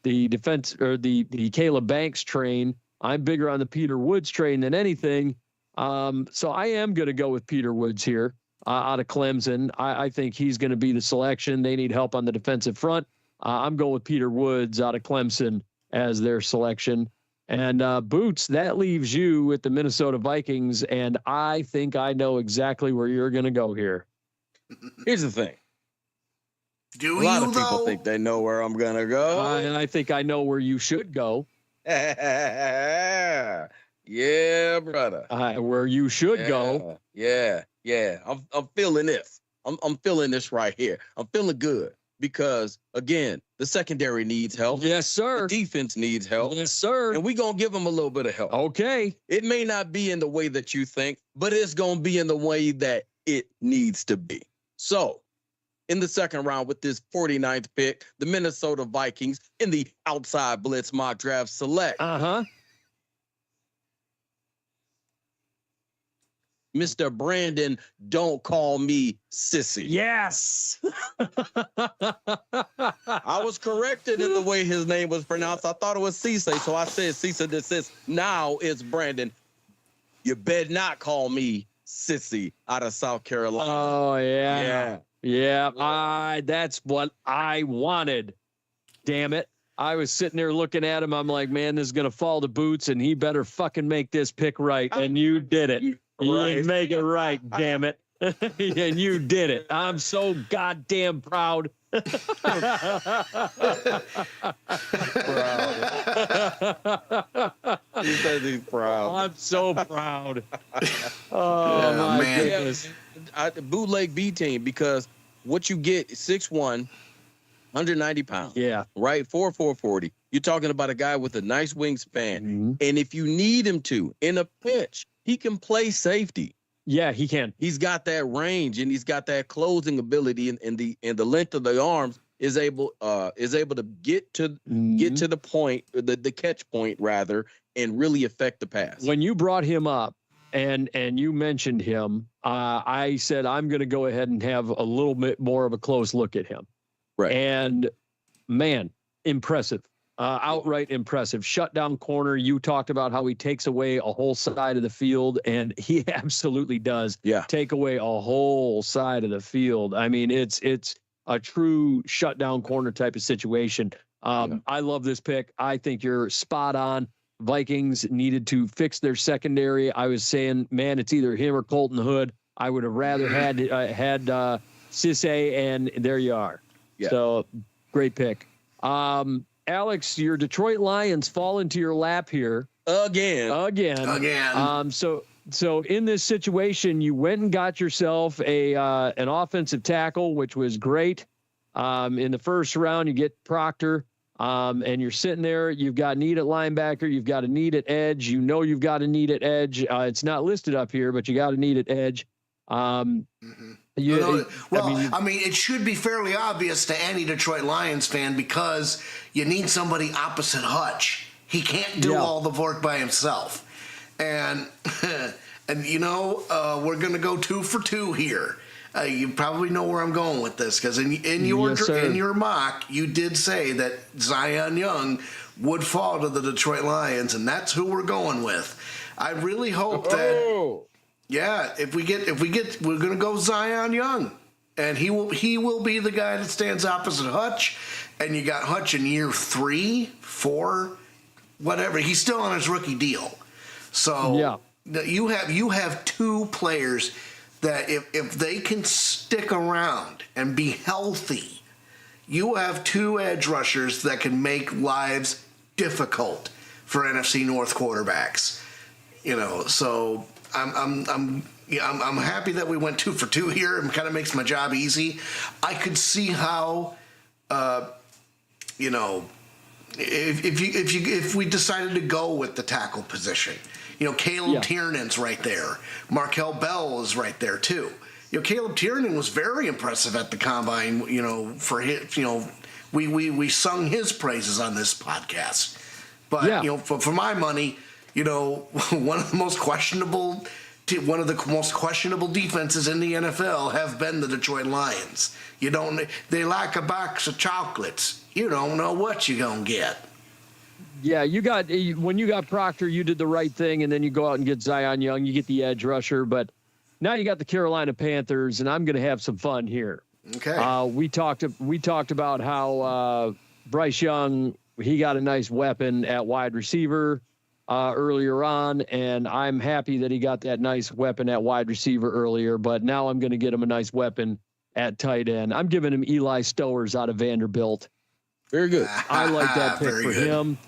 S2: defense or the Caleb Banks train. I'm bigger on the Peter Woods train than anything. So I am going to go with Peter Woods here out of Clemson. I think he's going to be the selection. They need help on the defensive front. I'm going with Peter Woods out of Clemson as their selection. And Boots, that leaves you with the Minnesota Vikings, and I think I know exactly where you're going to go here.
S3: Here's the thing.
S1: A
S3: lot of people think they know where I'm going to go.
S2: And I think I know where you should go.
S3: Yeah, brother.
S2: Where you should go.
S3: Yeah. I'm feeling this. I'm feeling this right here. I'm feeling good because, again, the secondary needs help.
S2: Yes, sir.
S3: The defense needs help.
S2: Yes, sir.
S3: And we're going to give them a little bit of help.
S2: Okay.
S3: It may not be in the way that you think, but it's going to be in the way that it needs to be. So, in the second round with this 49th pick, the Minnesota Vikings in the Outside Blitz Mock Draft select. Mr. Brandon, don't call me sissy.
S2: Yes.
S3: I was corrected in the way his name was pronounced. I thought it was Cisse, so I said Cisse desist. Now it's Brandon. You better not call me sissy out of South Carolina.
S2: Oh, yeah. Yeah. That's what I wanted. Damn it. I was sitting there looking at him. I'm like, man, this is going to fall to Boots, and he better fucking make this pick right. And you did it. You didn't make it right, damn it. And you did it. I'm so goddamn proud.
S3: He says he's proud.
S2: I'm so proud. Oh, my goodness.
S3: Bootleg B team, because what you get is 6'1", 190 pounds.
S2: Yeah.
S3: Right? 4'40". You're talking about a guy with a nice wingspan.
S2: Mm-hmm.
S3: And if you need him to, in a pinch, he can play safety.
S2: Yeah, he can.
S3: He's got that range and he's got that closing ability, and the length of the arms is able to get to the point, the catch point rather, and really affect the pass.
S2: When you brought him up and you mentioned him, I said I'm going to go ahead and have a little bit more of a close look at him.
S3: Right.
S2: And man, impressive. Outright impressive. Shutdown corner. You talked about how he takes away a whole side of the field, and he absolutely does take away a whole side of the field. I mean, it's a true shutdown corner type of situation. I love this pick. I think you're spot on. Vikings needed to fix their secondary. I was saying, man, it's either him or Colton Hood. I would have rather had Cisse, and there you are. Yeah. So great pick. Alex, your Detroit Lions fall into your lap here again. So in this situation, you went and got yourself an offensive tackle, which was great. In the first round, you get Proctor, and you're sitting there. You've got need at linebacker. You've got a need at edge. You know you've got a need at edge. It's not listed up here, but you got a need at edge.
S1: It should be fairly obvious to any Detroit Lions fan because you need somebody opposite Hutch. He can't do all the work by himself. And we're going to go 2 for 2 here. You probably know where I'm going with this because in your mock, you did say that Zion Young would fall to the Detroit Lions, and that's who we're going with. I really hope that. Yeah, if we get, we're gonna go Zion Young, and he will be the guy that stands opposite Hutch, and you got Hutch in year 3, 4, whatever. He's still on his rookie deal, so you have 2 players that if they can stick around and be healthy, you have 2 edge rushers that can make lives difficult for NFC North quarterbacks. So. I'm happy that we went 2 for 2 here. It kind of makes my job easy. I could see how, if we decided to go with the tackle position, Caleb Tiernan's right there. Markel Bell is right there too. Caleb Tiernan was very impressive at the combine. For his, we sung his praises on this podcast. But for my money. One of the most questionable defenses in the NFL have been the Detroit Lions. They like a box of chocolates. You don't know what you're gonna get.
S2: Yeah, when you got Proctor, you did the right thing, and then you go out and get Zion Young. You get the edge rusher, but now you got the Carolina Panthers, and I'm gonna have some fun here.
S1: Okay.
S2: We talked about how Bryce Young, he got a nice weapon at wide receiver earlier on, and I'm happy that he got that nice weapon at wide receiver earlier, but now I'm going to get him a nice weapon at tight end. I'm giving him Eli Stowers out of Vanderbilt.
S3: Very good.
S2: I like that pick for him.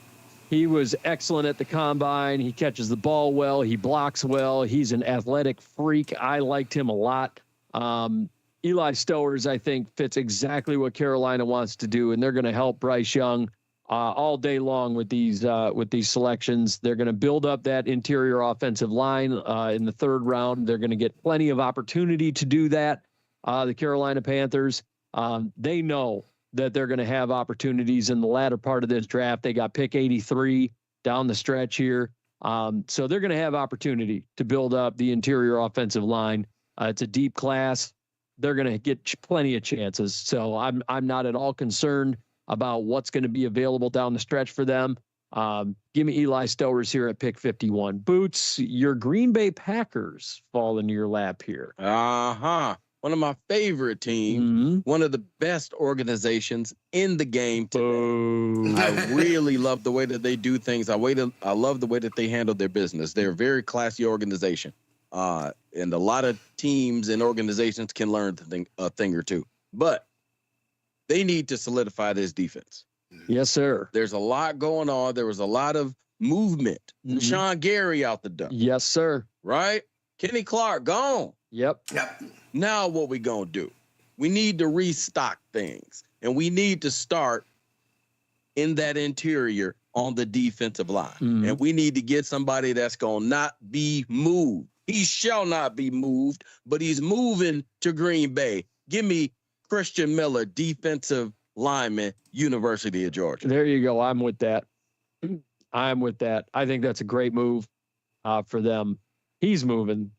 S2: He was excellent at the combine. He catches the ball well. He blocks well. He's an athletic freak. I liked him a lot. Eli Stowers, I think, fits exactly what Carolina wants to do, and they're going to help Bryce Young all day long with these selections. They're going to build up that interior offensive line in the 3rd round. They're going to get plenty of opportunity to do that. The Carolina Panthers, they know that they're going to have opportunities in the latter part of this draft. They got pick 83 down the stretch here. So they're going to have opportunity to build up the interior offensive line. It's a deep class. They're going to get plenty of chances. So I'm not at all concerned about what's going to be available down the stretch for them. Give me Eli Stowers here at pick 51. Boots, your Green Bay Packers fall into your lap here.
S3: One of my favorite teams, one of the best organizations in the game today. I really love the way that they do things. I love the way that they handle their business. They're a very classy organization. And a lot of teams and organizations can learn a thing or two. But they need to solidify this defense.
S2: Yes, sir.
S3: There's a lot going on. There was a lot of movement. Sean Gary out the door.
S2: Yes, sir.
S3: Right? Kenny Clark gone.
S2: Yep.
S3: Now what we gonna do? We need to restock things, and we need to start in that interior on the defensive line. And we need to get somebody that's gonna not be moved. He shall not be moved, but he's moving to Green Bay. Give me Christian Miller, defensive lineman, University of Georgia.
S2: There you go. I'm with that. I think that's a great move for them. He's moving,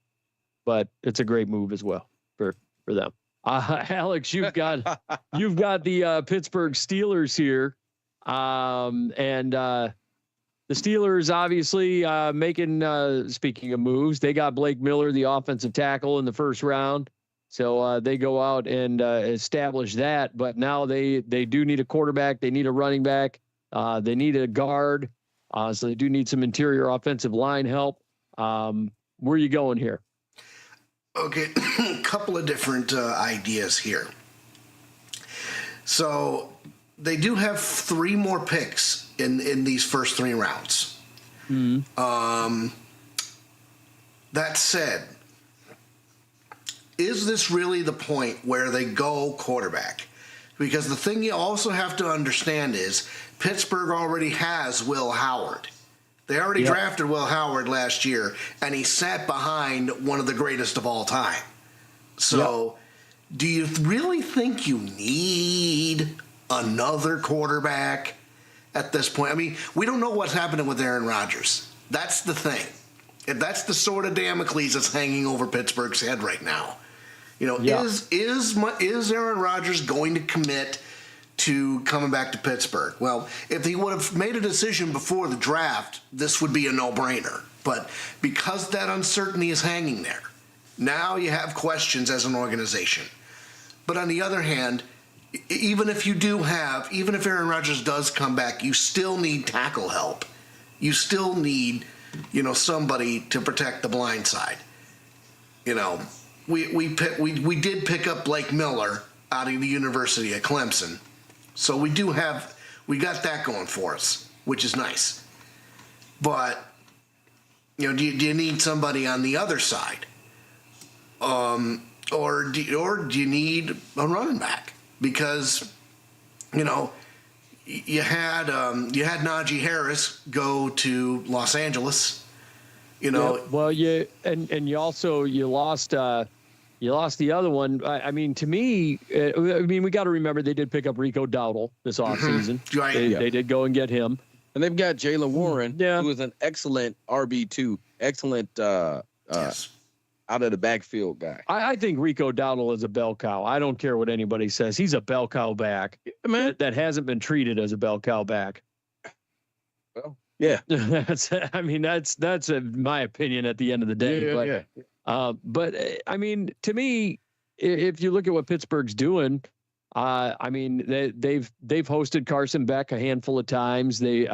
S2: but it's a great move as well for them. Alex, you've got the Pittsburgh Steelers here, and the Steelers obviously making. Speaking of moves, they got Blake Miller, the offensive tackle, in the first round. So they go out and establish that. But now they do need a quarterback. They need a running back. They need a guard. So they do need some interior offensive line help. Where are you going here?
S1: Okay, a couple of different ideas here. So they do have 3 more picks in these first 3 rounds. Mm-hmm. That said, is this really the point where they go quarterback? Because the thing you also have to understand is Pittsburgh already has Will Howard. They already drafted Will Howard last year, and he sat behind one of the greatest of all time. So do you really think you need another quarterback at this point? I mean, we don't know what's happening with Aaron Rodgers. That's the thing. That's the sword of Damocles that's hanging over Pittsburgh's head right now. You know, is Aaron Rodgers going to commit to coming back to Pittsburgh? Well, if he would have made a decision before the draft, this would be a no-brainer. But because that uncertainty is hanging there, now you have questions as an organization. But on the other hand, even if Aaron Rodgers does come back, you still need tackle help. You still need, somebody to protect the blind side. We did pick up Blake Miller out of the University of Clemson. So we got that going for us, which is nice. But, do you need somebody on the other side? Or do you need a running back? Because, you had Najee Harris go to Los Angeles.
S2: Well, you lost the other one. I mean, to me, we got to remember they did pick up Rico Dowdle this offseason.
S1: Right.
S2: They did go and get him.
S3: And they've got Jaylen Warren, who is an excellent RB2, excellent out of the backfield guy.
S2: I think Rico Dowdle is a bell cow. I don't care what anybody says. He's a bell cow back that hasn't been treated as a bell cow back.
S3: Well, yeah.
S2: that's my opinion at the end of the day. But I mean, to me, if you look at what Pittsburgh's doing, they've hosted Carson Beck a handful of times. We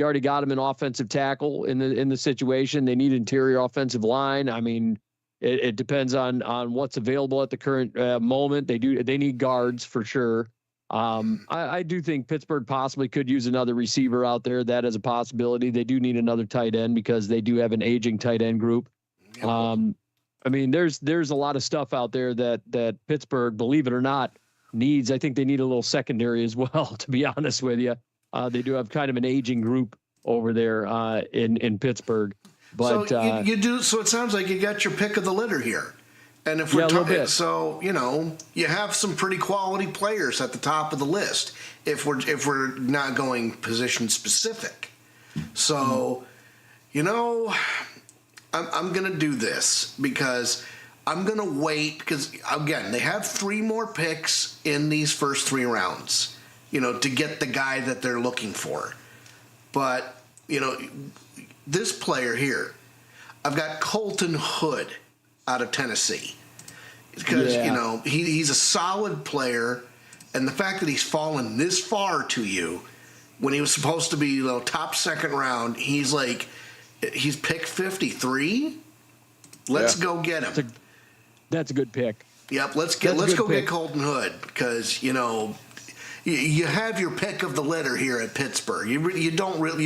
S2: already got him an offensive tackle in the situation. They need interior offensive line. I mean, it depends on what's available at the current moment. They need guards for sure. I do think Pittsburgh possibly could use another receiver out there. That is a possibility. They do need another tight end because they do have an aging tight end group. There's a lot of stuff out there that Pittsburgh, believe it or not, needs. I think they need a little secondary as well, to be honest with you. They do have kind of an aging group over there in Pittsburgh. But
S1: so you do. So it sounds like you got your pick of the litter here. And if we're talking, so you have some pretty quality players at the top of the list. If we're not going position specific, so I'm going to do this because I'm going to wait because, again, they have 3 more picks in these first 3 rounds, to get the guy that they're looking for. But, this player here, I've got Colton Hood out of Tennessee because, he's a solid player. And the fact that he's fallen this far to you when he was supposed to be top 2nd round, he's pick 53. Let's go get him.
S2: That's a good pick.
S1: Yep, let's go get Colton Hood because you have your pick of the litter here at Pittsburgh. You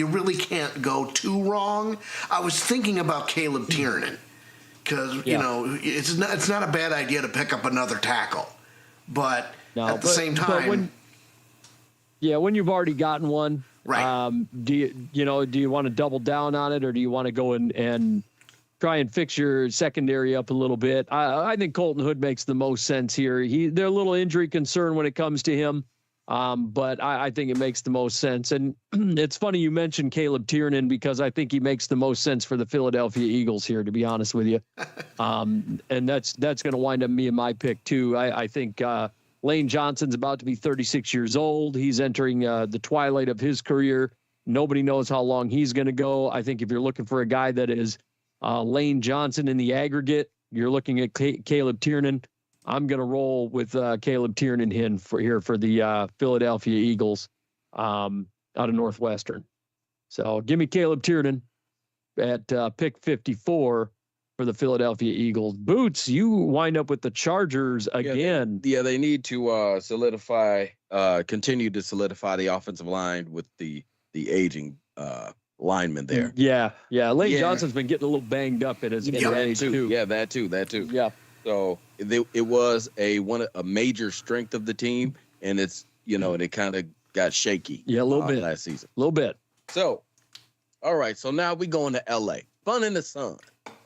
S1: really can't go too wrong. I was thinking about Caleb Tiernan because it's not a bad idea to pick up another tackle, but at the same time,
S2: when you've already gotten one.
S1: Right.
S2: Do you want to double down on it, or do you want to go and try and fix your secondary up a little bit. I think Colton Hood makes the most sense here. They're a little injury concern when it comes to him, but I think it makes the most sense. And it's funny you mentioned Caleb Tiernan because I think he makes the most sense for the Philadelphia Eagles here, to be honest with you. And that's going to wind up being my pick too. I think Lane Johnson's about to be 36 years old. He's entering the twilight of his career. Nobody knows how long he's going to go. I think if you're looking for a guy that is Lane Johnson in the aggregate, you're looking at Caleb Tiernan. I'm going to roll with Caleb Tiernan for the Philadelphia Eagles out of Northwestern. So give me Caleb Tiernan at pick 54 for the Philadelphia Eagles. Boots, you wind up with the Chargers again.
S3: Yeah, they need to continue to solidify the offensive line with the aging lineman there.
S2: Yeah. Lane Johnson's been getting a little banged up at his age too.
S3: Yeah, that too.
S2: Yeah.
S3: So it was a major strength of the team, and it's and it kind of got shaky.
S2: Yeah, a little bit
S3: last season.
S2: A little bit.
S3: So, all right. So now we going to LA. Fun in the sun,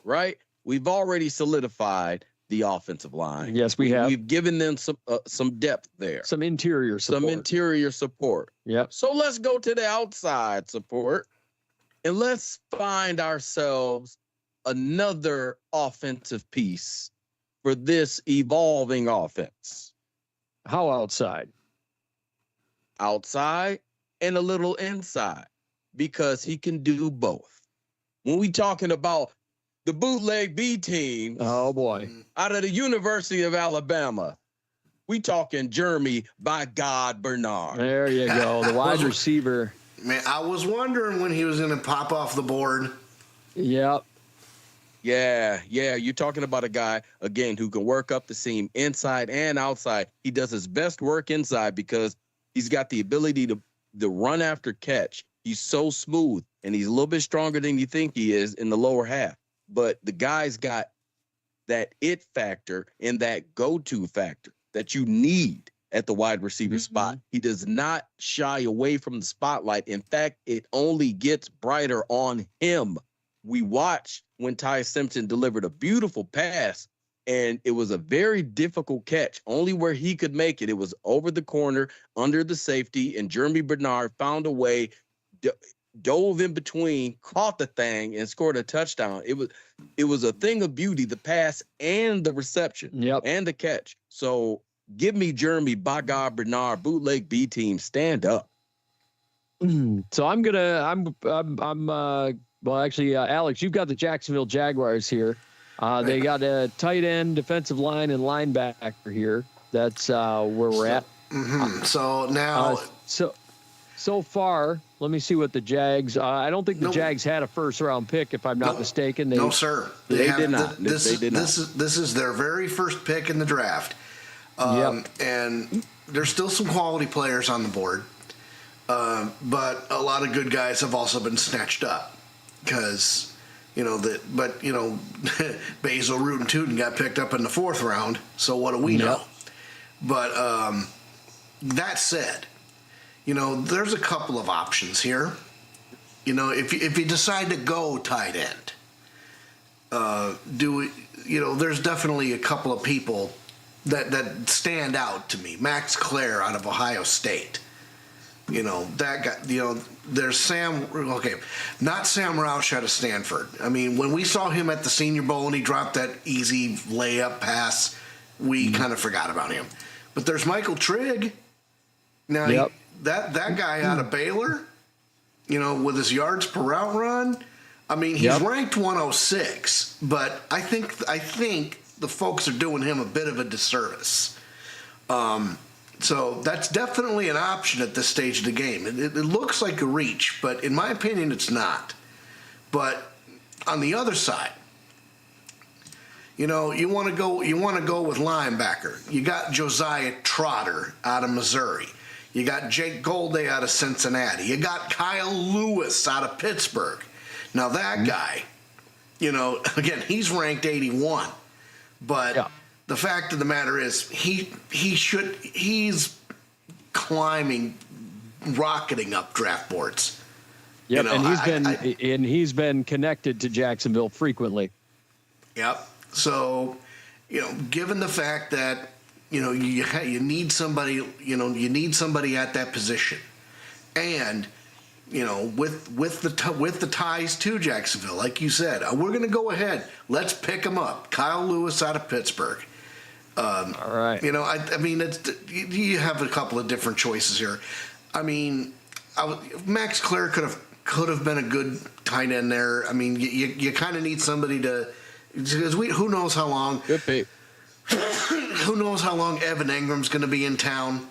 S3: right? We've already solidified the offensive line.
S2: Yes, we have.
S3: We've given them some depth there.
S2: Some interior support. Yep.
S3: So let's go to the outside support, and let's find ourselves another offensive piece for this evolving offense.
S2: How outside?
S3: Outside and a little inside, because he can do both. When we talking about the bootleg B team,
S2: oh boy,
S3: out of the University of Alabama, we talking Jeremy by God Bernard.
S2: There you go, the wide receiver.
S1: Man, I was wondering when he was going to pop off the board.
S2: Yep.
S3: Yeah. You're talking about a guy, again, who can work up the seam inside and outside. He does his best work inside because he's got the ability to run after catch. He's so smooth, and he's a little bit stronger than you think he is in the lower half. But the guy's got that it factor and that go-to factor that you need at the wide receiver spot. He does not shy away from the spotlight. In fact, it only gets brighter on him. We watched when Ty Simpson delivered a beautiful pass, and it was a very difficult catch, only where he could make it. It was over the corner, under the safety, and Jeremy Bernard found a way, dove in between, caught the thing, and scored a touchdown. It was a thing of beauty, the pass and the reception, and the catch. So give me Jeremy by God Bernard, bootleg B team, stand up.
S2: So well, actually, Alex, you've got the Jacksonville Jaguars here. They got a tight end, defensive line, and linebacker here. That's where we're at.
S1: So now,
S2: so far, let me see what the Jags. I don't think the Jags had a first-round pick, if I'm not mistaken.
S1: No, sir.
S3: They did not.
S1: This is their very first pick in the draft, and there's still some quality players on the board, but a lot of good guys have also been snatched up. Because, Basil Root and Tootin got picked up in the 4th round. So what do we know? But that said, there's a couple of options here. If you decide to go tight end, there's definitely a couple of people that stand out to me. Max Clare out of Ohio State. That guy, there's Sam, not Sam Roush out of Stanford. I mean, when we saw him at the Senior Bowl and he dropped that easy layup pass, we kind of forgot about him. But there's Michael Trigg. Now, that guy out of Baylor, with his yards per route run, I mean, he's ranked 106, but I think the folks are doing him a bit of a disservice. So that's definitely an option at this stage of the game. It looks like a reach, but in my opinion, it's not. But on the other side, you want to go with linebacker. You got Josiah Trotter out of Missouri. You got Jake Golday out of Cincinnati. You got Kyle Lewis out of Pittsburgh. Now that guy, again, he's ranked 81, but. The fact of the matter is, he's climbing, rocketing up draft boards.
S2: Yep, and he's been connected to Jacksonville frequently.
S1: Yep. So, given the fact that you need somebody, you need somebody at that position, and with the ties to Jacksonville, like you said, we're going to go ahead. Let's pick him up. Kyle Lewis out of Pittsburgh.
S2: All right.
S1: I mean, you have a couple of different choices here. I mean, Max Clare could have been a good tight end there. I mean, you kind of need somebody to, because who knows how long.
S3: Good pick.
S1: Who knows how long Evan Ingram's going to be in town.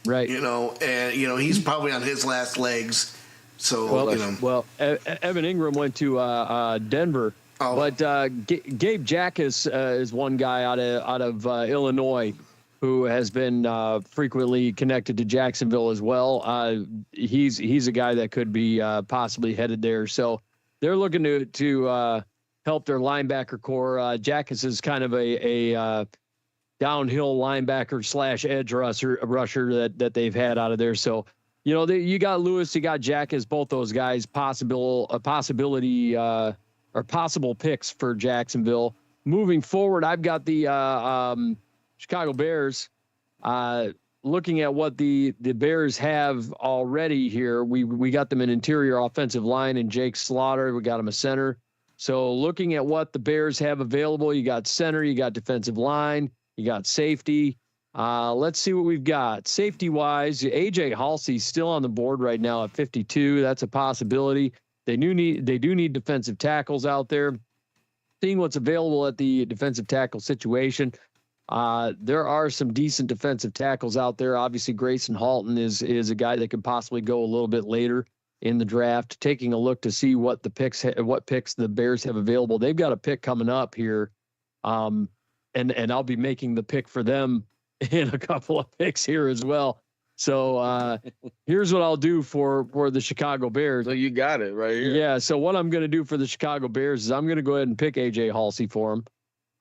S2: Right.
S1: And he's probably on his last legs. So
S2: Evan Ingram went to Denver.
S1: Oh.
S2: But Gabe Jackus is one guy out of Illinois who has been frequently connected to Jacksonville as well. He's a guy that could be possibly headed there. So they're looking to help their linebacker core. Jackus is kind of a downhill linebacker / edge rusher that they've had out of there. So you got Lewis, you got Jackus, both those guys possible picks for Jacksonville. Moving forward, I've got the Chicago Bears. Looking at what the Bears have already here, we got them an interior offensive line in Jake Slaughter. We got him a center. So looking at what the Bears have available, you got center, you got defensive line, you got safety. Let's see what we've got. Safety-wise, A.J. Halsey's still on the board right now at 52. That's a possibility. They do need defensive tackles out there. Seeing what's available at the defensive tackle situation, there are some decent defensive tackles out there. Obviously, Grayson Halton is a guy that could possibly go a little bit later in the draft. Taking a look to see what picks the Bears have available. They've got a pick coming up here, and I'll be making the pick for them in a couple of picks here as well. So here's what I'll do for the Chicago Bears.
S3: So you got it right here.
S2: Yeah. So what I'm going to do for the Chicago Bears is I'm going to go ahead and pick A.J. Halsey for them.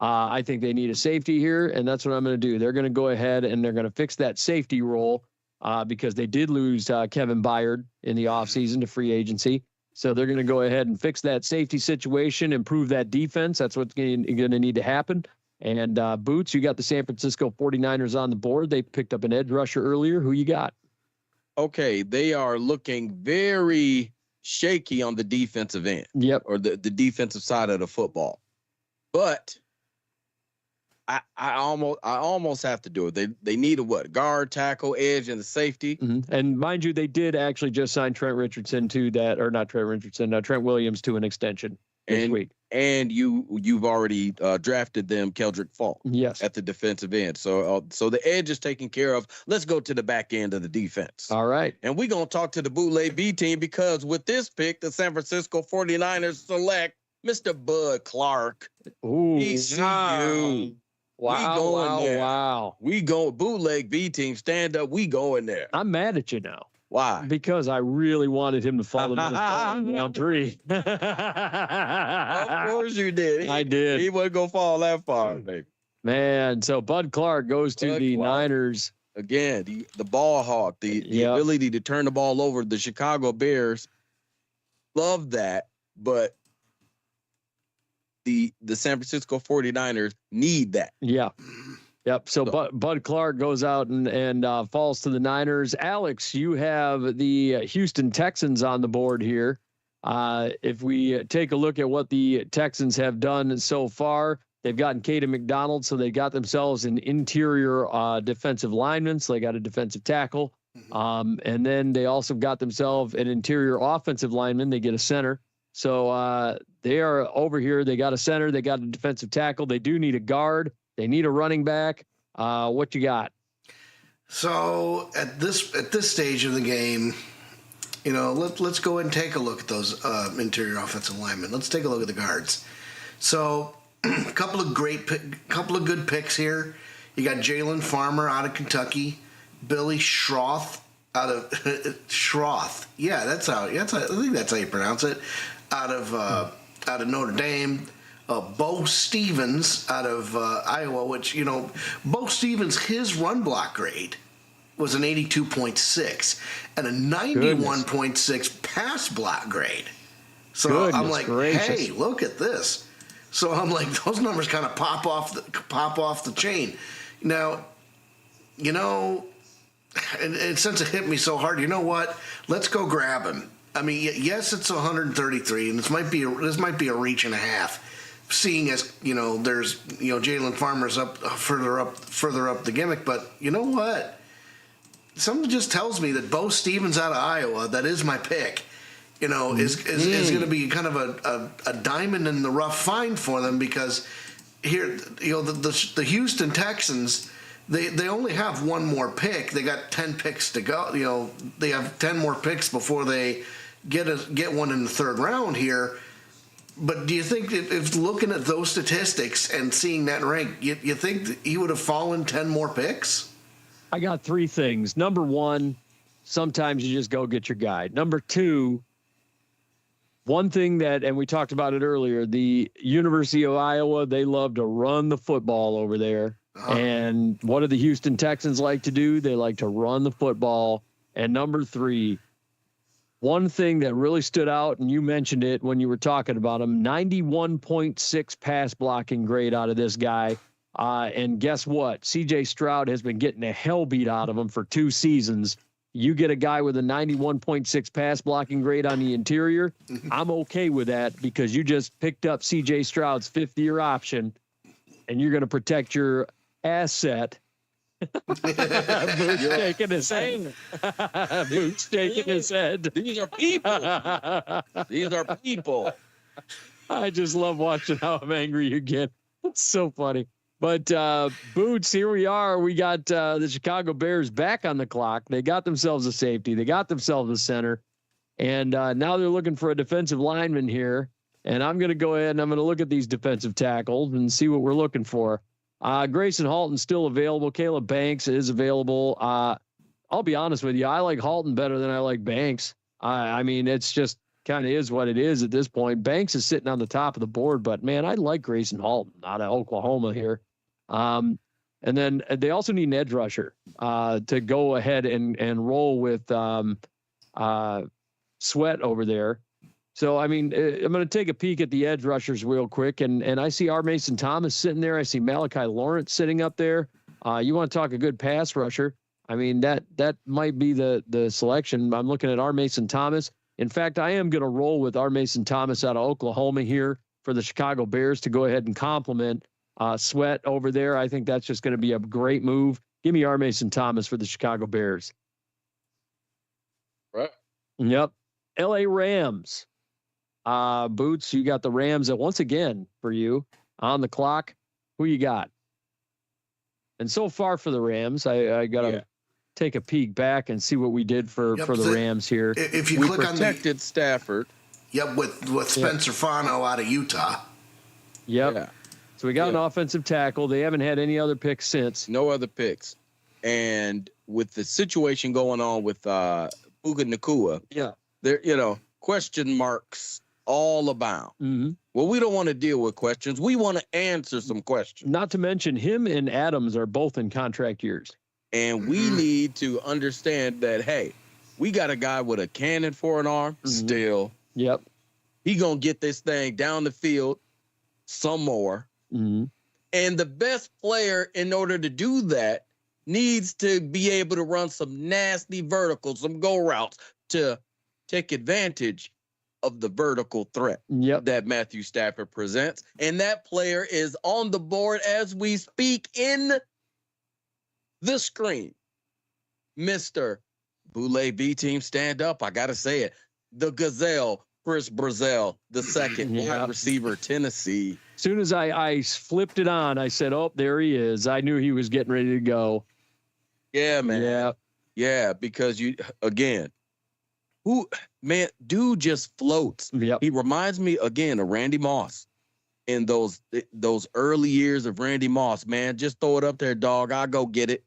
S2: I think they need a safety here, and that's what I'm going to do. They're going to go ahead and they're going to fix that safety role because they did lose Kevin Byard in the offseason to free agency. So they're going to go ahead and fix that safety situation, improve that defense. That's what's going to need to happen. And Boots, you got the San Francisco 49ers on the board. They picked up an edge rusher earlier. Who you got?
S3: Okay, they are looking very shaky on the defensive end.
S2: Yep.
S3: Or the defensive side of the football. But I almost have to do it. They need a guard, tackle, edge, and the safety.
S2: Mm-hmm. And mind you, they did actually just sign Trent Williams to an extension this week.
S3: And you've already drafted them Keldrick Falk.
S2: Yes.
S3: At the defensive end. So the edge is taken care of. Let's go to the back end of the defense.
S2: All right.
S3: And we're going to talk to the Bootleg B team because with this pick, the San Francisco 49ers select Mr. Bud Clark.
S2: Ooh.
S3: ECU.
S2: Wow.
S3: We go Bootleg B team. Stand up. We go in there.
S2: I'm mad at you now.
S3: Why?
S2: Because I really wanted him to fall into round 3.
S3: Of course you did.
S2: I did.
S3: He wasn't going to fall that far, baby.
S2: Man, so Bud Clark goes to the Niners.
S3: Again, the ball hawk, the ability to turn the ball over. The Chicago Bears love that, but the San Francisco 49ers need that.
S2: Yeah. Yep. So Bud Clark goes out and falls to the Niners. Alex, you have the Houston Texans on the board here. If we take a look at what the Texans have done so far, they've gotten Caden McDonald, so they got themselves an interior defensive lineman, so they got a defensive tackle. And then they also got themselves an interior offensive lineman. They get a center. So they are over here. They got a center. They got a defensive tackle. They do need a guard. They need a running back. What you got?
S1: So at this stage of the game, let's go ahead and take a look at those interior offensive linemen. Let's take a look at the guards. So a couple of good picks here. You got Jalen Farmer out of Kentucky, Billy Schroth out of Schroth. Yeah, I think that's how you pronounce it. Out of Notre Dame. Bo Stevens out of Iowa, which, Bo Stevens, his run block grade was an 82.6 and a 91.6 pass block grade. So I'm like, hey, look at this. So I'm like, those numbers kind of pop off the chain. Now, and since it hit me so hard, you know what? Let's go grab him. I mean, yes, it's 133, and this might be a reach and a half. Seeing as there's Jalen Farmer's further up the gimmick, but you know what? Something just tells me that Bo Stevens out of Iowa, that is my pick, is going to be kind of a diamond in the rough find for them, because here, the Houston Texans, they only have one more pick. They got 10 picks to go. They have 10 more picks before they get one in the third round here. But do you think if looking at those statistics and seeing that rank, you think that he would have fallen 10 more picks?
S2: I got three things. Number one, sometimes you just go get your guy. Number two, one thing and we talked about it earlier, the University of Iowa, they love to run the football over there. And what do the Houston Texans like to do? They like to run the football. And number three, one thing that really stood out, and you mentioned it when you were talking about him, 91.6 pass blocking grade out of this guy. And guess what? CJ Stroud has been getting the hell beat out of him for 2 seasons. You get a guy with a 91.6 pass blocking grade on the interior, I'm okay with that, because you just picked up CJ Stroud's 5th-year option, and you're going to protect your asset. Boots shaking his head. Boots shaking his head.
S3: These are people. These are people.
S2: I just love watching how angry you get. It's so funny. But Boots, here we are. We got the Chicago Bears back on the clock. They got themselves a safety. They got themselves a center. And now they're looking for a defensive lineman here. And I'm going to go ahead and I'm going to look at these defensive tackles and see what we're looking for. Grayson Halton's still available. Caleb Banks is available. I'll be honest with you. I like Halton better than I like Banks. I mean, it's just kind of is what it is at this point. Banks is sitting on the top of the board, but man, I like Grayson Halton out of Oklahoma here. And then they also need an edge rusher to go ahead and roll with Sweat over there. So, I mean, I'm going to take a peek at the edge rushers real quick, and I see R. Mason Thomas sitting there. I see Malachi Lawrence sitting up there. You want to talk a good pass rusher? I mean, that might be the selection. I'm looking at R. Mason Thomas. In fact, I am going to roll with R. Mason Thomas out of Oklahoma here for the Chicago Bears to go ahead and compliment Sweat over there. I think that's just going to be a great move. Give me R. Mason Thomas for the Chicago Bears.
S3: Right.
S2: Yep. L.A. Rams. Boots, you got the Rams once again for you on the clock. Who you got? And so far for the Rams, I got to take a peek back and see what we did for the Rams here.
S1: If you
S3: we
S1: click
S3: protected
S1: on
S3: Stafford.
S1: Yep, with Spencer Fano out of Utah.
S2: Yep.
S3: Yeah.
S2: So we got an offensive tackle. They haven't had any other picks since.
S3: No other picks. And with the situation going on with Puka Nacua, there, question marks all abound. Mm-hmm. Well, we don't want to deal with questions. We want to answer some questions.
S2: Not to mention him and Adams are both in contract years.
S3: And we need to understand that, hey, we got a guy with a cannon for an arm still.
S2: Yep.
S3: He going to get this thing down the field some more. Mm-hmm. And the best player, in order to do that, needs to be able to run some nasty verticals, some go routes to take advantage of the vertical threat that Matthew Stafford presents. And that player is on the board as we speak in the screen. Mr. Bootleg B team, stand up. I got to say it. The Gazelle, Chris Brazel, the second wide receiver, Tennessee.
S2: As soon as I flipped it on, I said, oh, there he is. I knew he was getting ready to go.
S3: Yeah, man. Yeah, because dude just floats.
S2: Yep.
S3: He reminds me again of Randy Moss in those early years of Randy Moss, man. Just throw it up there, dog. I'll go get it.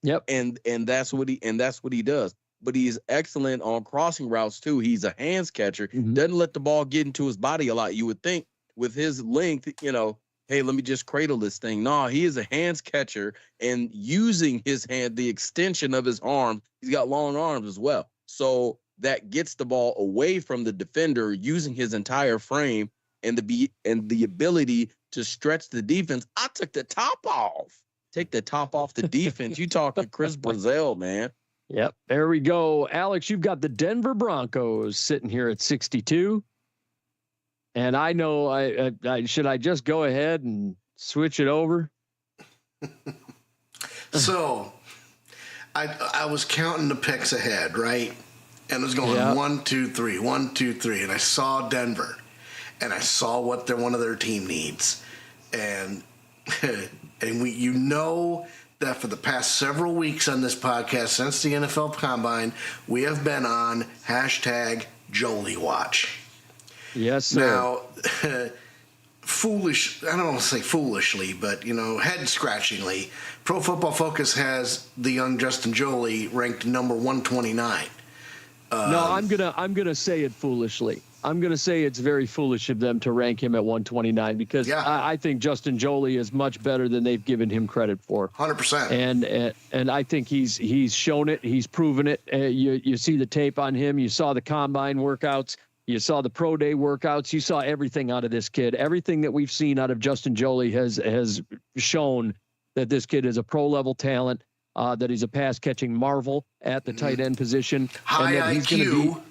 S2: Yep.
S3: And that's what he does. But he's excellent on crossing routes too. He's a hands catcher. Mm-hmm. Doesn't let the ball get into his body a lot. You would think with his length, hey, let me just cradle this thing. No, he is a hands catcher, and using his hand, the extension of his arm, he's got long arms as well. So that gets the ball away from the defender, using his entire frame and the ability to stretch the defense. I took the top off. Take the top off the defense. You talking Chris Brazil, man.
S2: Yep. There we go. Alex, you've got the Denver Broncos sitting here at 62. And I know I should I just go ahead and switch it over?
S1: So I was counting the picks ahead, right? And it was going 1, 2, 3, 1, 2, 3. And I saw Denver. And I saw what one of their team needs. And you know that for the past several weeks on this podcast, since the NFL Combine, we have been on #Jolie Watch.
S2: Yes, sir.
S1: Now, I don't want to say foolishly, but, head-scratchingly, Pro Football Focus has the young Justin Jolie ranked number 129.
S2: No, I'm gonna say it foolishly. I'm going to say it's very foolish of them to rank him at 129 because I think Justin Jolie is much better than they've given him credit for.
S1: 100%.
S2: And I think he's shown it. He's proven it. You see the tape on him. You saw the combine workouts. You saw the pro day workouts. You saw everything out of this kid. Everything that we've seen out of Justin Jolie has shown that this kid is a pro level talent, that he's a pass catching marvel at the tight end position.
S1: High
S2: and that
S1: IQ.
S2: He's going to be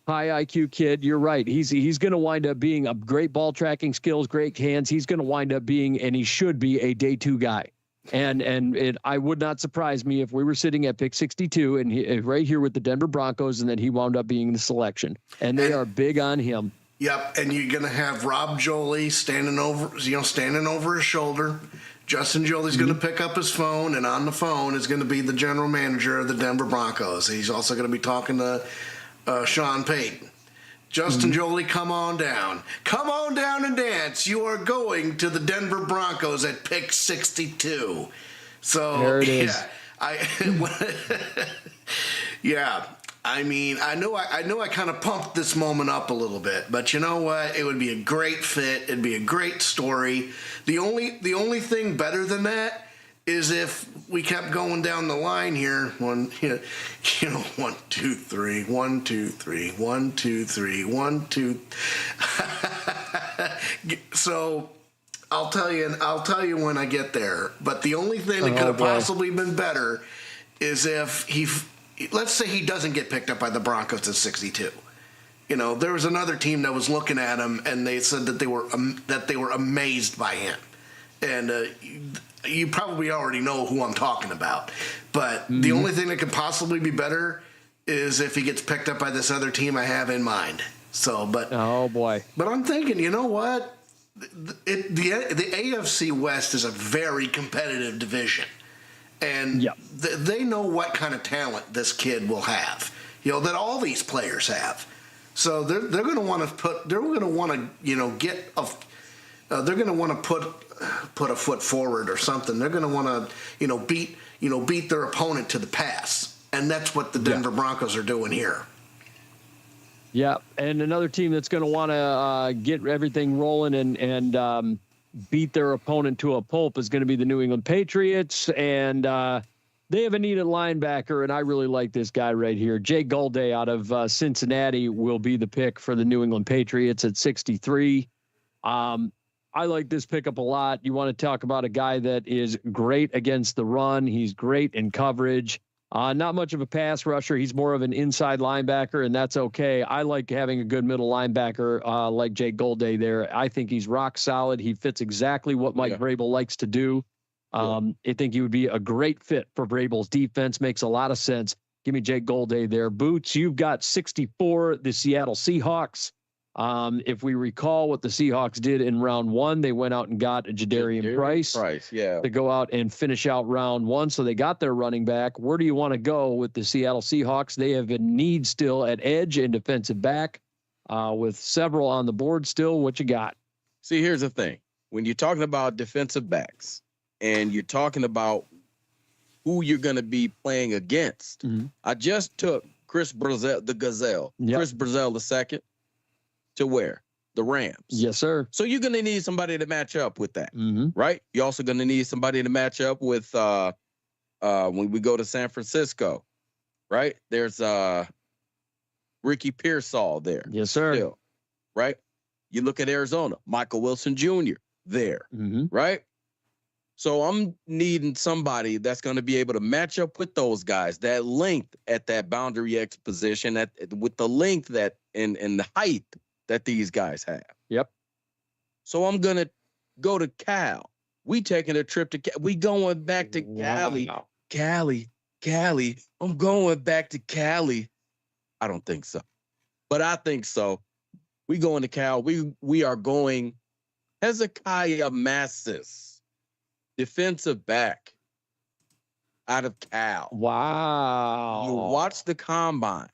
S2: high IQ kid. You're right. He's going to wind up being a great ball tracking skills, great hands. He's going to wind up being, and he should be, a day 2 guy. And I would not surprise me if we were sitting at pick 62 and right here with the Denver Broncos, and then he wound up being the selection. And they are big on him.
S1: Yep, and you're going to have Rob Jolie standing over his shoulder. Justin Jolie's going to pick up his phone, and on the phone is going to be the general manager of the Denver Broncos. He's also going to be talking to Sean Payton. Justin Jolie, come on down. Come on down and dance. You are going to the Denver Broncos at pick 62. So,
S2: there it is.
S1: I mean, I know I kind of pumped this moment up a little bit, but you know what? It would be a great fit. It'd be a great story. The only thing better than that is if we kept going down the line here, 1, 2, 3, 1, 2, 3, 1, 2, 3, 1, 2. So I'll tell you when I get there. But the only thing that could have possibly been better is if let's say he doesn't get picked up by the Broncos at 62. There was another team that was looking at him, and they said that they were amazed by him. And you probably already know who I'm talking about. But the only thing that could possibly be better is if he gets picked up by this other team I have in mind. So,
S2: oh boy.
S1: But I'm thinking, you know what? The AFC West is a very competitive division. And they know what kind of talent this kid will have. That all these players have. So they're going to want to they're going to want to put a foot forward or something. They're going to want to, beat their opponent to the pass. And that's what the Denver Broncos are doing here.
S2: Yeah. And another team that's going to want to get everything rolling and beat their opponent to a pulp is going to be the New England Patriots. And they have a needed linebacker, and I really like this guy right here. Jay Golday out of Cincinnati will be the pick for the New England Patriots at 63. I like this pickup a lot. You want to talk about a guy that is great against the run. He's great in coverage. Not much of a pass rusher. He's more of an inside linebacker, and that's okay. I like having a good middle linebacker like Jay Golday there. I think he's rock solid. He fits exactly what Mike Vrabel likes to do. I think he would be a great fit for Vrabel's defense. Makes a lot of sense. Give me Jay Golday there. Boots, you've got 64, the Seattle Seahawks. If we recall what the Seahawks did in round 1, they went out and got Jadarian Price to go out and finish out round 1. So they got their running back. Where do you want to go with the Seattle Seahawks? They have a need still at edge and defensive back with several on the board still. What you got?
S3: See, here's the thing. When you're talking about defensive backs and you're talking about who you're going to be playing against, I just took Chris Brazil, the Gazelle, Chris Brazil II. To where? The Rams.
S2: Yes, sir.
S3: So you're going to need somebody to match up with that, right? You're also going to need somebody to match up with when we go to San Francisco, right? There's Ricky Pearsall there.
S2: Yes, sir.
S3: Still, right? You look at Arizona, Michael Wilson Jr. there, right? So I'm needing somebody that's going to be able to match up with those guys, that length at that boundary X position, with the length that and the height that these guys have.
S2: Yep.
S3: So I'm going to go to Cal. We taking a trip to we going back to Cali.
S2: Wow.
S3: Cali. I'm going back to Cali. I don't think so, but I think so. We going to Cal. We are going Hezekiah Massis, defensive back out of Cal.
S2: Wow.
S3: You watch the combine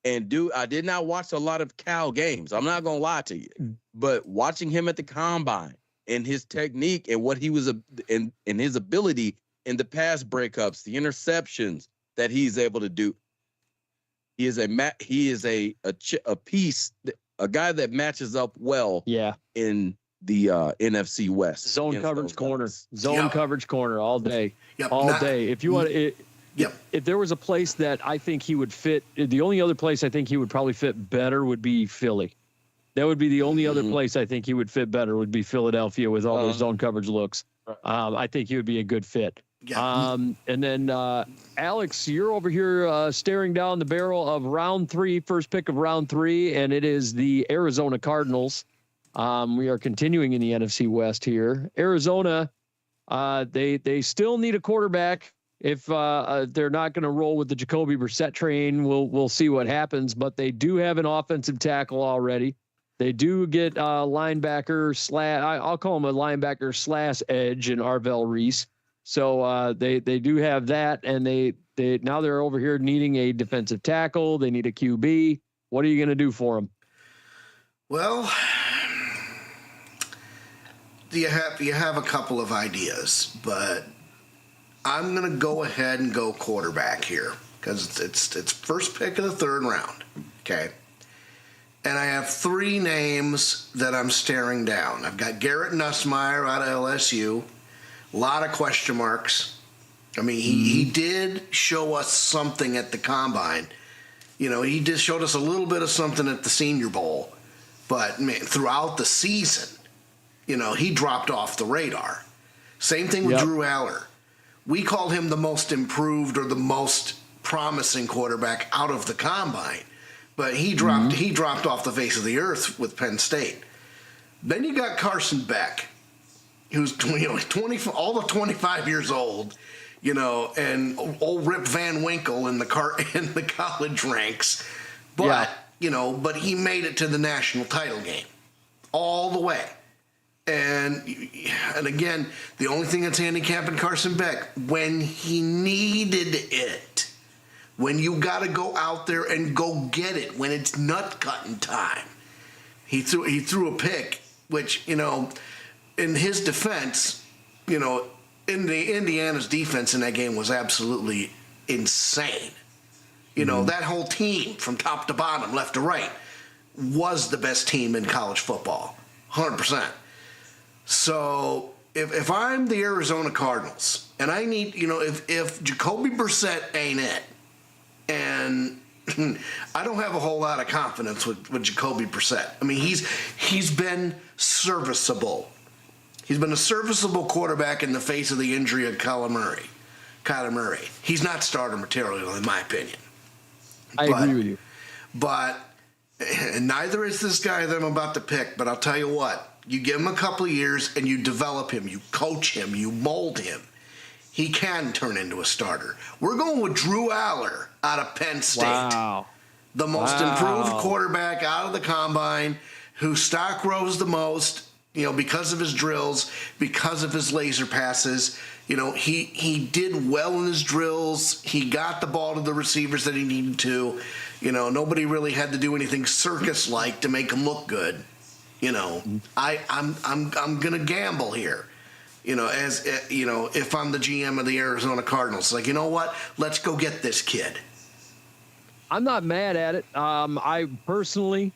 S3: and I did not watch a lot of Cal games. I'm not going to lie to you, but watching him at the combine and his technique and what he was in his ability in the pass breakups, the interceptions that he's able to do. He is a piece, a guy that matches up well.
S2: Yeah.
S3: In the NFC West.
S2: Zone coverage corner. Zone coverage corner all day.
S1: Yep.
S2: All day. If you want
S1: Yep.
S2: If there was a place that I think he would fit, the only other place I think he would probably fit better would be Philly. That would be the only other place I think he would fit better would be Philadelphia with all those zone coverage looks. I think he would be a good fit.
S1: Yeah.
S2: And then, Alex, you're over here staring down the barrel of round 3, first pick of round 3, and it is the Arizona Cardinals. We are continuing in the NFC West here. Arizona, they still need a quarterback. If they're not going to roll with the Jacoby Brissett train, we'll see what happens. But they do have an offensive tackle already. They do get linebacker I'll call him a linebacker / edge in Arvell Reese. So they do have that, and they now they're over here needing a defensive tackle. They need a QB. What are you going to do for them?
S1: Well, you have a couple of ideas, but I'm going to go ahead and go quarterback here because it's first pick of the third round, okay? And I have 3 names that I'm staring down. I've got Garrett Nussmeier out of LSU. A lot of question marks. I mean, he did show us something at the combine. You know, he just showed us a little bit of something at the Senior Bowl. But, man, throughout the season, you know, he dropped off the radar. Same thing with Drew Aller. We call him the most improved or the most promising quarterback out of the combine. But he dropped off the face of the earth with Penn State. Then you got Carson Beck, who's 20, all of 25 years old, you know, and old Rip Van Winkle in the college ranks. But you know, but he made it to the national title game all the way. And again, the only thing that's handicapping Carson Beck, when he needed it, when you got to go out there and go get it, when it's nut cutting time, he threw a pick, which, you know, in his defense, you know, Indiana's defense in that game was absolutely insane. You know, that whole team from top to bottom, left to right, was the best team in college football, 100%. So if I'm the Arizona Cardinals and I need, you know, if Jacoby Brissett ain't it, and I don't have a whole lot of confidence with Jacoby Brissett. I mean, he's been serviceable. He's been a serviceable quarterback in the face of the injury of Kyler Murray. He's not starter material, in my opinion.
S2: I agree with you.
S1: But and neither is this guy that I'm about to pick. But I'll tell you what. You give him a couple of years and you develop him, you coach him, you mold him. He can turn into a starter. We're going with Drew Aller out of Penn State.
S2: Wow.
S1: The most improved quarterback out of the combine, whose stock rose the most, you know, because of his drills, because of his laser passes. You know, he did well in his drills. He got the ball to the receivers that he needed to. You know, nobody really had to do anything circus-like to make him look good. You know, I'm gonna gamble here. You know, as you know, if I'm the GM of the Arizona Cardinals, like, you know what? Let's go get this kid.
S2: I'm not mad at it. I personally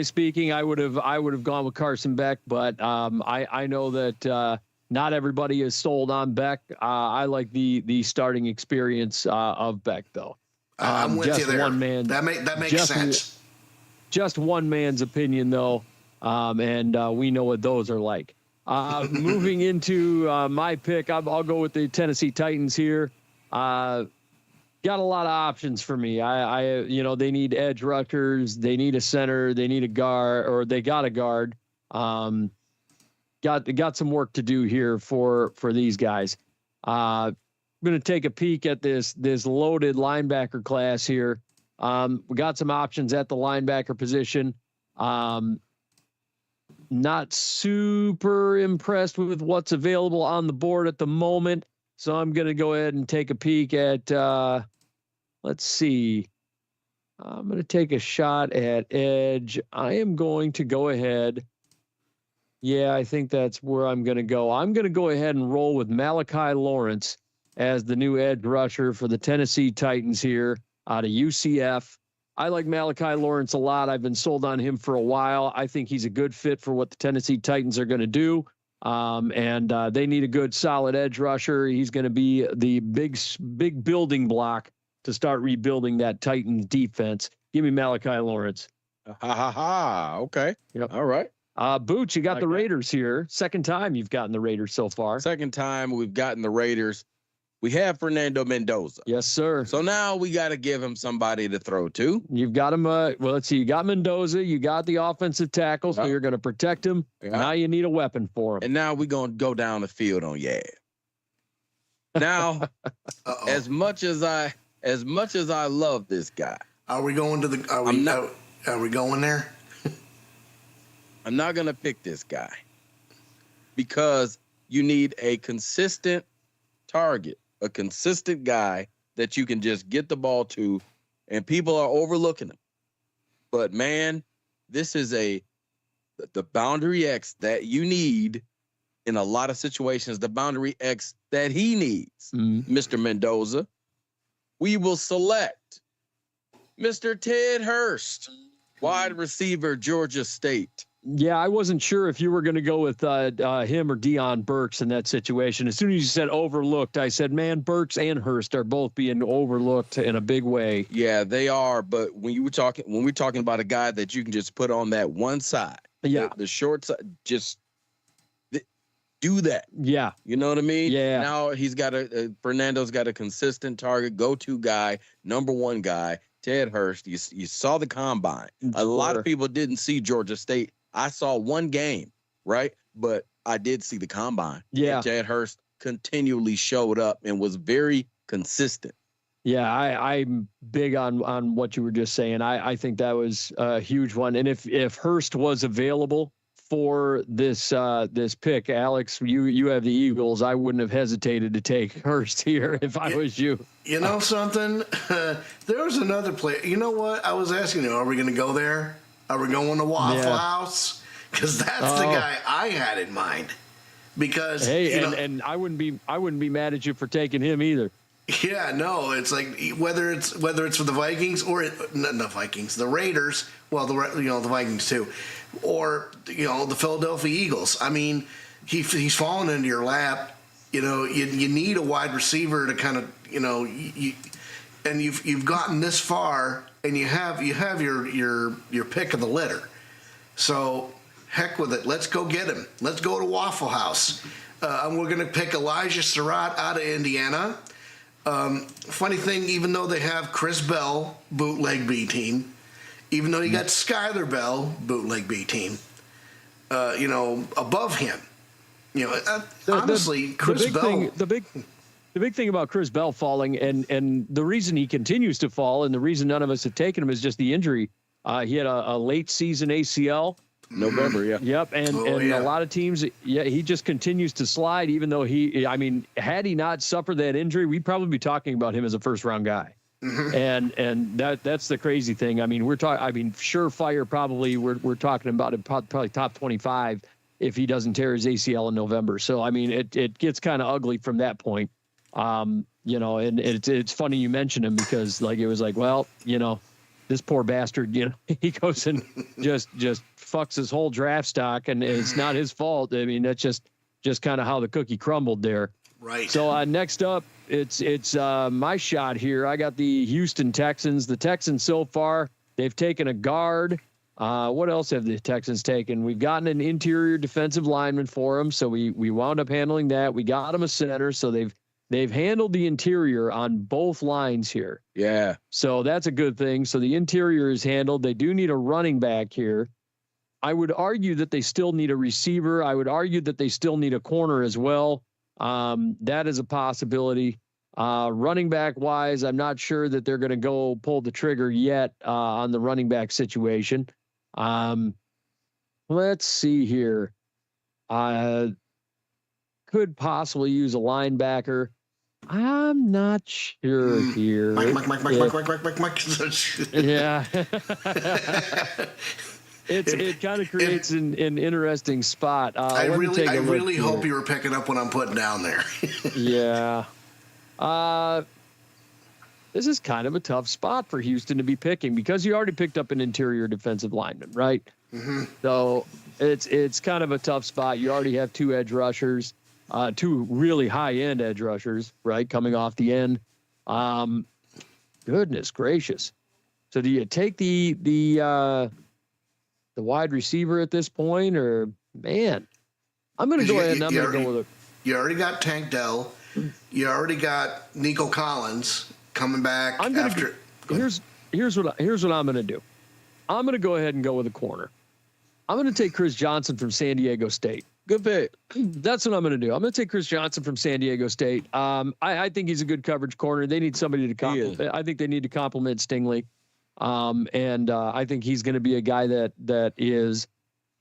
S2: speaking, I would have gone with Carson Beck, but I know that not everybody is sold on Beck. I like the starting experience of Beck, though.
S1: I'm with you there.
S2: One man.
S1: That makes sense.
S2: Just one man's opinion, though. and we know what those are like. Moving into my pick, I'll go with the Tennessee Titans here. Got a lot of options for me. They need edge rushers, they need a center, they need a guard, or they got a guard. Got some work to do here for these guys. I'm going to take a peek at this loaded linebacker class here. We got some options at the linebacker position. Not super impressed with what's available on the board at the moment. So I'm going to go ahead and take a peek at, let's see. I'm going to take a shot at edge. I am going to go ahead. Yeah, I think that's where I'm going to go. I'm going to go ahead and roll with Malachi Lawrence as the new edge rusher for the Tennessee Titans here out of UCF. I like Malachi Lawrence a lot. I've been sold on him for a while. I think he's a good fit for what the Tennessee Titans are going to do. And they need a good, solid edge rusher. He's going to be the big building block to start rebuilding that Titans defense. Give me Malachi Lawrence.
S3: Okay.
S2: Yep.
S3: All right.
S2: Boots, you got the Raiders here. Second time you've gotten the Raiders so far.
S3: Second time we've gotten the Raiders. We have Fernando Mendoza.
S2: Yes, sir.
S3: So now we got to give him somebody to throw to.
S2: You've got him. Well, let's see. You got Mendoza. You got the offensive tackle, so you're going to protect him.
S3: Yep.
S2: Now you need a weapon for him.
S3: And now we're going to go down the field on Now, as much as I love this guy,
S1: are we going to the? Are we going there?
S3: I'm not going to pick this guy because you need a consistent target, a consistent guy that you can just get the ball to, and people are overlooking him. But man, this is the boundary X that you need in a lot of situations, the boundary X that he needs, Mr. Mendoza. We will select Mr. Ted Hurst, wide receiver, Georgia State.
S2: Yeah, I wasn't sure if you were going to go with him or Deion Burks in that situation. As soon as you said overlooked, I said, man, Burks and Hurst are both being overlooked in a big way.
S3: Yeah, they are. But when we're talking about a guy that you can just put on that one side, the short side, just do that.
S2: Yeah.
S3: You know what I mean?
S2: Yeah.
S3: Now he's got Fernando's got a consistent target, go-to guy, number one guy, Ted Hurst. You saw the combine. A lot of people didn't see Georgia State. I saw one game, right? But I did see the combine.
S2: Yeah.
S3: And Ted Hurst continually showed up and was very consistent.
S2: Yeah, I'm big on what you were just saying. I think that was a huge one. And if Hurst was available for this pick, Alex, you have the Eagles. I wouldn't have hesitated to take Hurst here if I was you.
S1: You know something? There was another play. You know what? I was asking you, are we going to go there? Are we going to Waffle House? Because that's the guy I had in mind. Because
S2: and I wouldn't be mad at you for taking him either.
S1: Yeah, no, it's like whether it's for the Vikings or not the Vikings, the Raiders. Well, the Vikings too, or the Philadelphia Eagles. I mean, he's fallen into your lap. You need a wide receiver to kind of and you've gotten this far. And you have your pick of the litter. So heck with it. Let's go get him. Let's go to Waffle House. And we're going to pick Elijah Surratt out of Indiana. Funny thing, even though they have Chris Bell, bootleg B team, even though you got Skyler Bell, bootleg B team, above him. Honestly, Chris Bell.
S2: The big thing about Chris Bell falling, and the reason he continues to fall, and the reason none of us have taken him is just the injury. He had a late season ACL.
S3: November, yeah.
S2: Yep, and a lot of teams, he just continues to slide, even though had he not suffered that injury, we'd probably be talking about him as a first-round guy. Mm-hmm. And that's the crazy thing. I mean, surefire probably we're talking about it probably top 25 if he doesn't tear his ACL in November. So, I mean, it gets kind of ugly from that point. And it's funny you mention him because it was like, well, this poor bastard, he goes and just fucks his whole draft stock, and it's not his fault. I mean, that's just kind of how the cookie crumbled there.
S1: Right.
S2: So next up, it's my shot here. I got the Houston Texans. The Texans so far, they've taken a guard. What else have the Texans taken? We've gotten an interior defensive lineman for him, so we wound up handling that. We got him a center, so they've handled the interior on both lines here.
S3: Yeah.
S2: So that's a good thing. So the interior is handled. They do need a running back here. I would argue that they still need a receiver. I would argue that they still need a corner as well. That is a possibility. Running back wise, I'm not sure that they're going to go pull the trigger yet on the running back situation. Let's see here. Could possibly use a linebacker. I'm not sure here.
S1: Mike.
S2: Yeah. It kind of creates an interesting spot.
S1: I really hope you were picking up what I'm putting down there.
S2: Yeah. This is kind of a tough spot for Houston to be picking because you already picked up an interior defensive lineman, right? Mm-hmm. So it's kind of a tough spot. You already have two edge rushers, two really high-end edge rushers, right, coming off the end. Goodness gracious. So do you take the wide receiver at this point, or man? I'm going to go ahead and I'm going to go with it.
S1: You already got Tank Dell. You already got Nico Collins coming back after.
S2: Here's what I'm going to do. I'm going to go ahead and go with a corner. I'm going to take Chris Johnson from San Diego State.
S3: Good pick.
S2: That's what I'm going to do. I'm going to take Chris Johnson from San Diego State. I think he's a good coverage corner. They need somebody to complement. I think they need to complement Stingley. And I think he's going to be a guy that is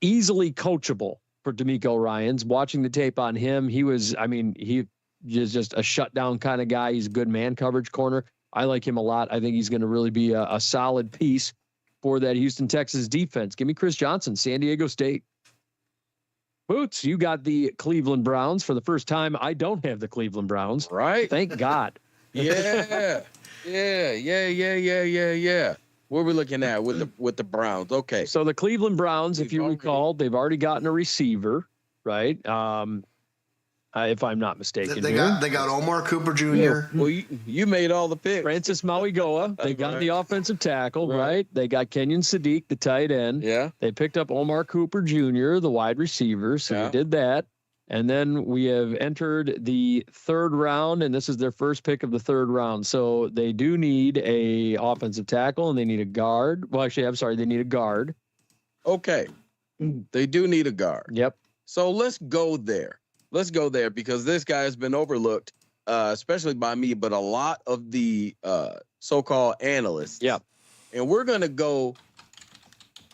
S2: easily coachable for D'Amico Ryans. Watching the tape on him, he is just a shutdown kind of guy. He's a good man coverage corner. I like him a lot. I think he's going to really be a solid piece for that Houston Texans defense. Give me Chris Johnson, San Diego State. Boots, you got the Cleveland Browns. For the first time, I don't have the Cleveland Browns.
S3: Right.
S2: Thank God.
S3: Yeah. Yeah. What are we looking at with the Browns? Okay.
S2: So the Cleveland Browns, if you recall, they've already gotten a receiver, right? If I'm not mistaken.
S1: They got Omar Cooper Jr. Yeah.
S3: Well, you made all the picks.
S2: Francis Mauigoa. They got the offensive tackle, right? They got Kenyon Sadiq, the tight end.
S3: Yeah.
S2: They picked up Omar Cooper Jr., the wide receiver. So we did that. And then we have entered the third round, and this is their first pick of the third round. So they do need a offensive tackle, and they need a guard. Well, actually, I'm sorry, they need a guard.
S3: Okay. They do need a guard.
S2: Yep.
S3: So let's go there. Let's go there because this guy has been overlooked, especially by me, but a lot of the so-called analysts.
S2: Yep.
S3: And we're going to go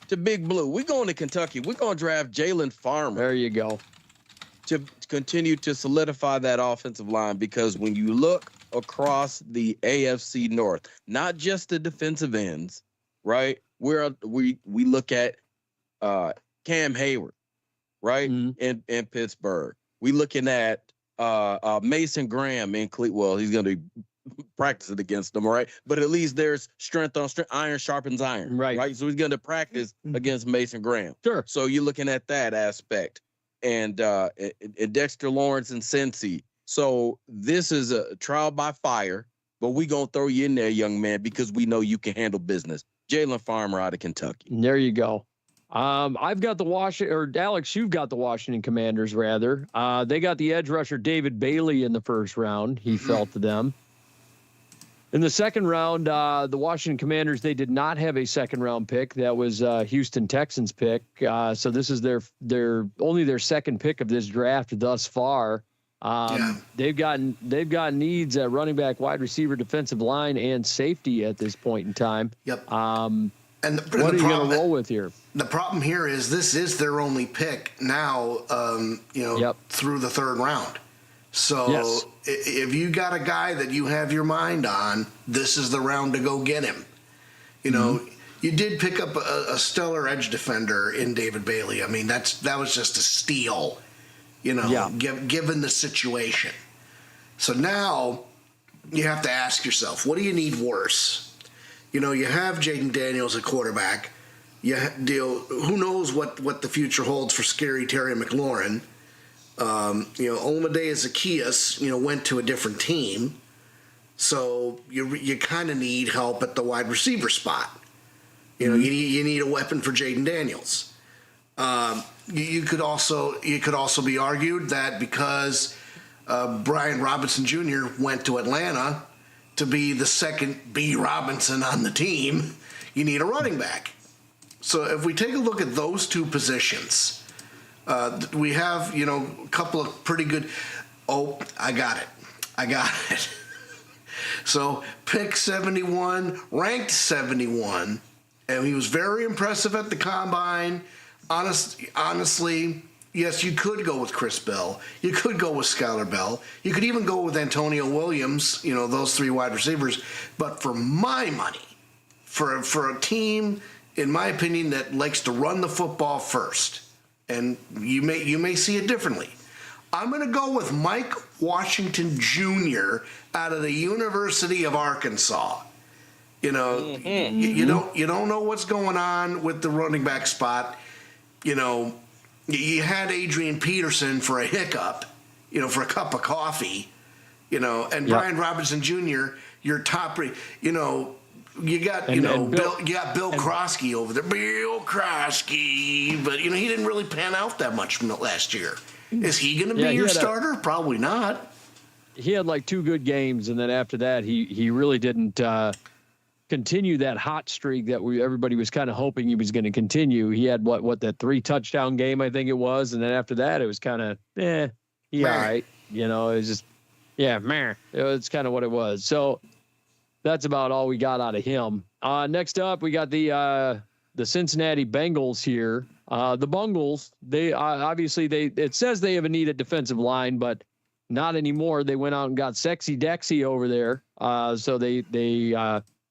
S3: to Big Blue. We're going to Kentucky. We're going to draft Jalen Farmer.
S2: There you go.
S3: To continue to solidify that offensive line, because when you look across the AFC North, not just the defensive ends, right? We look at Cam Hayward, right? Mm-hmm. in Pittsburgh. We looking at Mason Graham in Cleveland. Well, he's going to be practicing against them, right? But at least there's strength on strength. Iron sharpens iron, right? So he's going to practice against Mason Graham.
S2: Sure.
S3: So you're looking at that aspect. And Dexter Lawrence and Cincy. So this is a trial by fire, but we gonna throw you in there, young man, because we know you can handle business. Jalen Farmer out of Kentucky.
S2: There you go. I've got the Alex, you've got the Washington Commanders, rather. They got the edge rusher David Bailey in the first round. He fell to them. In the second round, the Washington Commanders, they did not have a second-round pick. That was Houston Texans pick. So this is only their second pick of this draft thus far. They've got needs at running back, wide receiver, defensive line, and safety at this point in time.
S1: Yep.
S2: What are you going to roll with here?
S1: The problem here is this is their only pick now, through the third round. So if you got a guy that you have your mind on, this is the round to go get him. You know, you did pick up a stellar edge defender in David Bailey. I mean, that was just a steal, given the situation. So now you have to ask yourself, what do you need worse? You have Jaden Daniels at quarterback. Who knows what the future holds for Scary Terry McLaurin. Olmade Zacchaeus, went to a different team. So you kind of need help at the wide receiver spot. You know, you need a weapon for Jaden Daniels. You could also be argued that because Brian Robinson Jr. went to Atlanta to be the second B. Robinson on the team, you need a running back. So if we take a look at those two positions, we have, you know, a couple of pretty good. Oh, I got it. So pick 71, ranked 71, and he was very impressive at the combine. Honestly, yes, you could go with Chris Bell. You could go with Skylar Bell. You could even go with Antonio Williams, you know, those three wide receivers. But for my money, for a team, in my opinion, that likes to run the football first, and you may see it differently, I'm going to go with Mike Washington Jr. out of the University of Arkansas. You know, you don't know what's going on with the running back spot. You know, you had Adrian Peterson for a hiccup, you know, for a cup of coffee, you know, and Brian Robinson Jr., your top, you know, you got, you got Bill Krosky over there. Bill Krosky. But, you know, he didn't really pan out that much from last year. Is he going to be your starter? Probably not.
S2: He had like 2 good games, and then after that, he really didn't continue that hot streak that everybody was kind of hoping he was going to continue. He had that 3 touchdown game, I think it was, and then after that, it was kind of all right. You know, it was just meh. It's kind of what it was. So that's about all we got out of him. Next up, we got the Cincinnati Bengals here. The Bungles, they obviously it says they have a need at defensive line, but not anymore. They went out and got Sexy Dexy over there. So they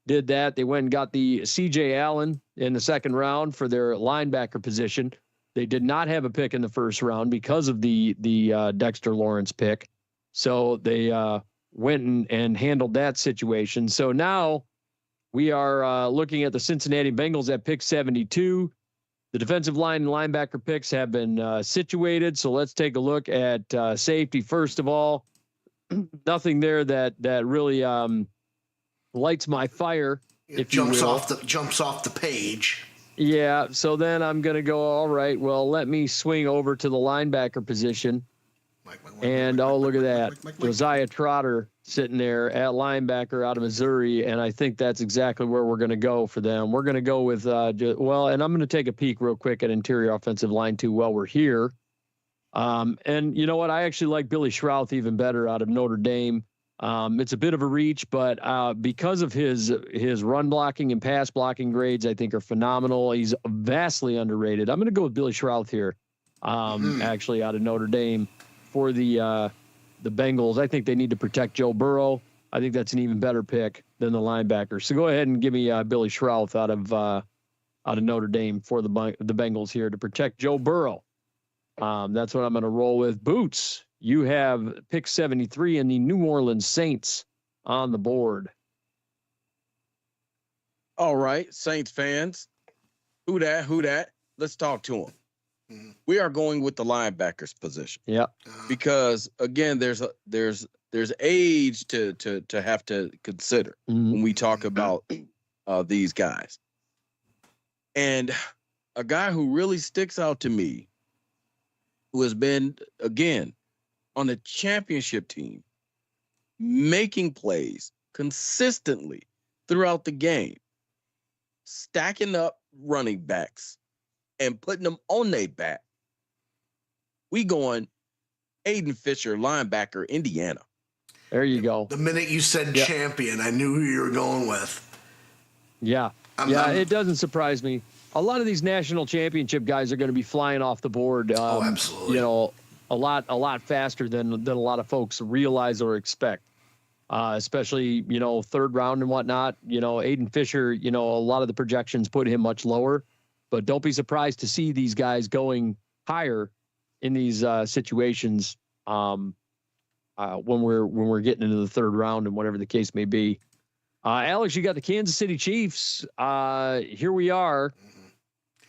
S2: did that. They went and got the CJ Allen in the second round for their linebacker position. They did not have a pick in the first round because of the Dexter Lawrence pick. So they went and handled that situation. So now we are looking at the Cincinnati Bengals at pick 72. The defensive line and linebacker picks have been situated. So let's take a look at safety. First of all, nothing there that really lights my fire.
S1: Jumps off the page.
S2: Yeah. So then I'm going to go, all right, well, let me swing over to the linebacker position. Look at that. Josiah Trotter sitting there at linebacker out of Missouri, and I think that's exactly where we're going to go for them. We're going to go with, and I'm going to take a peek real quick at interior offensive line, too, while we're here. And you know what? I actually like Billy Schrouth even better out of Notre Dame. It's a bit of a reach, but because of his run blocking and pass blocking grades, I think are phenomenal. He's vastly underrated. I'm going to go with Billy Schrouth here, actually out of Notre Dame. For the Bengals, I think they need to protect Joe Burrow. I think that's an even better pick than the linebacker. So go ahead and give me Billy Schrouth out of Notre Dame for the Bengals here to protect Joe Burrow. That's what I'm going to roll with. Boots, you have pick 73 in the New Orleans Saints on the board.
S3: All right, Saints fans, who that? Let's talk to them. We are going with the linebackers position.
S2: Yeah.
S3: Because again, there's age to have to consider when we talk about these guys. And a guy who really sticks out to me, who has been again on a championship team, making plays consistently throughout the game, stacking up running backs and putting them on their back. We going Aiden Fisher, linebacker, Indiana.
S2: There you go.
S1: The minute you said champion, I knew who you were going with.
S2: Yeah. It doesn't surprise me. A lot of these national championship guys are going to be flying off the board.
S1: Absolutely.
S2: You know, a lot faster than a lot of folks realize or expect. Especially, you know, third round and whatnot. You know, Aiden Fisher, you know, a lot of the projections put him much lower. But don't be surprised to see these guys going higher in these situations when we're getting into the third round and whatever the case may be. Alex, you got the Kansas City Chiefs. Here we are.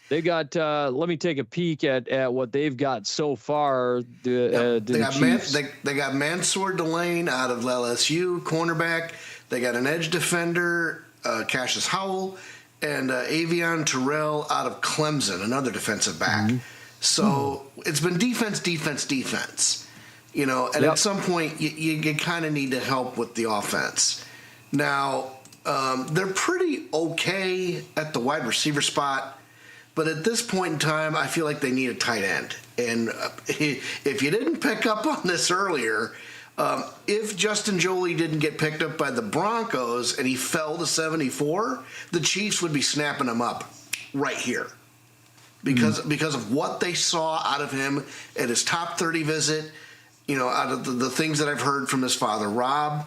S2: They got. Let me take a peek at what they've got so far. They
S1: got Mansour Delane out of LSU, cornerback. They got an edge defender, Cassius Howell. and Avion Terrell out of Clemson, another defensive back. So it's been defense. You know, and at some point you kind of need to help with the offense. Now, they're pretty okay at the wide receiver spot, but at this point in time, I feel like they need a tight end. And if you didn't pick up on this earlier, if Justin Jolie didn't get picked up by the Broncos and he fell to 74, the Chiefs would be snapping him up right here. Because of what they saw out of him at his top 30 visit, you know, out of the things that I've heard from his father, Rob,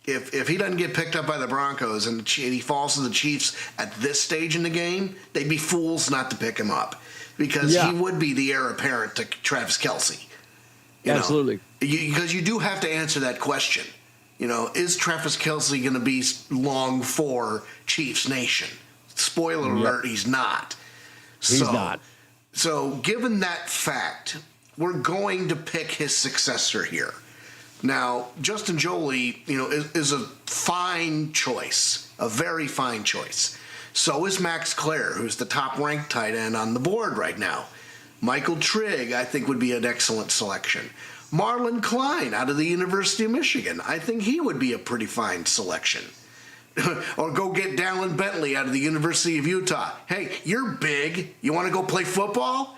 S1: if he doesn't get picked up by the Broncos and he falls to the Chiefs at this stage in the game, they'd be fools not to pick him up because he would be the heir apparent to Travis Kelce.
S2: Absolutely.
S1: Because you do have to answer that question. You know, is Travis Kelce going to be long for Chiefs Nation? Spoiler alert, he's not.
S2: He's not.
S1: So given that fact, we're going to pick his successor here. Now, Justin Jolie, you know, is a fine choice, a very fine choice. So is Max Clare, who's the top-ranked tight end on the board right now. Michael Trigg, I think, would be an excellent selection. Marlon Klein out of the University of Michigan, I think he would be a pretty fine selection. Or go get Dallin Bentley out of the University of Utah. Hey, you're big. You want to go play football?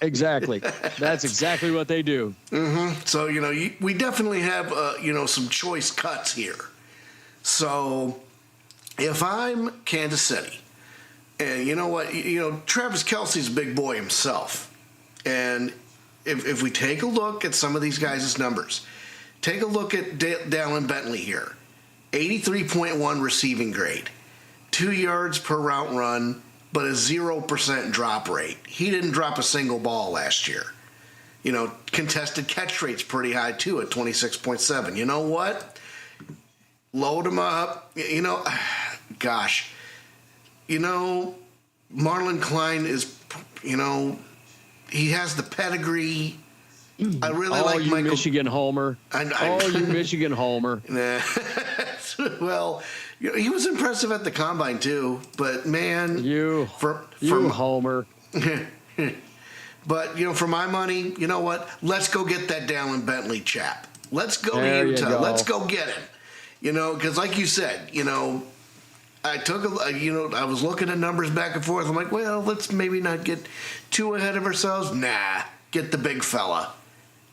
S2: Exactly. That's exactly what they do.
S1: So, you know, we definitely have, you know, some choice cuts here. So if I'm Kansas City, and you know what, you know, Travis Kelce's a big boy himself. And if we take a look at some of these guys' numbers, take a look at Dallin Bentley here. 83.1 receiving grade, 2 yards per route run, but a 0% drop rate. He didn't drop a single ball last year. You know, contested catch rate's pretty high too at 26.7. You know what? Load him up. You know, gosh. You know, Marlon Klein is, you know, he has the pedigree. I really like Michael.
S2: Michigan homer. You Michigan homer.
S1: Well, he was impressive at the combine too, but man,
S2: you homer.
S1: But you know, for my money, you know what? Let's go get that Dallin Bentley chap. Let's go to Utah. Let's go get him. You know, because like you said, you know, I was looking at numbers back and forth. I'm like, well, let's maybe not get too ahead of ourselves. Nah, get the big fella.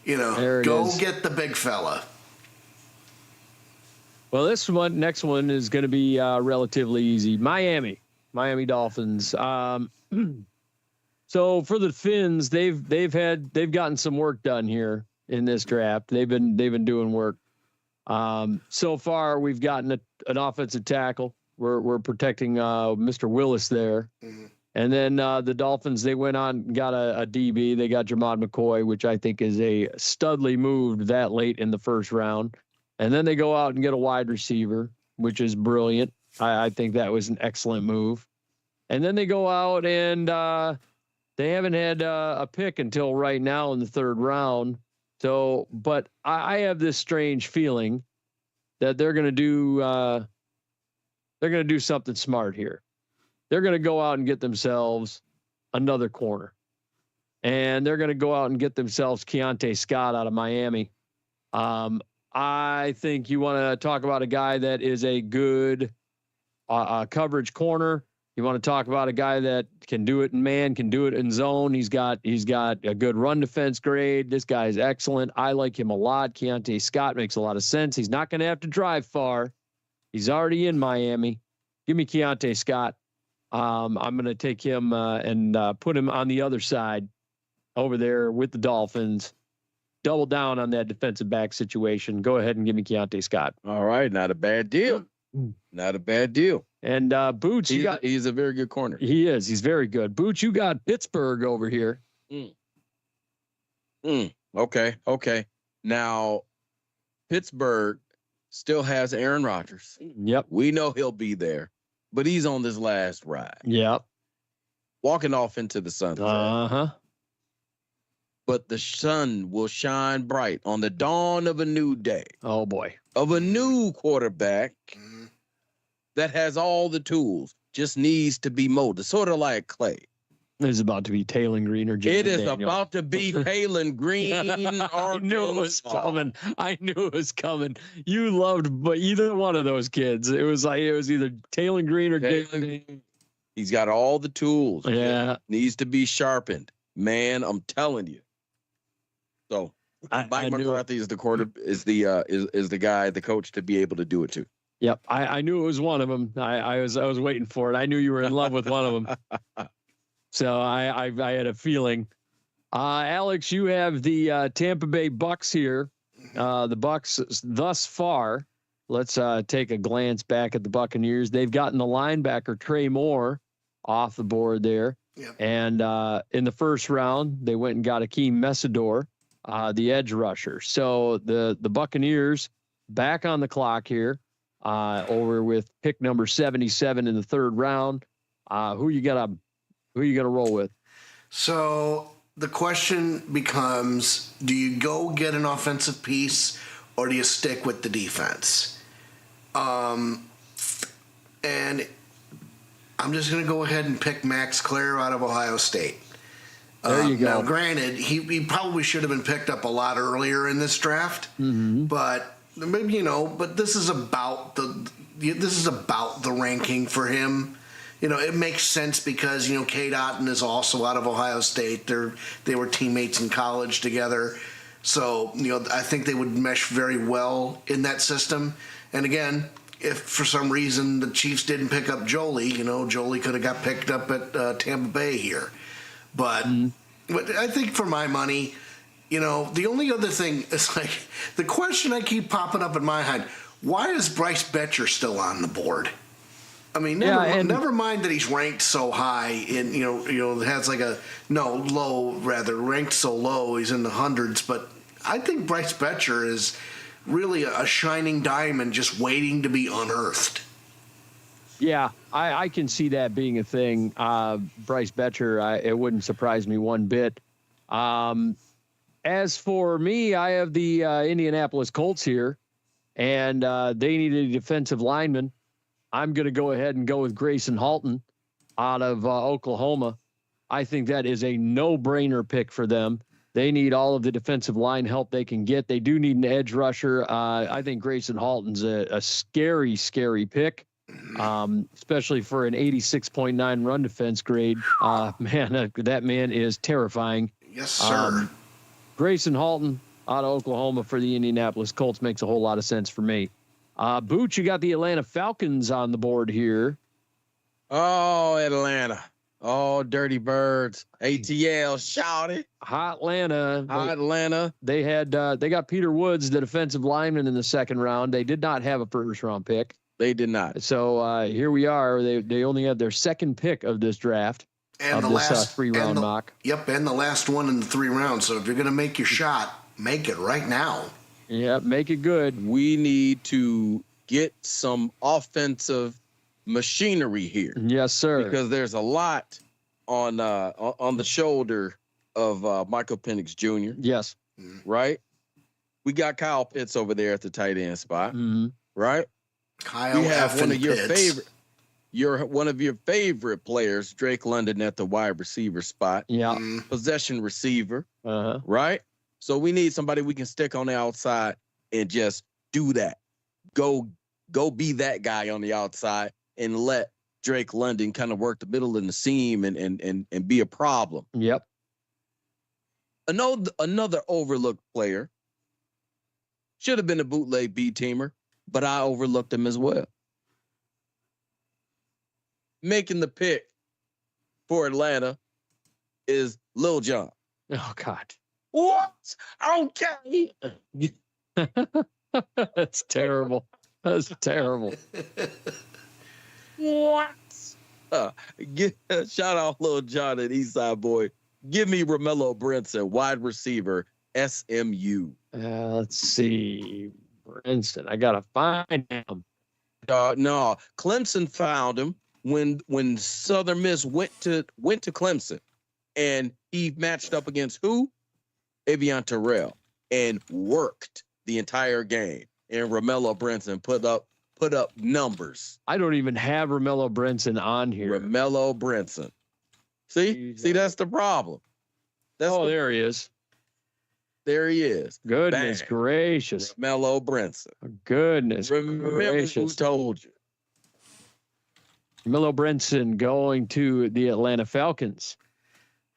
S1: You know, go get the big fella.
S2: Well, next one is going to be relatively easy. Miami Dolphins. So for the Finns, they've gotten some work done here in this draft. They've been doing work. So far, we've gotten an offensive tackle. We're protecting Mr. Willis there. And then the Dolphins, they went on and got a DB. They got Jermod McCoy, which I think is a studly move that late in the first round. And then they go out and get a wide receiver, which is brilliant. I think that was an excellent move. And then they go out and they haven't had a pick until right now in the third round. So, but I have this strange feeling that they're going to do something smart here. They're going to go out and get themselves another corner. And they're going to go out and get themselves Keontae Scott out of Miami. I think you want to talk about a guy that is a good coverage corner. You want to talk about a guy that can do it in man, can do it in zone. He's got a good run defense grade. This guy is excellent. I like him a lot. Keontae Scott makes a lot of sense. He's not going to have to drive far. He's already in Miami. Give me Keontae Scott. I'm going to take him and put him on the other side over there with the Dolphins. Double down on that defensive back situation. Go ahead and give me Keontae Scott.
S3: All right. Not a bad deal. Not a bad deal.
S2: And Boots,
S3: he's a very good corner.
S2: He is. He's very good. Boots, you got Pittsburgh over here.
S3: Okay. Now, Pittsburgh still has Aaron Rodgers.
S2: Yep.
S3: We know he'll be there, but he's on this last ride.
S2: Yep.
S3: Walking off into the sunset. But the sun will shine bright on the dawn of a new day.
S2: Oh, boy.
S3: Of a new quarterback that has all the tools. just needs to be molded, sort of like clay.
S2: It's about to be Taylor Green or Jaden
S3: It is
S2: Daniel.
S3: about to be Palin Green.
S2: I knew it was coming. I knew it was coming. You loved, but either one of those kids. It was either Taylor Green or Jaden.
S3: He's got all the tools.
S2: Yeah,
S3: needs to be sharpened. Man, I'm telling you. So Mike McCarthy is the guy, the coach to be able to do it too.
S2: Yep, I knew it was one of them. I was waiting for it. I knew you were in love with one of them. So I had a feeling. Alex, you have the Tampa Bay Bucks here. The Bucks thus far. Let's take a glance back at the Buccaneers. They've gotten the linebacker Trey Moore off the board there.
S1: Yep.
S2: And in the first round, they went and got Akeem Messidor, the edge rusher. So the Buccaneers back on the clock here, over with pick number 77 in the third round. Who you gonna roll with?
S1: So the question becomes, do you go get an offensive piece or do you stick with the defense? And I'm just going to go ahead and pick Max Clare out of Ohio State.
S2: There you go.
S1: Now, granted, he probably should have been picked up a lot earlier in this draft, but maybe, but this is about the ranking for him. It makes sense because, Cade Otton is also out of Ohio State. They were teammates in college together. So, I think they would mesh very well in that system. And again, if for some reason the Chiefs didn't pick up Jolie, Jolie could have got picked up at Tampa Bay here. But I think for my money, the only other thing is like the question I keep popping up in my mind, why is Bryce Betcher still on the board? I mean, never mind that he's ranked so high in, has like ranked so low, he's in the hundreds, but I think Bryce Betcher is really a shining diamond just waiting to be unearthed.
S2: Yeah, I can see that being a thing. Bryce Betcher, it wouldn't surprise me one bit. As for me, I have the Indianapolis Colts here, and they need a defensive lineman. I'm going to go ahead and go with Grayson Halton out of Oklahoma. I think that is a no-brainer pick for them. They need all of the defensive line help they can get. They do need an edge rusher. I think Grayson Halton's a scary, scary pick, especially for an 86.9 run defense grade. Man, that man is terrifying.
S1: Yes, sir.
S2: Grayson Halton out of Oklahoma for the Indianapolis Colts makes a whole lot of sense for me. Booch, you got the Atlanta Falcons on the board here.
S3: Oh, Atlanta. Oh, Dirty Birds. ATL, shout it.
S2: Hot Atlanta.
S3: Atlanta.
S2: They got Peter Woods, the defensive lineman, in the second round. They did not have a first round pick.
S3: They did not.
S2: So here we are. They only have their second pick of this draft.
S1: And
S2: of this 3-round mock.
S1: Yep, and the last one in the 3 rounds. So if you're going to make your shot, make it right now.
S2: Yeah, make it good.
S3: We need to get some offensive machinery here.
S2: Yes, sir.
S3: Because there's a lot on the shoulder of Michael Penix Jr.
S2: Yes.
S3: Right? We got Kyle Pitts over there at the tight end spot. Right?
S1: Kyle
S3: we have one of your
S1: Pitts.
S3: one of your favorite players, Drake London, at the wide receiver spot.
S2: Yeah.
S3: Possession receiver. Right? So we need somebody we can stick on the outside and just do that. Go be that guy on the outside and let Drake London kind of work the middle and the seam and be a problem.
S2: Yep.
S3: Another overlooked player should have been a bootleg B teamer, but I overlooked him as well. Making the pick for Atlanta is Lil Jon.
S2: Oh, God.
S3: What? Okay.
S2: That's terrible. That's terrible.
S3: What? Shout out Lil Jon at Eastside Boy. Give me Romello Brinson, wide receiver, SMU.
S2: Let's see. Brinson. I got to find him.
S3: No, Clemson found him when Southern Miss went to Clemson, and he matched up against who? Avion Terrell, and worked the entire game. And Romello Brinson put up put up numbers.
S2: I don't even have Romello Brinson on here.
S3: Romello Brinson. See, that's the problem.
S2: There he is.
S3: There he is.
S2: Goodness gracious.
S3: Romello Brinson.
S2: Goodness
S3: Remember
S2: gracious.
S3: who told you.
S2: Romello Brinson going to the Atlanta Falcons.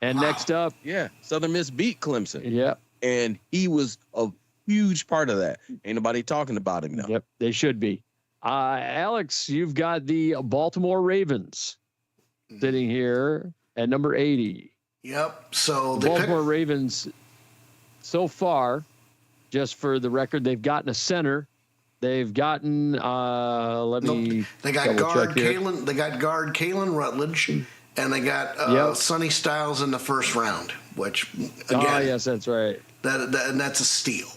S2: And next up.
S3: Yeah, Southern Miss beat Clemson.
S2: Yep.
S3: And he was a huge part of that. Ain't nobody talking about him now.
S2: Yep, they should be. Alex, you've got the Baltimore Ravens sitting here at number 80.
S1: Yep. So
S2: the Baltimore Ravens, so far, just for the record, they've gotten a center. They've gotten. They
S1: got guard Kalen. They got guard Kalen Rutledge, and they got Sonny Styles in the first round. Which again,
S2: yes, that's right.
S1: And that's a steal.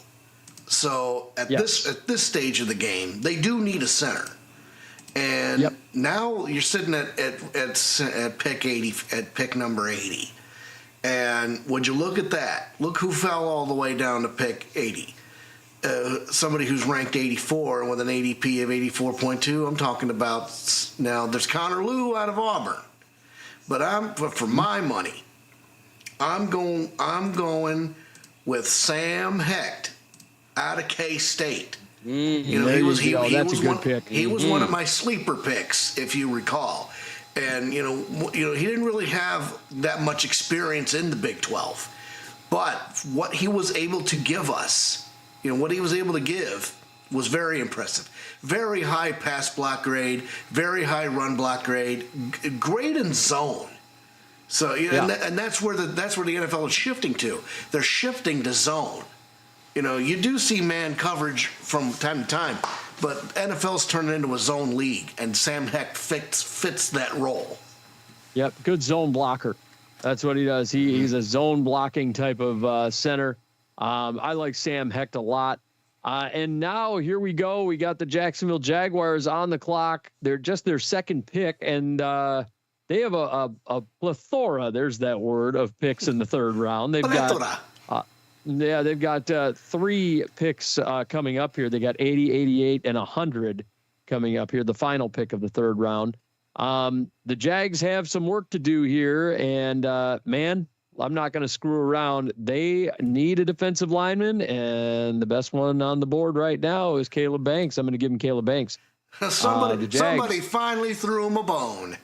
S1: So at this stage of the game, they do need a center. And now you're sitting at pick 80, at pick number 80. And would you look at that? Look who fell all the way down to pick 80. Somebody who's ranked 84 with an ADP of 84.2. I'm talking about now. There's Connor Lew out of Auburn, but for my money, I'm going with Sam Hecht out of K-State.
S2: Mm-hmm.
S1: You know, he was
S2: a good pick.
S1: He was one of my sleeper picks, if you recall. And you know, he didn't really have that much experience in the Big 12, but what he was able to give us, what he was able to give was very impressive. Very high pass block grade, very high run block grade, great in zone. So and that's where the NFL is shifting to. They're shifting to zone. You do see man coverage from time to time, but NFL's turning into a zone league, and Sam Hecht fits that role.
S2: Yep, good zone blocker. That's what he does. He's a zone blocking type of center. I like Sam Hecht a lot. And now here we go. We got the Jacksonville Jaguars on the clock. They're just their second pick, and they have a plethora. There's that word of picks in the third round. They've got 3 picks coming up here. They got 80, 88, and 100 coming up here, the final pick of the third round. The Jags have some work to do here, and man, I'm not going to screw around. They need a defensive lineman, and the best one on the board right now is Caleb Banks. I'm going to give him Caleb Banks.
S1: Somebody finally threw him a bone.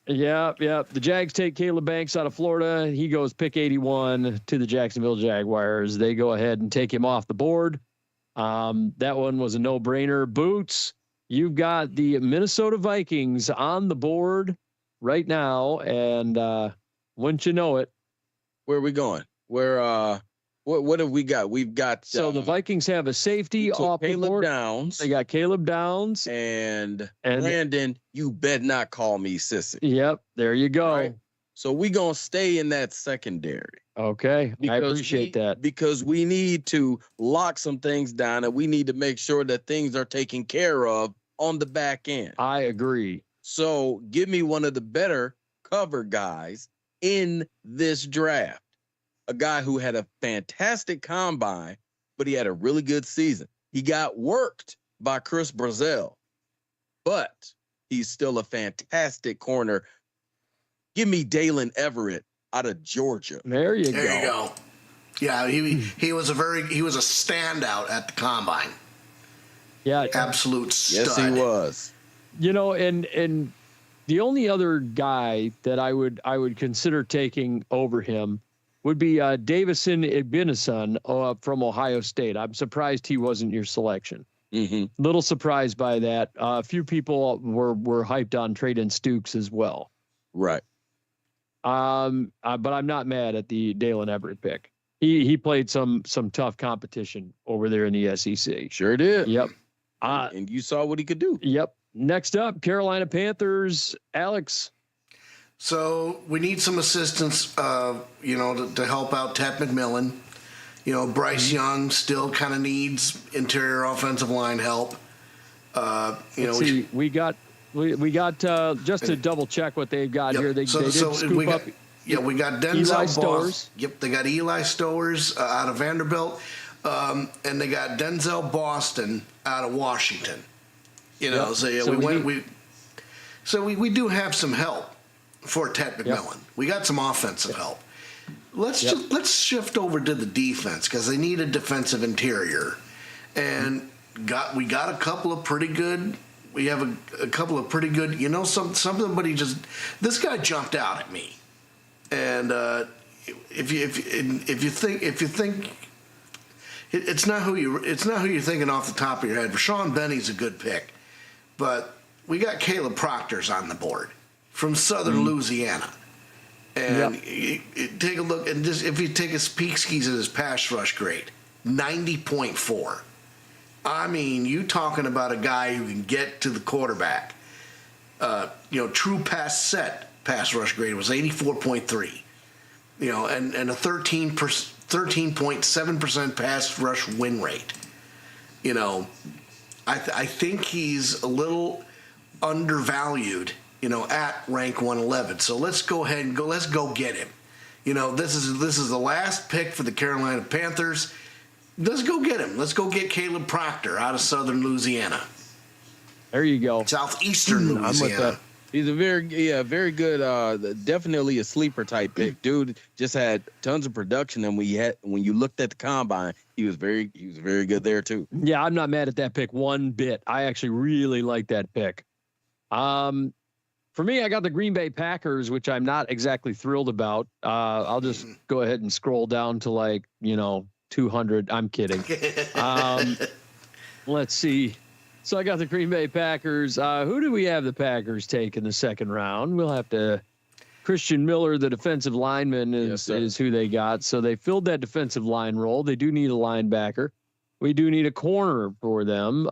S2: Yeah. The Jags take Caleb Banks out of Florida. He goes pick 81 to the Jacksonville Jaguars. They go ahead and take him off the board. That one was a no-brainer. Boots, you've got the Minnesota Vikings on the board right now, and wouldn't you know it?
S3: Where are we going? What have we got? We've got
S2: the Vikings have a safety off the board.
S3: Downs.
S2: They got Caleb Downs
S3: and Brandon. You bet not call me sissy.
S2: Yep, there you go.
S3: Right. So we gonna stay in that secondary.
S2: Okay, I appreciate that
S3: because we need to lock some things down, and we need to make sure that things are taken care of on the back end.
S2: I agree.
S3: So give me one of the better cover guys in this draft. A guy who had a fantastic combine, but he had a really good season. He got worked by Chris Brazil, but he's still a fantastic corner. Give me Dalen Everett out of Georgia.
S2: There you
S1: go. Yeah, he was a standout at the combine.
S2: Yeah,
S1: absolute stud.
S3: Yes, he was.
S2: And the only other guy that I would consider taking over him would be Davison Igbinosun from Ohio State. I'm surprised he wasn't your selection.
S3: Mm-hmm.
S2: Little surprised by that. A few people were hyped on Traden Stukes as well.
S3: Right.
S2: But I'm not mad at the Dalen Everett pick. He played some tough competition over there in the SEC.
S3: Sure did.
S2: Yep.
S3: And you saw what he could do.
S2: Yep. Next up, Carolina Panthers. Alex.
S1: So we need some assistance, to help out Ted McMillan. Bryce Young still kind of needs interior offensive line help.
S2: We got just to double check what they've got here. They did scoop up.
S1: Yeah, we got Denzel Stowers. Yep, they got Eli Stowers out of Vanderbilt, and they got Denzel Boston out of Washington. You know,
S2: Yep.
S1: so yeah, we do have some help for Ted McMillan. We got some offensive help. Let's shift over to the defense because they need a defensive interior, and we got a couple of pretty good. We have a couple of pretty good. You know, somebody just this guy jumped out at me, and if you think it's not who you're thinking off the top of your head. Rashawn Benny's a good pick, but we got Caleb Proctor's on the board from Southern Louisiana. And take a look, and just if you take a peek skis at his pass rush grade, 90.4. I mean, you talking about a guy who can get to the quarterback. True pass rush grade was 84.3. You know, and a 13.7% pass rush win rate. You know, I think he's a little undervalued. You know, at rank 111. So let's go ahead and let's go get him. You know, this is the last pick for the Carolina Panthers. Let's go get him. Let's go get Caleb Proctor out of Southern Louisiana.
S2: There you go.
S1: Southeastern Louisiana.
S2: I'm with that.
S3: He's a very good, definitely a sleeper type pick. Dude just had tons of production, and when you looked at the combine, he was very good there too.
S2: Yeah, I'm not mad at that pick one bit. I actually really like that pick. For me, I got the Green Bay Packers, which I'm not exactly thrilled about. I'll just go ahead and scroll down to 200. I'm kidding. Let's see. So I got the Green Bay Packers. Who do we have the Packers take in the second round? We'll have to. Christian Miller, the defensive lineman, is who they got. So they filled that defensive line role. They do need a linebacker. We do need a corner for them.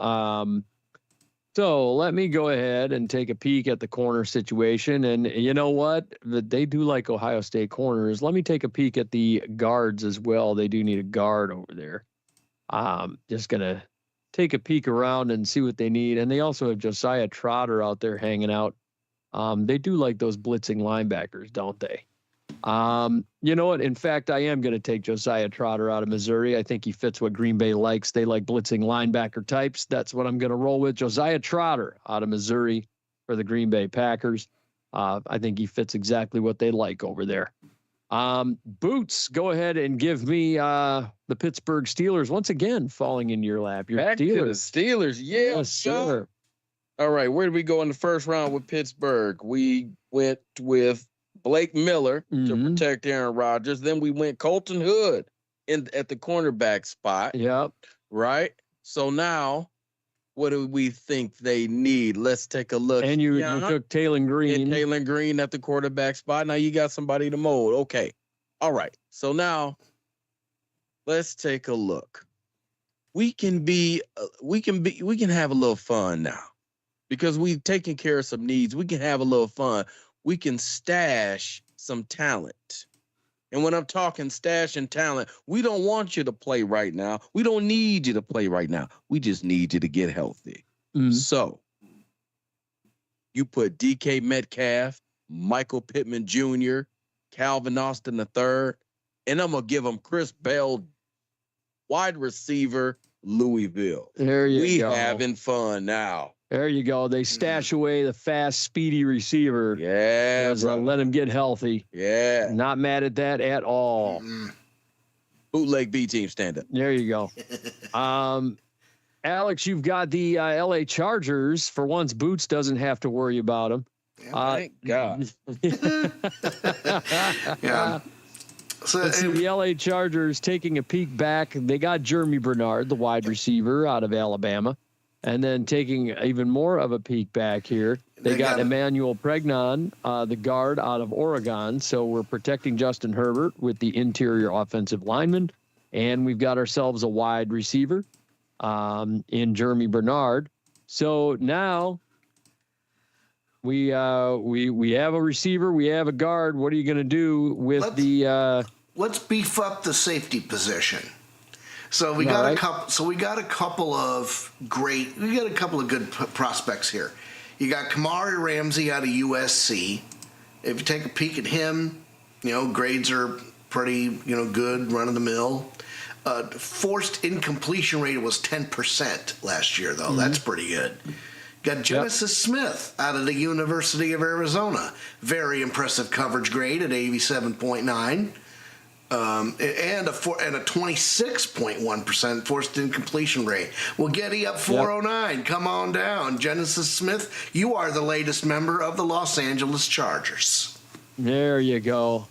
S2: So let me go ahead and take a peek at the corner situation. And you know what? They do like Ohio State corners. Let me take a peek at the guards as well. They do need a guard over there. Just going to take a peek around and see what they need. And they also have Josiah Trotter out there hanging out. They do like those blitzing linebackers, don't they? You know what? In fact, I am going to take Josiah Trotter out of Missouri. I think he fits what Green Bay likes. They like blitzing linebacker types. That's what I'm going to roll with. Josiah Trotter out of Missouri for the Green Bay Packers. I think he fits exactly what they like over there. Boots, go ahead and give me the Pittsburgh Steelers once again falling in your lap. Your
S3: Back
S2: Steelers.
S3: to the Steelers. Yes,
S2: sir.
S3: All right, where did we go in the first round with Pittsburgh? We went with Blake Miller to protect Aaron Rodgers. Then we went Colton Hood at the cornerback spot.
S2: Yep.
S3: Right? So now, what do we think they need? Let's take a look.
S2: And you took Taylor Green.
S3: And Taylor Green at the quarterback spot. Now you got somebody to mold. Okay. All right. So now, let's take a look. We can have a little fun now. Because we've taken care of some needs. We can have a little fun. We can stash some talent. And when I'm talking stash and talent, we don't want you to play right now. We don't need you to play right now. We just need you to get healthy. So you put DK Metcalf, Michael Pittman Jr., Calvin Austin III, and I'm going to give them Chris Bell, wide receiver, Louisville.
S2: There you go.
S3: We having fun now.
S2: There you go. They stash away the fast, speedy receiver.
S3: Yeah.
S2: Let him get healthy.
S3: Yeah.
S2: Not mad at that at all.
S3: Bootleg B team stand up.
S2: There you go. Alex, you've got the LA Chargers. For once, Boots doesn't have to worry about them.
S3: Thank God.
S1: Yeah. So
S2: Let's see, the LA Chargers taking a peek back. They got Jeremy Bernard, the wide receiver out of Alabama. And then taking even more of a peek back here, they got Emmanuel Pregnon, the guard out of Oregon. So we're protecting Justin Herbert with the interior offensive lineman. And we've got ourselves a wide receiver in Jeremy Bernard. So now we have a receiver, we have a guard. What are you going to do with
S1: let's beef up the safety position. So we got a couple. So we got a couple of good prospects here. You got Kamari Ramsey out of USC. If you take a peek at him, grades are pretty, good, run of the mill. Forced incompletion rate was 10% last year, though. That's pretty good. Got Genesis Smith out of the University of Arizona. Very impressive coverage grade at 87.9. And a 26.1% forced incompletion rate. Well, Getty up 409. Yep. Come on down. Genesis Smith, you are the latest member of the Los Angeles Chargers.
S2: There you go.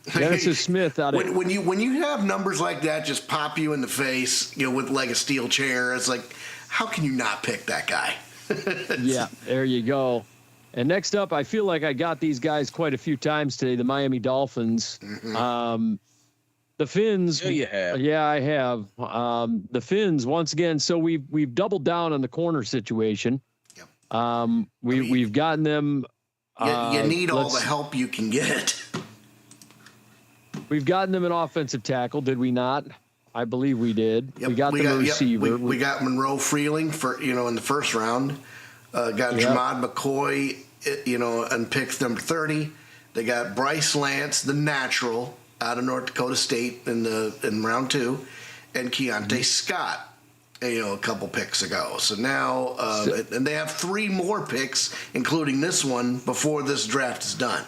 S2: Genesis Smith out of
S1: when you have numbers like that just pop you in the face, with like a steel chair, it's like, how can you not pick that guy?
S2: Yeah, there you go. And next up, I feel like I got these guys quite a few times today, the Miami Dolphins. Mm-hmm. The Finns.
S3: Yeah, you have.
S2: Yeah, I have. The Finns, once again, so we've doubled down on the corner situation.
S1: Yep.
S2: We've gotten them.
S1: You need all the help you can get.
S2: We've gotten them an offensive tackle, did we not? I believe we did.
S1: Yep.
S2: We got them a receiver.
S1: Yep. We got Monroe Freeling in the first round. Got Jamad McCoy, and pick number 30. They got Bryce Lance, the natural, out of North Dakota State in round 2, and Keontae Scott, a couple picks ago. So now, and they have 3 more picks, including this one, before this draft is done.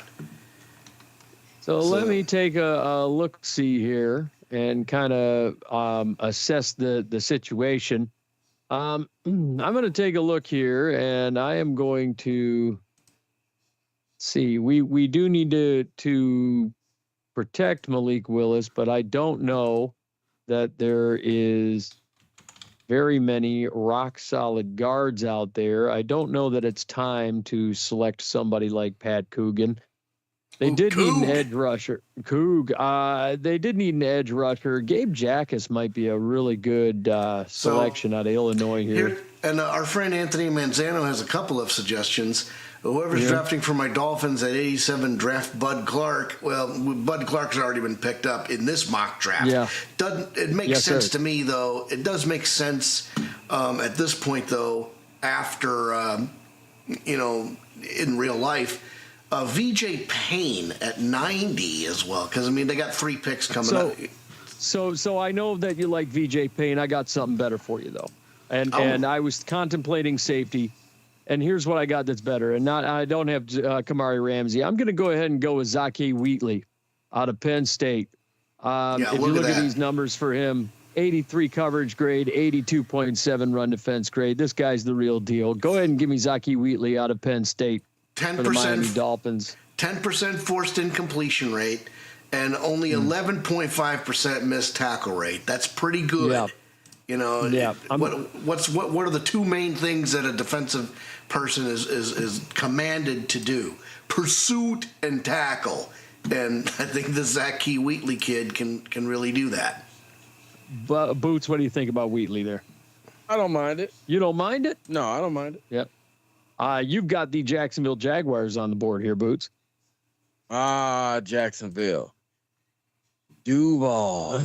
S2: So let me take a look-see here and kind of assess the situation. I'm going to take a look here, and I am going to see. We do need to protect Malik Willis, but I don't know that there is very many rock-solid guards out there. I don't know that it's time to select somebody like Pat Coogan. They did need an edge rusher. They did need an edge rusher. Gabe Jackas might be a really good selection out of Illinois here.
S1: And our friend Anthony Manzano has a couple of suggestions. Whoever's drafting for my Dolphins at 87, draft Bud Clark. Well, Bud Clark's already been picked up in this mock draft. Yeah. It makes sense to me, though. It does make sense at this point, though, after, in real life. VJ Payne at 90 as well, because they got 3 picks coming up.
S2: So I know that you like VJ Payne. I got something better for you though, and I was contemplating safety, and here's what I got that's better. And I don't have Kamari Ramsey. I'm going to go ahead and go with Zaki Wheatley out of Penn State. If you look at these numbers for him, 83 coverage grade, 82.7 run defense grade. This guy's the real deal. Go ahead and give me Zaki Wheatley out of Penn State.
S1: 10%
S2: for the Miami Dolphins.
S1: 10% forced incompletion rate, and only 11.5% missed tackle rate. That's pretty good. Yeah. What are the 2 main things that a defensive person is commanded to do? Pursuit and tackle. And I think the Zaki Wheatley kid can really do that.
S2: But Boots, what do you think about Wheatley there?
S3: I don't mind it.
S2: You don't mind it?
S3: No, I don't mind it.
S2: Yep. You've got the Jacksonville Jaguars on the board here, Boots.
S3: Jacksonville. Duval.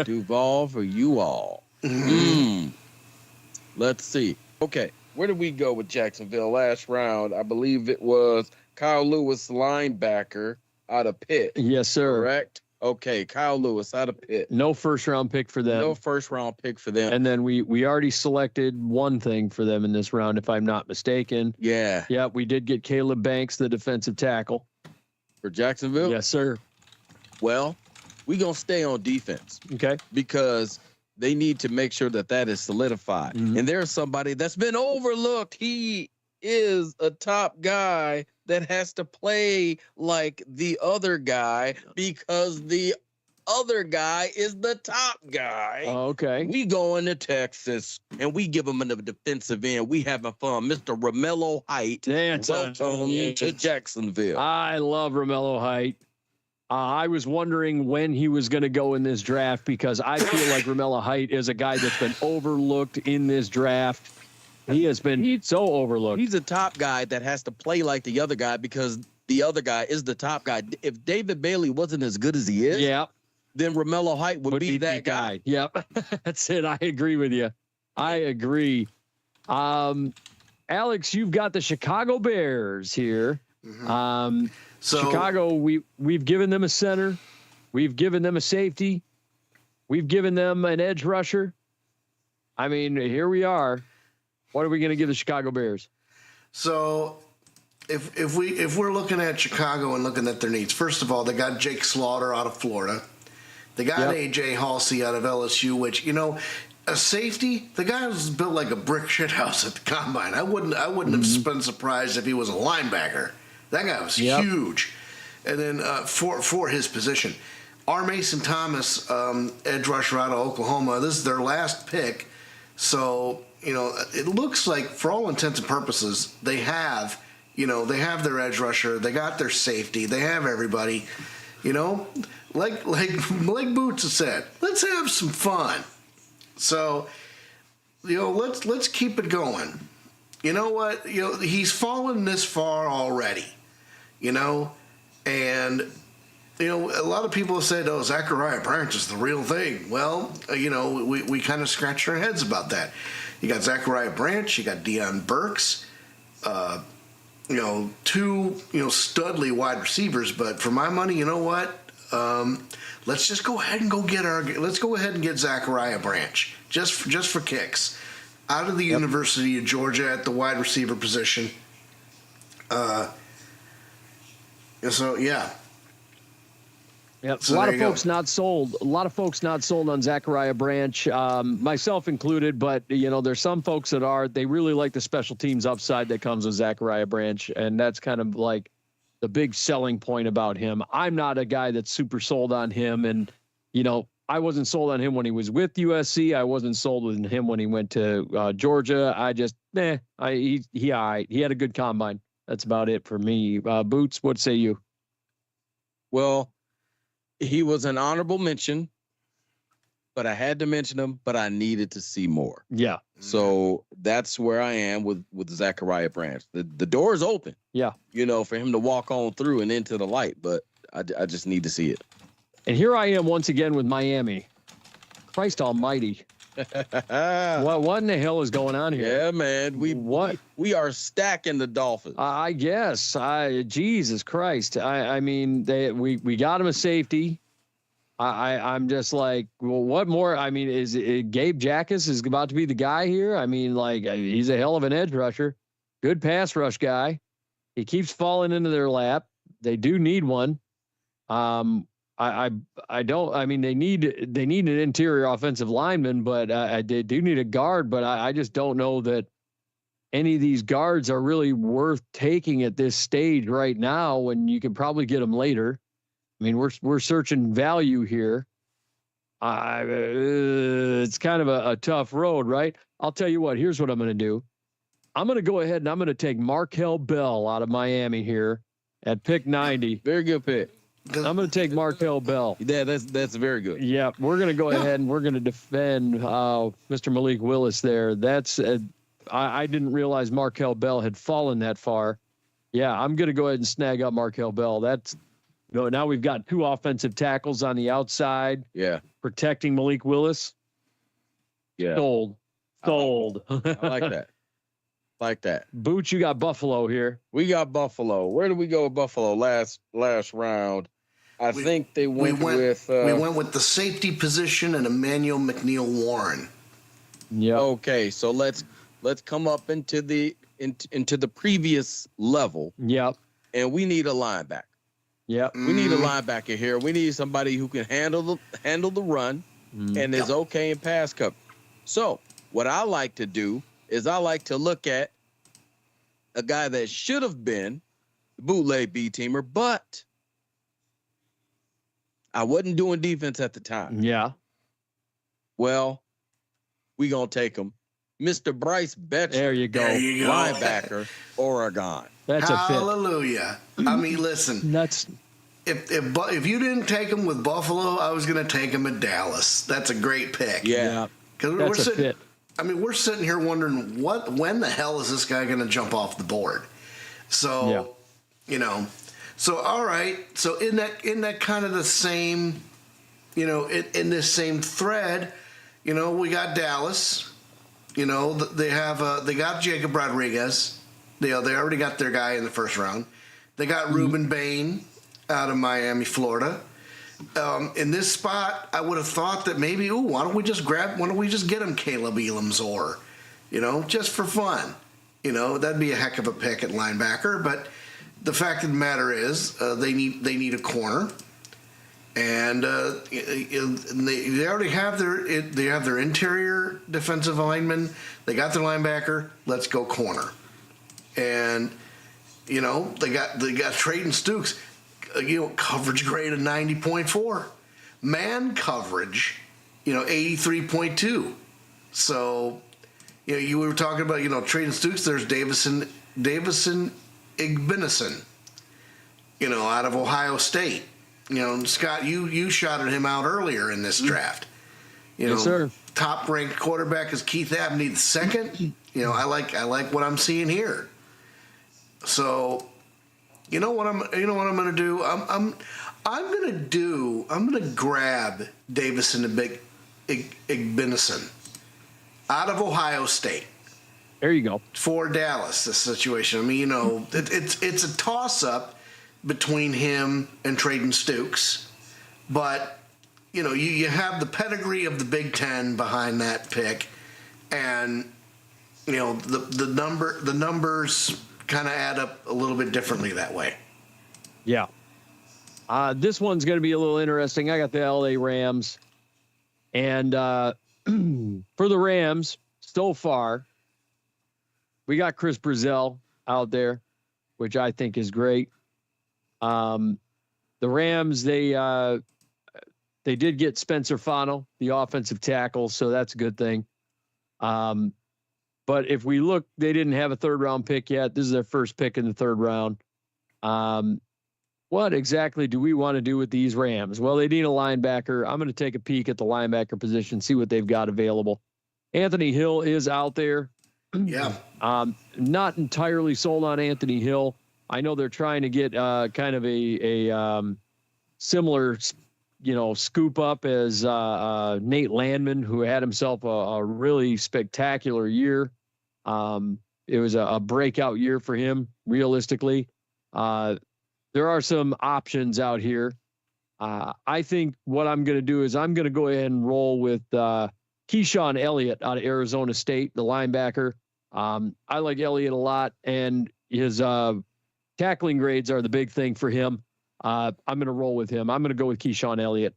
S2: Duval
S3: for you all. Let's see. Okay, where did we go with Jacksonville last round? I believe it was Kyle Lewis, linebacker out of Pitt.
S2: Yes, sir.
S3: Correct? Okay, Kyle Lewis out of Pitt.
S2: No first-round pick for them.
S3: And
S2: then we already selected one thing for them in this round, if I'm not mistaken.
S3: Yeah.
S2: Yeah, we did get Caleb Banks, the defensive tackle.
S3: For Jacksonville?
S2: Yes, sir.
S3: Well, we're going to stay on defense.
S2: Okay.
S3: Because they need to make sure that is solidified. Mm-hmm. And there's somebody that's been overlooked. He is a top guy that has to play like the other guy because the other guy is the top guy.
S2: Oh, okay.
S3: We go into Texas and we give him a defensive end. We having fun. Mr. Romello Height. Welcome to Jacksonville.
S2: I love Romello Height. I was wondering when he was going to go in this draft because I feel like Romello Height is a guy that's been overlooked in this draft. He has been so overlooked.
S3: He's a top guy that has to play like the other guy because the other guy is the top guy. If David Bailey wasn't as good as he is, then Romello Height would be that guy.
S2: Yep. That's it. I agree with you. I agree. Alex, you've got the Chicago Bears here. Mm-hmm. Chicago, we've given them a center. We've given them a safety. We've given them an edge rusher. I mean, here we are. What are we going to give the Chicago Bears?
S1: So if we're looking at Chicago and looking at their needs, first of all, they got Jake Slaughter out of Florida. They got AJ Halsey out of LSU, which, a safety, the guy was built like a brick shit house at the combine. I wouldn't have been surprised if he was a linebacker. That guy was huge. And then for his position, R. Mason Thomas, edge rusher out of Oklahoma. This is their last pick. So, it looks like, for all intents and purposes, they have their edge rusher, they got their safety, they have everybody. Like Boots has said, let's have some fun. So, let's keep it going. You know what? He's fallen this far already. And a lot of people have said, Zachariah Branch is the real thing. Well, we kind of scratched our heads about that. You got Zachariah Branch, you got Deion Burks, two, studly wide receivers. But for my money, you know what? Let's just go ahead and get Zachariah Branch just for kicks, out of the University of Georgia at the wide receiver position. So yeah.
S2: Yep.
S1: So
S2: a lot of folks not sold. A lot of folks not sold on Zachariah Branch, myself included. But there's some folks that are. They really like the special teams upside that comes with Zachariah Branch, and that's kind of like the big selling point about him. I'm not a guy that's super sold on him, and I wasn't sold on him when he was with USC. I wasn't sold on him when he went to Georgia. I just he had a good combine. That's about it for me. Boots, what say you?
S3: Well, he was an honorable mention, but I had to mention him, but I needed to see more.
S2: Yeah.
S3: So that's where I am with Zachariah Branch. The door is open.
S2: Yeah.
S3: For him to walk on through and into the light, but I just need to see it.
S2: And here I am once again with Miami. Christ almighty. What in the hell is going on here?
S3: Yeah, man. We are stacking the Dolphins.
S2: I guess. Jesus Christ. I mean, we got him a safety. I'm just like, well, what more? I mean, is it Gabe Jackas is about to be the guy here? I mean, he's a hell of an edge rusher, good pass rush guy. He keeps falling into their lap. They do need one. I don't. I mean, they need an interior offensive lineman, but they do need a guard. But I just don't know that any of these guards are really worth taking at this stage right now, when you can probably get them later. I mean, we're searching value here. It's kind of a tough road, right? I'll tell you what. Here's what I'm going to do. I'm going to go ahead and I'm going to take Markel Bell out of Miami here at pick 90.
S3: Very good pick.
S2: I'm going to take Markel Bell.
S3: Yeah, that's very good.
S2: Yeah, we're going to go ahead and we're going to defend Mr. Malik Willis there. That's I didn't realize Markel Bell had fallen that far. Yeah, I'm going to go ahead and snag up Markel Bell. That's now we've got two offensive tackles on the outside.
S3: Yeah,
S2: protecting Malik Willis.
S3: Yeah,
S2: sold.
S3: I like that. Like that.
S2: Boots, you got Buffalo here.
S3: We got Buffalo. Where did we go with Buffalo last round? I think they went with
S1: the safety position and Emmanuel McNeil Warren.
S3: Yeah. Okay, so let's come up into the previous level.
S2: Yep.
S3: And we need a linebacker.
S2: Yep.
S3: We need a linebacker here. We need somebody who can handle the run and is okay in pass cover. So what I like to do is I like to look at a guy that should have been the bootleg B-teamer, but I wasn't doing defense at the time.
S2: Yeah.
S3: Well, we going to take him. Mr. Bryce Betcher.
S2: There you go.
S3: Linebacker, Oregon.
S2: That's a fit.
S1: Hallelujah. I mean, listen.
S2: That's
S1: if you didn't take him with Buffalo, I was going to take him at Dallas. That's a great pick.
S2: Yeah. That's a fit.
S1: I mean, we're sitting here wondering when the hell is this guy going to jump off the board? So, so all right. So in that kind of the same, in this same thread, we got Dallas. They got Jacob Rodriguez. They already got their guy in the first round. They got Reuben Bain out of Miami, Florida. in this spot, I would have thought that maybe, why don't we just get him Caleb Elamsor, just for fun. That'd be a heck of a pick at linebacker. But the fact of the matter is, they need a corner, and they already have their interior defensive lineman. They got their linebacker. Let's go corner, and they got Trayton Stukes. Coverage grade of 90.4, man coverage, 83.2. So, you were talking about, Trayton Stukes. There's Davison Igbinison, out of Ohio State. Scott, you shouted him out earlier in this draft.
S2: Yes, sir.
S1: Top ranked quarterback is Keith Abney the second. I like what I'm seeing here. So. You know what I'm going to do? I'm going to grab Davison Igbinison out of Ohio State.
S2: There you go.
S1: For Dallas, this situation. I mean, it's a toss-up between him and Trayton Stukes, but you have the pedigree of the Big Ten behind that pick, and the numbers kind of add up a little bit differently that way.
S2: Yeah. This one's going to be a little interesting. I got the LA Rams. And for the Rams, so far, we got Chris Brazell out there, which I think is great. The Rams, they did get Spencer Fano, the offensive tackle, so that's a good thing. But if we look, they didn't have a third-round pick yet. This is their first pick in the third round. What exactly do we want to do with these Rams? Well, they need a linebacker. I'm going to take a peek at the linebacker position, see what they've got available. Anthony Hill is out there.
S1: Yeah.
S2: Not entirely sold on Anthony Hill. I know they're trying to get kind of a similar scoop up as Nate Landman, who had himself a really spectacular year. It was a breakout year for him, realistically. There are some options out here. I think what I'm going to do is I'm going to go ahead and roll with Keyshawn Elliott out of Arizona State, the linebacker. I like Elliott a lot, and his tackling grades are the big thing for him. I'm going to roll with him. I'm going to go with Keyshawn Elliott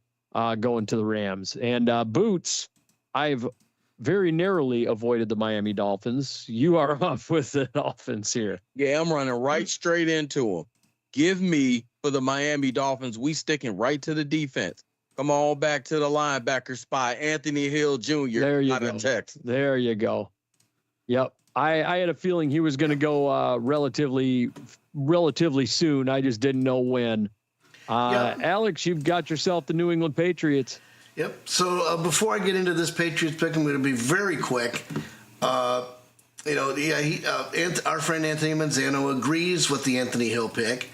S2: going to the Rams. And Boots, I've very narrowly avoided the Miami Dolphins. You are off with the Dolphins here.
S3: Yeah, I'm running right straight into them. Give me, for the Miami Dolphins, we sticking right to the defense. Come on back to the linebacker spot. Anthony Hill Jr. out of Texas.
S2: There you go. Yep. I had a feeling he was going to go relatively soon. I just didn't know when.
S1: Yep.
S2: Alex, you've got yourself the New England Patriots.
S1: Yep. So before I get into this Patriots pick, I'm going to be very quick. Our friend Anthony Manzano agrees with the Anthony Hill pick.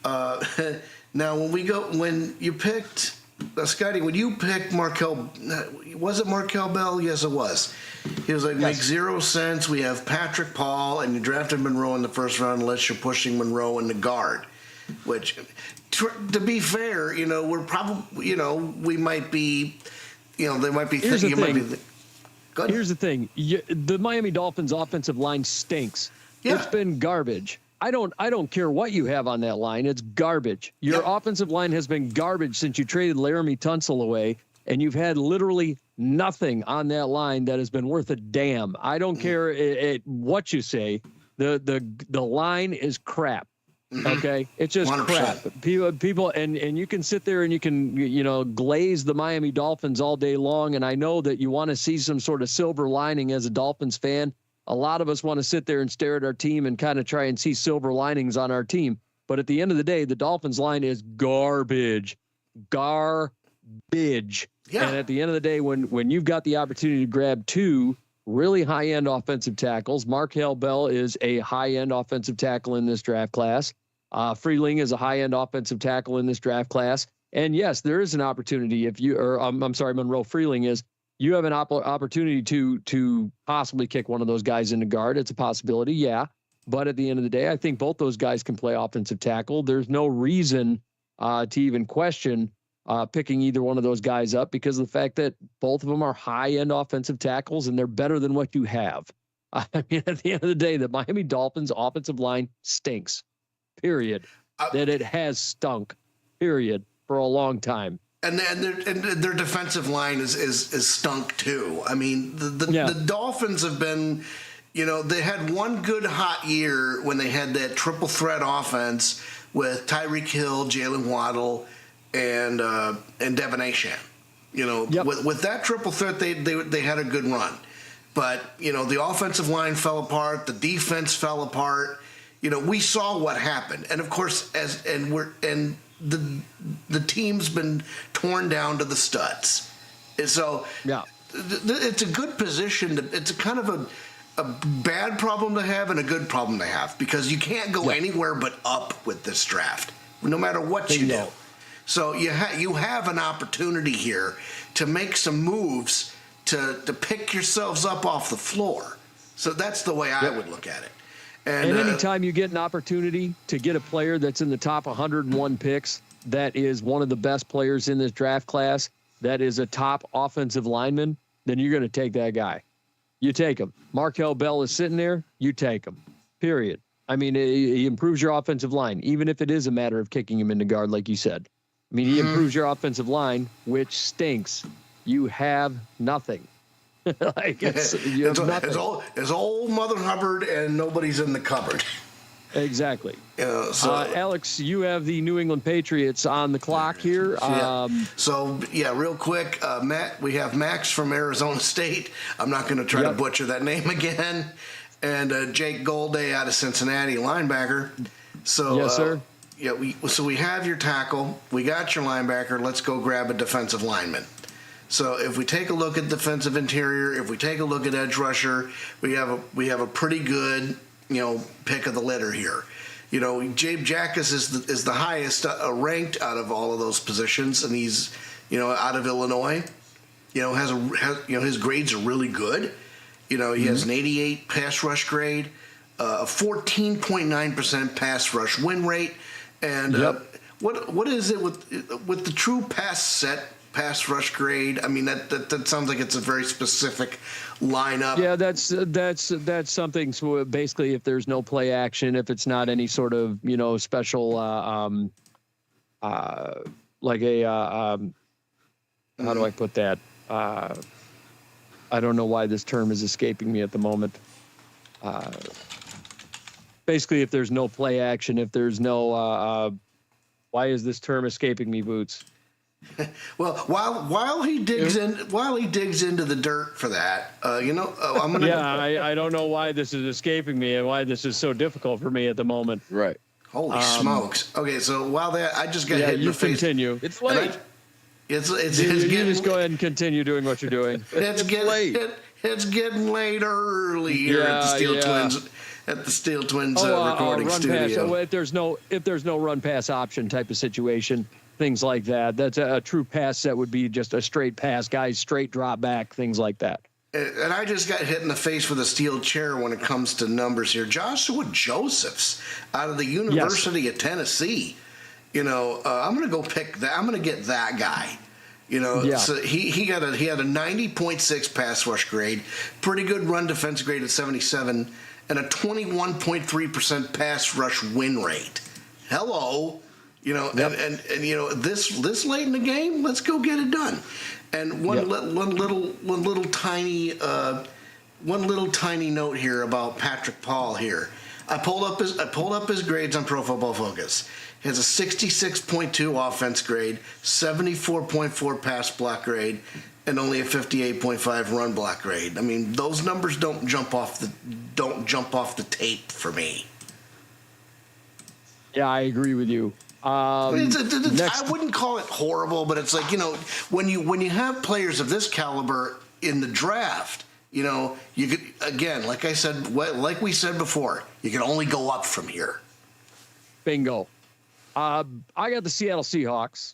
S1: Now, when you picked Scotty, when you picked Markel, was it Markel Bell? Yes, it was. He was like,
S2: yes.
S1: Makes zero sense. We have Patrick Paul, and you drafted Monroe in the first round unless you're pushing Monroe in the guard. Which, to be fair, we're probably, we might be, they might be
S2: thinking you might be.
S1: Good.
S2: Here's the thing: the Miami Dolphins' offensive line stinks.
S1: Yeah.
S2: It's been garbage. I don't care what you have on that line. It's garbage. Your offensive line has been garbage since you traded Laramie Tunsil away, and you've had literally nothing on that line that has been worth a damn. I don't care what you say. The line is crap. Okay, it's just
S1: 100%.
S2: crap. People, and you can sit there and you can glaze the Miami Dolphins all day long. And I know that you want to see some sort of silver lining as a Dolphins fan. A lot of us want to sit there and stare at our team and kind of try and see silver linings on our team. But at the end of the day, the Dolphins line is garbage. Yeah. And at the end of the day, when you've got the opportunity to grab two really high-end offensive tackles, Markel Bell is a high-end offensive tackle in this draft class. Freeling is a high-end offensive tackle in this draft class. And yes, there is an opportunity Monroe Freeling is. You have an opportunity to possibly kick one of those guys into guard. It's a possibility, yeah. But at the end of the day, I think both those guys can play offensive tackle. There's no reason to even question picking either one of those guys up because of the fact that both of them are high-end offensive tackles and they're better than what you have. I mean, at the end of the day, the Miami Dolphins offensive line stinks, period. That it has stunk, period, for a long time.
S1: And their defensive line is stunk too. I mean, the Dolphins have been, they had one good hot year when they had that triple threat offense with Tyreek Hill, Jalen Waddle, and Devin Achane. With that triple threat, they had a good run. But, the offensive line fell apart. The defense fell apart. We saw what happened. And, of course, the team's been torn down to the studs. And so it's a good position. It's a kind of a bad problem to have and a good problem to have because you can't go anywhere but up with this draft, no matter what you do. So you have an opportunity here to make some moves to pick yourselves up off the floor. So that's the way I would look at it. And
S2: anytime you get an opportunity to get a player that's in the top 101 picks, that is one of the best players in this draft class, that is a top offensive lineman, then you're going to take that guy. You take him. Markel Bell is sitting there, you take him, period. I mean, he improves your offensive line, even if it is a matter of kicking him into guard, like you said. I mean, he improves your offensive line, which stinks. You have nothing. It's
S1: old Mother Hubbard, and nobody's in the cupboard.
S2: Exactly. Alex, you have the New England Patriots on the clock here.
S1: Real quick, Matt, we have Max from Arizona State. I'm not going to try to butcher that name again. And Jake Golday out of Cincinnati, linebacker. So,
S2: yes, sir.
S1: We have your tackle. We got your linebacker. Let's go grab a defensive lineman. So if we take a look at defensive interior, if we take a look at edge rusher, we have a pretty good, pick of the litter here. Jabe Jackus is the highest ranked out of all of those positions, and he's, out of Illinois. His grades are really good. He has an 88 pass rush grade, a 14.9% pass rush win rate, and what is it with the true pass rush grade? I mean, that sounds like it's a very specific lineup.
S2: Yeah, that's something. So basically, if there's no play action, if it's not any sort of special like a how do I put that? I don't know why this term is escaping me at the moment. Basically, if there's no play action, if there's no why is this term escaping me, Boots?
S1: Well, while he digs into the dirt for that, I'm gonna.
S2: Yeah, I don't know why this is escaping me and why this is so difficult for me at the moment.
S3: Right.
S1: Holy smokes! Okay, so while that, I just got hit in the face.
S2: Continue.
S3: It's late.
S1: It's
S2: you
S1: getting.
S2: Just go ahead and continue doing what you're doing.
S1: It's getting late. It's getting late early here at the Steele Twins. At the Steele Twins recording studio.
S2: Pass. If there's no run pass option type of situation, things like that. That's a true pass set would be just a straight pass, guys, straight drop back, things like that.
S1: And I just got hit in the face with a steel chair when it comes to numbers here. Joshua Josephs out of the University of Tennessee. I'm going to go pick that. I'm going to get that guy. So he had a 90.6 pass rush grade, pretty good run defense grade at 77, and a 21.3% pass rush win rate. Hello. And this late in the game, let's go get it done. And one little tiny note here about Patrick Paul here. I pulled up his grades on Pro Football Focus. He has a 66.2 offense grade, 74.4 pass block grade, and only a 58.5 run block grade. I mean, those numbers don't jump off the tape for me.
S2: Yeah, I agree with you.
S1: I wouldn't call it horrible, but it's like, when you have players of this caliber in the draft, you could, again, like I said, like we said before, you can only go up from here.
S2: Bingo. I got the Seattle Seahawks.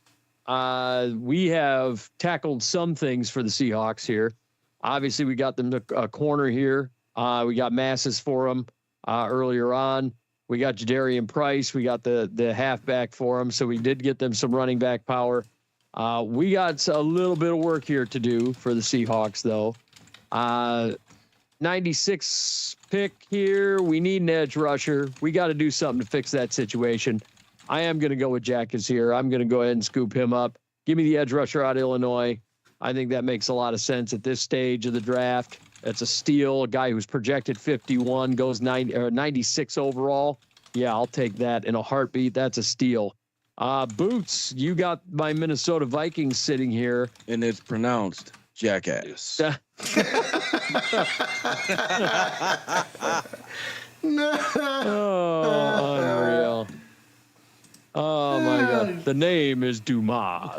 S2: We have tackled some things for the Seahawks here. Obviously, we got them a corner here. We got masses for them earlier on. We got Jadarian Price. We got the halfback for them. So we did get them some running back power. We got a little bit of work here to do for the Seahawks, though. 96 pick here. We need an edge rusher. We got to do something to fix that situation. I am going to go with Jackis here. I'm going to go ahead and scoop him up. Give me the edge rusher out of Illinois. I think that makes a lot of sense at this stage of the draft. That's a steal. A guy who's projected 51 goes 96 overall. Yeah, I'll take that in a heartbeat. That's a steal. Boots, you got my Minnesota Vikings sitting here.
S3: And it's pronounced jackass.
S2: Oh, unreal. Oh, my God. The name is Dumas.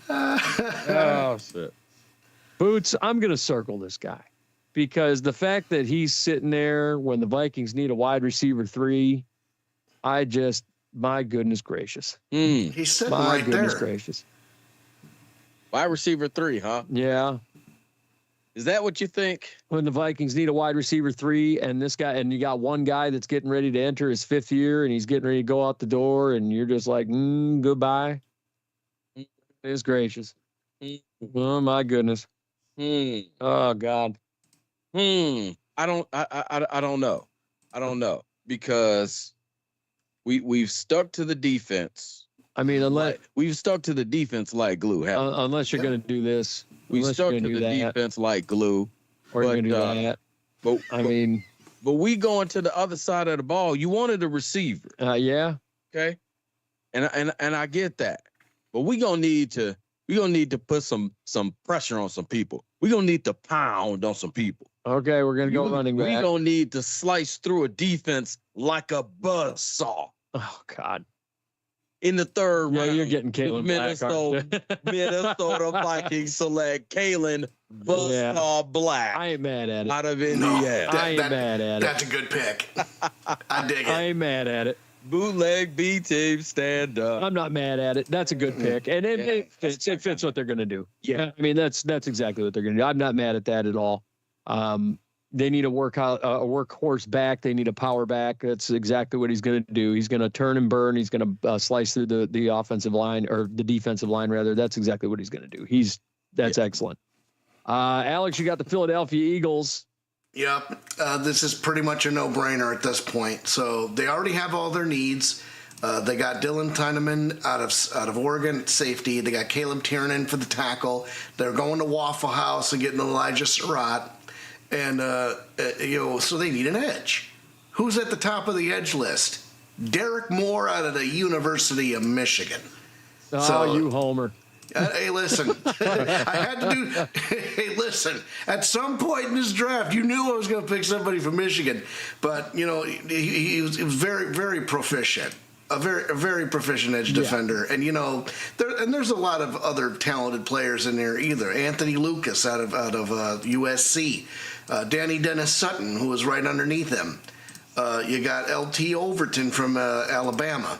S3: Oh, shit.
S2: Boots, I'm going to circle this guy because the fact that he's sitting there when the Vikings need a wide receiver 3, my goodness gracious.
S1: He's sitting
S2: My
S1: right
S2: goodness
S1: there.
S2: gracious.
S3: Wide receiver 3, huh?
S2: Yeah.
S3: Is that what you think?
S2: When the Vikings need a wide receiver 3 and this guy, and you got one guy that's getting ready to enter his 5th year and he's getting ready to go out the door and you're just like, goodbye. Goodness gracious. Oh my goodness. Oh God.
S3: I don't know. I don't know because we've stuck to the defense.
S2: I mean,
S3: We've stuck to the defense like glue.
S2: unless you're going to do this,
S3: We
S2: unless
S3: stuck
S2: you're
S3: to
S2: gonna
S3: the
S2: do that,
S3: defense like glue.
S2: or you're going to do
S3: but,
S2: that.
S3: But
S2: I mean,
S3: but we going to the other side of the ball. You wanted a receiver,
S2: yeah.
S3: okay? And I get that. But we're gonna need to put some pressure on some people. We're gonna need to pound on some people.
S2: Okay, we're going to go running back.
S3: We're gonna need to slice through a defense like a buzzsaw.
S2: Oh God.
S3: In the third
S2: Yeah,
S3: round,
S2: you're getting Kalen Black, aren't you?
S3: Minnesota Vikings select Kalen Buzzsaw Black
S2: I ain't mad at it.
S3: out of
S1: No,
S3: Indiana.
S2: I ain't mad at it.
S1: That's a good pick. I dig
S2: I
S1: it.
S2: ain't mad at it.
S3: Bootleg B team stand up.
S2: I'm not mad at it. That's a good pick, and it fits what they're going to do. Yeah, I mean that's exactly what they're going to do. I'm not mad at that at all. They need a workhorse back. They need a power back. That's exactly what he's going to do. He's going to turn and burn. He's going to slice through the offensive line, or the defensive line rather. That's exactly what he's going to do. That's excellent. Alex, you got the Philadelphia Eagles.
S1: Yep. This is pretty much a no-brainer at this point. So they already have all their needs. They got Dylan Tyneman out of Oregon at safety. They got Caleb Tiernan for the tackle. They're going to Waffle House and getting Elijah Surratt. And, so they need an edge. Who's at the top of the edge list? Derek Moore out of the University of Michigan.
S2: Oh,
S1: So-
S2: you homer.
S1: Hey, listen. I had to do. Hey, listen. At some point in this draft, you knew I was going to pick somebody from Michigan, but he was very, very proficient. A very proficient edge defender, and there's a lot of other talented players in there either. Anthony Lucas out of USC, Danny Dennis Sutton, who was right underneath him. You got LT Overton from Alabama,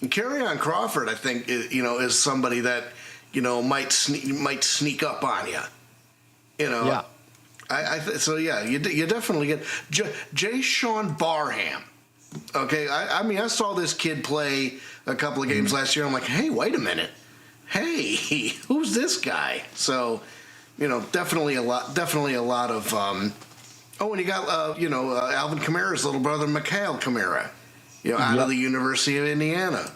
S1: and Kerryon Crawford. I think is somebody that might sneak up on you.
S2: Yeah.
S1: You definitely get Jay Sean Barham. Okay, I mean, I saw this kid play a couple of games last year. I'm like, hey, wait a minute. Hey, who's this guy? So, definitely a lot of. And you got Alvin Kamara's little brother, Mikhail Kamara, out of the University of Indiana.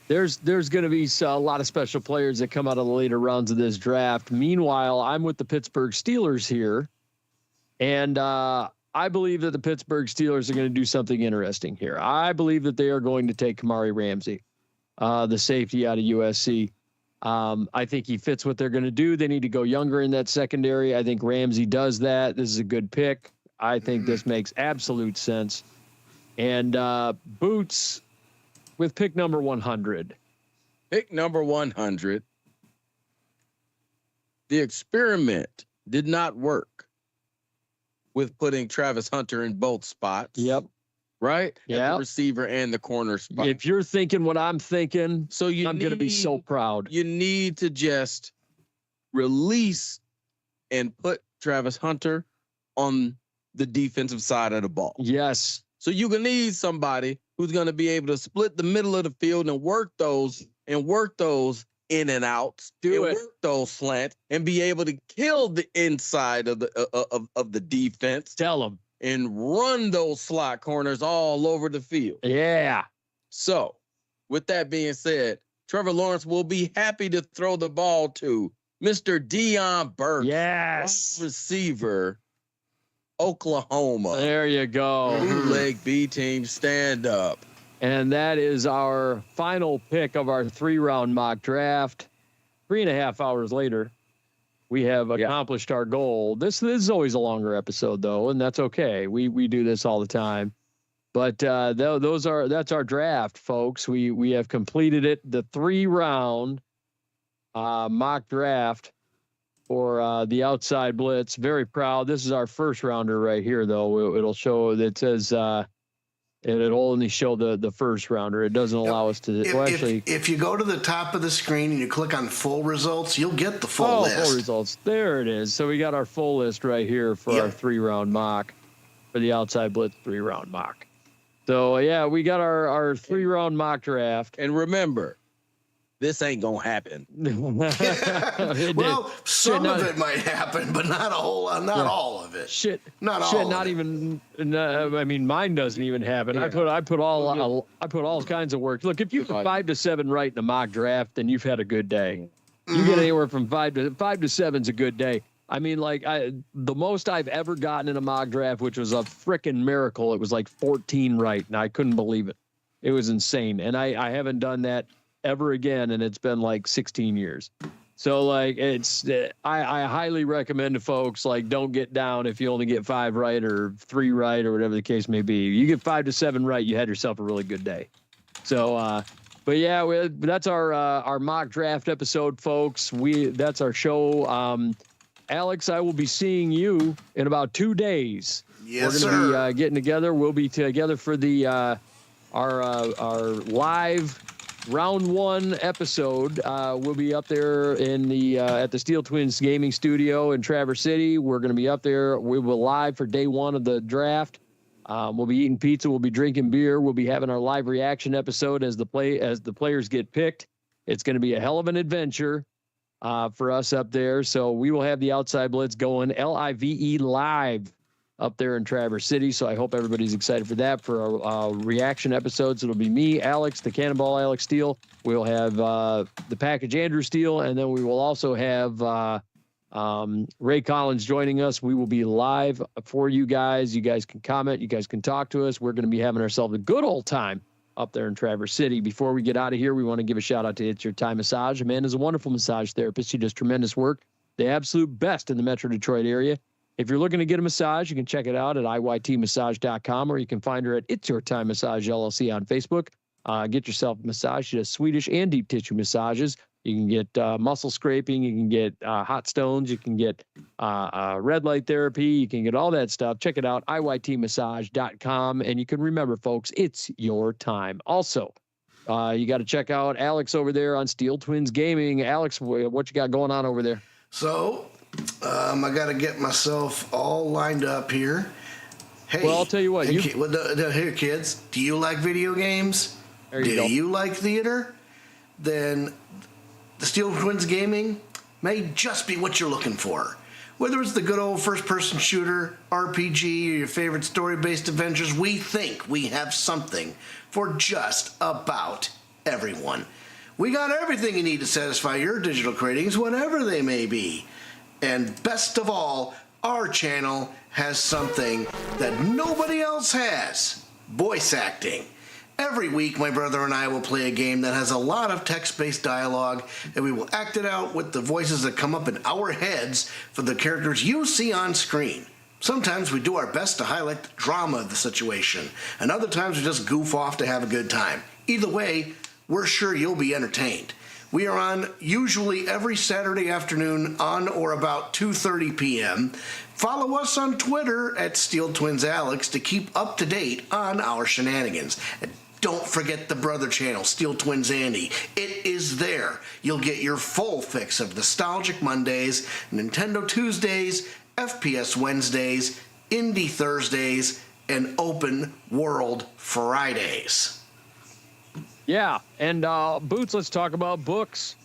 S2: There's going to be a lot of special players that come out of the later rounds of this draft. Meanwhile, I'm with the Pittsburgh Steelers here, and I believe that the Pittsburgh Steelers are going to do something interesting here. I believe that they are going to take Kamari Ramsey, the safety out of USC. I think he fits what they're going to do. They need to go younger in that secondary. I think Ramsey does that. This is a good pick. I think this makes absolute sense. And Boots with pick number 100.
S3: Pick number 100. The experiment did not work with putting Travis Hunter in both spots.
S2: Yep.
S3: Right?
S2: Yeah.
S3: The receiver and the corner spot.
S2: If you're thinking what I'm thinking,
S3: So
S2: I'm going to be so proud.
S3: You need to just release and put Travis Hunter on the defensive side of the ball.
S2: Yes.
S3: So you can need somebody who's going to be able to split the middle of the field and work those in and outs, work those slants, and be able to kill the inside of the defense.
S2: Tell them.
S3: And run those slot corners all over the field.
S2: Yeah.
S3: So, with that being said, Trevor Lawrence will be happy to throw the ball to Mr. Deion Burke.
S2: Yes.
S3: Receiver, Oklahoma.
S2: There you go.
S3: Bootleg B team, stand up.
S2: And that is our final pick of our 3-round mock draft. 3.5 hours later, we have accomplished our goal. This is always a longer episode, though, and that's okay. We do this all the time. But that's our draft, folks. We have completed it. The 3-round mock draft for the Outside Blitz. Very proud. This is our first rounder right here, though. It'll show that says it'll only show the first rounder. It doesn't allow us to.
S1: If you go to the top of the screen and you click on full results, you'll get the full list.
S2: Full results. There it is. So we got our full list right here for our 3-round mock for the Outside Blitz 3-round mock. So yeah, we got our 3-round mock draft.
S3: And remember, this ain't gonna happen.
S1: Well, some of it might happen, but not a whole lot, not all of it.
S2: Not even. I mean, mine doesn't even happen. Yeah. I put all kinds of work. Look, if you get 5 to 7 right in the mock draft, then you've had a good day. You get anywhere from 5 to 7 is a good day. I mean, like the most I've ever gotten in a mock draft, which was a frickin' miracle. It was like 14 right, and I couldn't believe it. It was insane, and I haven't done that ever again, and it's been like 16 years. So like I highly recommend to folks, like, don't get down if you only get 5 right or 3 right or whatever the case may be. You get 5 to 7 right, you had yourself a really good day. So but yeah, that's our mock draft episode, folks. That's our show. Alex, I will be seeing you in about 2 days.
S1: Yes,
S2: we're gonna be getting together. We'll be together for the our live round 1 episode. We'll be up there in the at the Steele Twins Gaming Studio in Traverse City. We're going to be up there. We will live for day 1 of the draft. We'll be eating pizza. We'll be drinking beer. We'll be having our live reaction episode as the players get picked. It's going to be a hell of an adventure for us up there. So we will have the Outside Blitz going LIVE live up there in Traverse City. So I hope everybody's excited for that. For our reaction episodes, it'll be me, Alex, the Cannonball, Alex Steele. We'll have the package, Andrew Steele, and then we will also have Ray Collins joining us. We will be live for you guys. You guys can comment. You guys can talk to us. We're going to be having ourselves a good old time up there in Traverse City. Before we get out of here, we want to give a shout out to It's Your Time Massage. Amanda's a wonderful massage therapist. She does tremendous work. The absolute best in the Metro Detroit area. If you're looking to get a massage, you can check it out at iytmassage.com, or you can find her at It's Your Time Massage LLC on Facebook. Get yourself a massage. She does Swedish and deep tissue massages. You can get muscle scraping. You can get hot stones. You can get red light therapy. You can get all that stuff. Check it out, iytmassage.com. And you can remember, folks, it's your time. Also, you got to check out Alex over there on Steele Twins Gaming. Alex, what you got going on over there?
S1: So, I got to get myself all lined up here. Hey,
S2: well, I'll tell you what.
S1: Here, kids, do you like video games? Do you like theater? Then the Steele Twins Gaming may just be what you're looking for. Whether it's the good old first-person shooter, RPG, or your favorite story-based adventures, we think we have something for just about everyone. We got everything you need to satisfy your digital cravings, whatever they may be. And best of all, our channel has something that nobody else has: voice acting. Every week, my brother and I will play a game that has a lot of text-based dialogue, and we will act it out with the voices that come up in our heads for the characters you see on screen. Sometimes we do our best to highlight the drama of the situation, and other times we just goof off to have a good time. Either way, we're sure you'll be entertained. We are on usually every Saturday afternoon on or about 2:30 p.m. Follow us on Twitter at Steele Twins Alex to keep up to date on our shenanigans. And don't forget the brother channel, Steele Twins Andy. It is there. You'll get your full fix of Nostalgic Mondays, Nintendo Tuesdays, FPS Wednesdays, Indie Thursdays, and Open World Fridays.
S2: Yeah, and Boots, let's talk about books.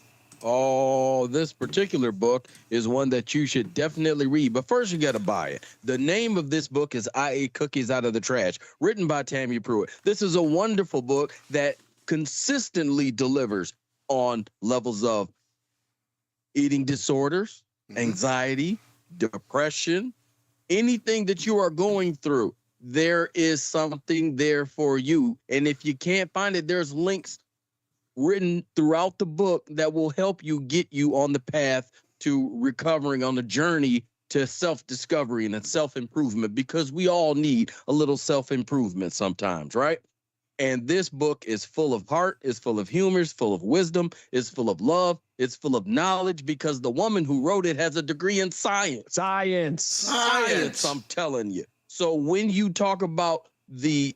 S3: Oh, this particular book is one that you should definitely read. But first, you got to buy it. The name of this book is I Ate Cookies Out of the Trash, written by Tammy Pruitt. This is a wonderful book that consistently delivers on levels of eating disorders, anxiety, depression, anything that you are going through. There is something there for you. And if you can't find it, there's links written throughout the book that will help you get you on the path to recovering, on the journey to self-discovery and self-improvement, because we all need a little self-improvement sometimes, right? And this book is full of heart, is full of humor, is full of wisdom, is full of love, it's full of knowledge, because the woman who wrote it has a degree in science.
S2: Science,
S3: I'm telling you. So when you talk about the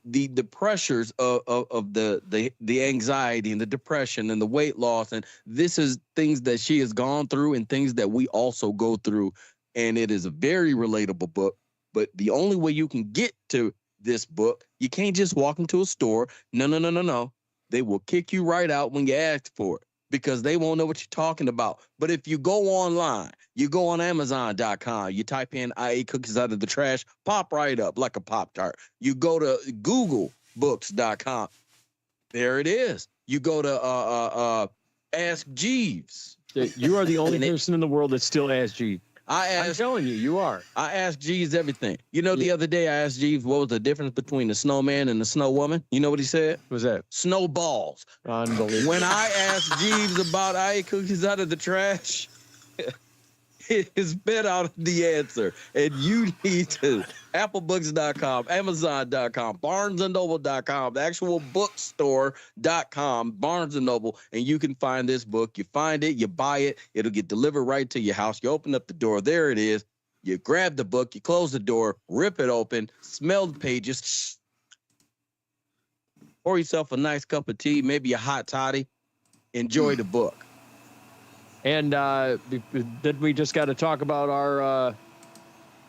S3: pressures of the anxiety and the depression and the weight loss, and this is things that she has gone through and things that we also go through, and it is a very relatable book. But the only way you can get to this book, you can't just walk into a store. No. They will kick you right out when you ask for it, because they won't know what you're talking about. But if you go online, you go on Amazon.com, you type in I Ate Cookies Out of the Trash, pop right up like a Pop-Tart. You go to Googlebooks.com, there it is. You go to Ask Jeeves.
S2: You are the only person in the world that still asks Jeeves. I'm telling you, you are.
S3: I asked Jeeves everything. You know, the other day I asked Jeeves what was the difference between the snowman and the snow woman. You know what he said?
S2: What was that?
S3: Snowballs.
S2: Unbelievable.
S3: When I asked Jeeves about I Ate Cookies Out of the Trash, it spit out the answer. And you need to. Applebooks.com, Amazon.com, BarnesandNoble.com, the actual bookstore.com, Barnes and Noble, and you can find this book. You find it, you buy it, it'll get delivered right to your house. You open up the door, there it is. You grab the book, you close the door, rip it open, smell the pages, pour yourself a nice cup of tea, maybe a hot toddy, enjoy the book.
S2: And then we just got to talk about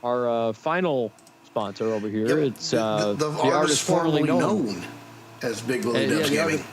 S2: our final sponsor over here.
S1: Yep.
S2: It's
S1: the
S2: artist formerly known
S1: as Big Willie Dubs Gaming.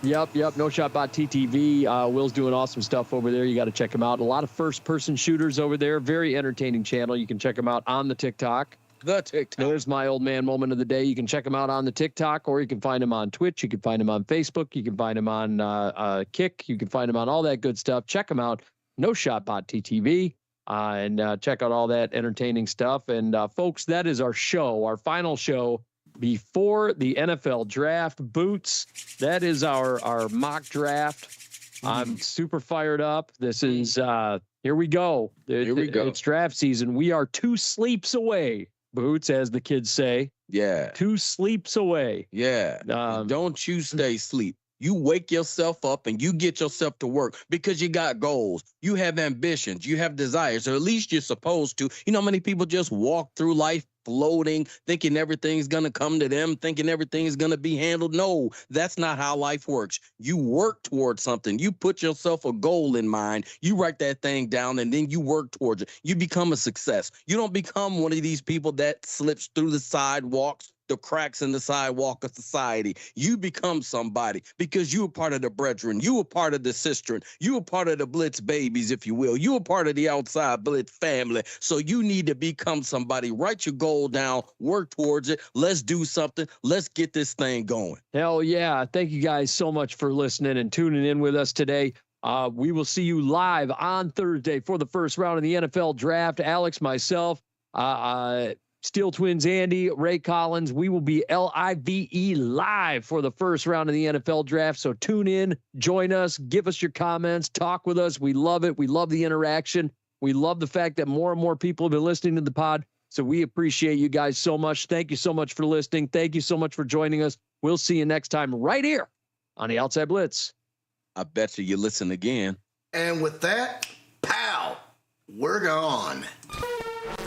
S2: Yep. No Shot Bot TTV. Will's doing awesome stuff over there. You got to check him out. A lot of first-person shooters over there. Very entertaining channel. You can check him out on the TikTok. There's my old man moment of the day. You can check him out on the TikTok, or you can find him on Twitch. You can find him on Facebook. You can find him on Kick. You can find him on all that good stuff. Check him out. No Shot Bot TTV. And check out all that entertaining stuff. And folks, that is our show, our final show before the NFL draft. Boots, that is our mock draft. I'm super fired up. This is here we go. It's draft season. We are 2 sleeps away, Boots, as the kids say.
S3: Yeah.
S2: 2 sleeps away.
S3: Yeah. Don't you stay asleep. You wake yourself up and you get yourself to work, because you got goals. You have ambitions. You have desires, or at least you're supposed to. You know, many people just walk through life floating, thinking everything's going to come to them, thinking everything's going to be handled. No, that's not how life works. You work towards something. You put yourself a goal in mind. You write that thing down, and then you work towards it. You become a success. You don't become one of these people that slips through the sidewalks, the cracks in the sidewalk of society. You become somebody because you were part of the brethren. You were part of the sisterin. You were part of the Blitz Babies, if you will. You were part of the Outside Blitz family. So you need to become somebody. Write your goal down. Work towards it. Let's do something. Let's get this thing going.
S2: Hell yeah. Thank you guys so much for listening and tuning in with us today. We will see you live on Thursday for the first round of the NFL draft. Alex, myself, Steel Twins Andy, Ray Collins. We will be LIVE live for the first round of the NFL draft. So tune in, join us, give us your comments, talk with us. We love it. We love the interaction. We love the fact that more and more people have been listening to the pod. So we appreciate you guys so much. Thank you so much for listening. Thank you so much for joining us. We'll see you next time right here on the Outside Blitz.
S3: I bet you listen again.
S1: And with that, pow, we're gone.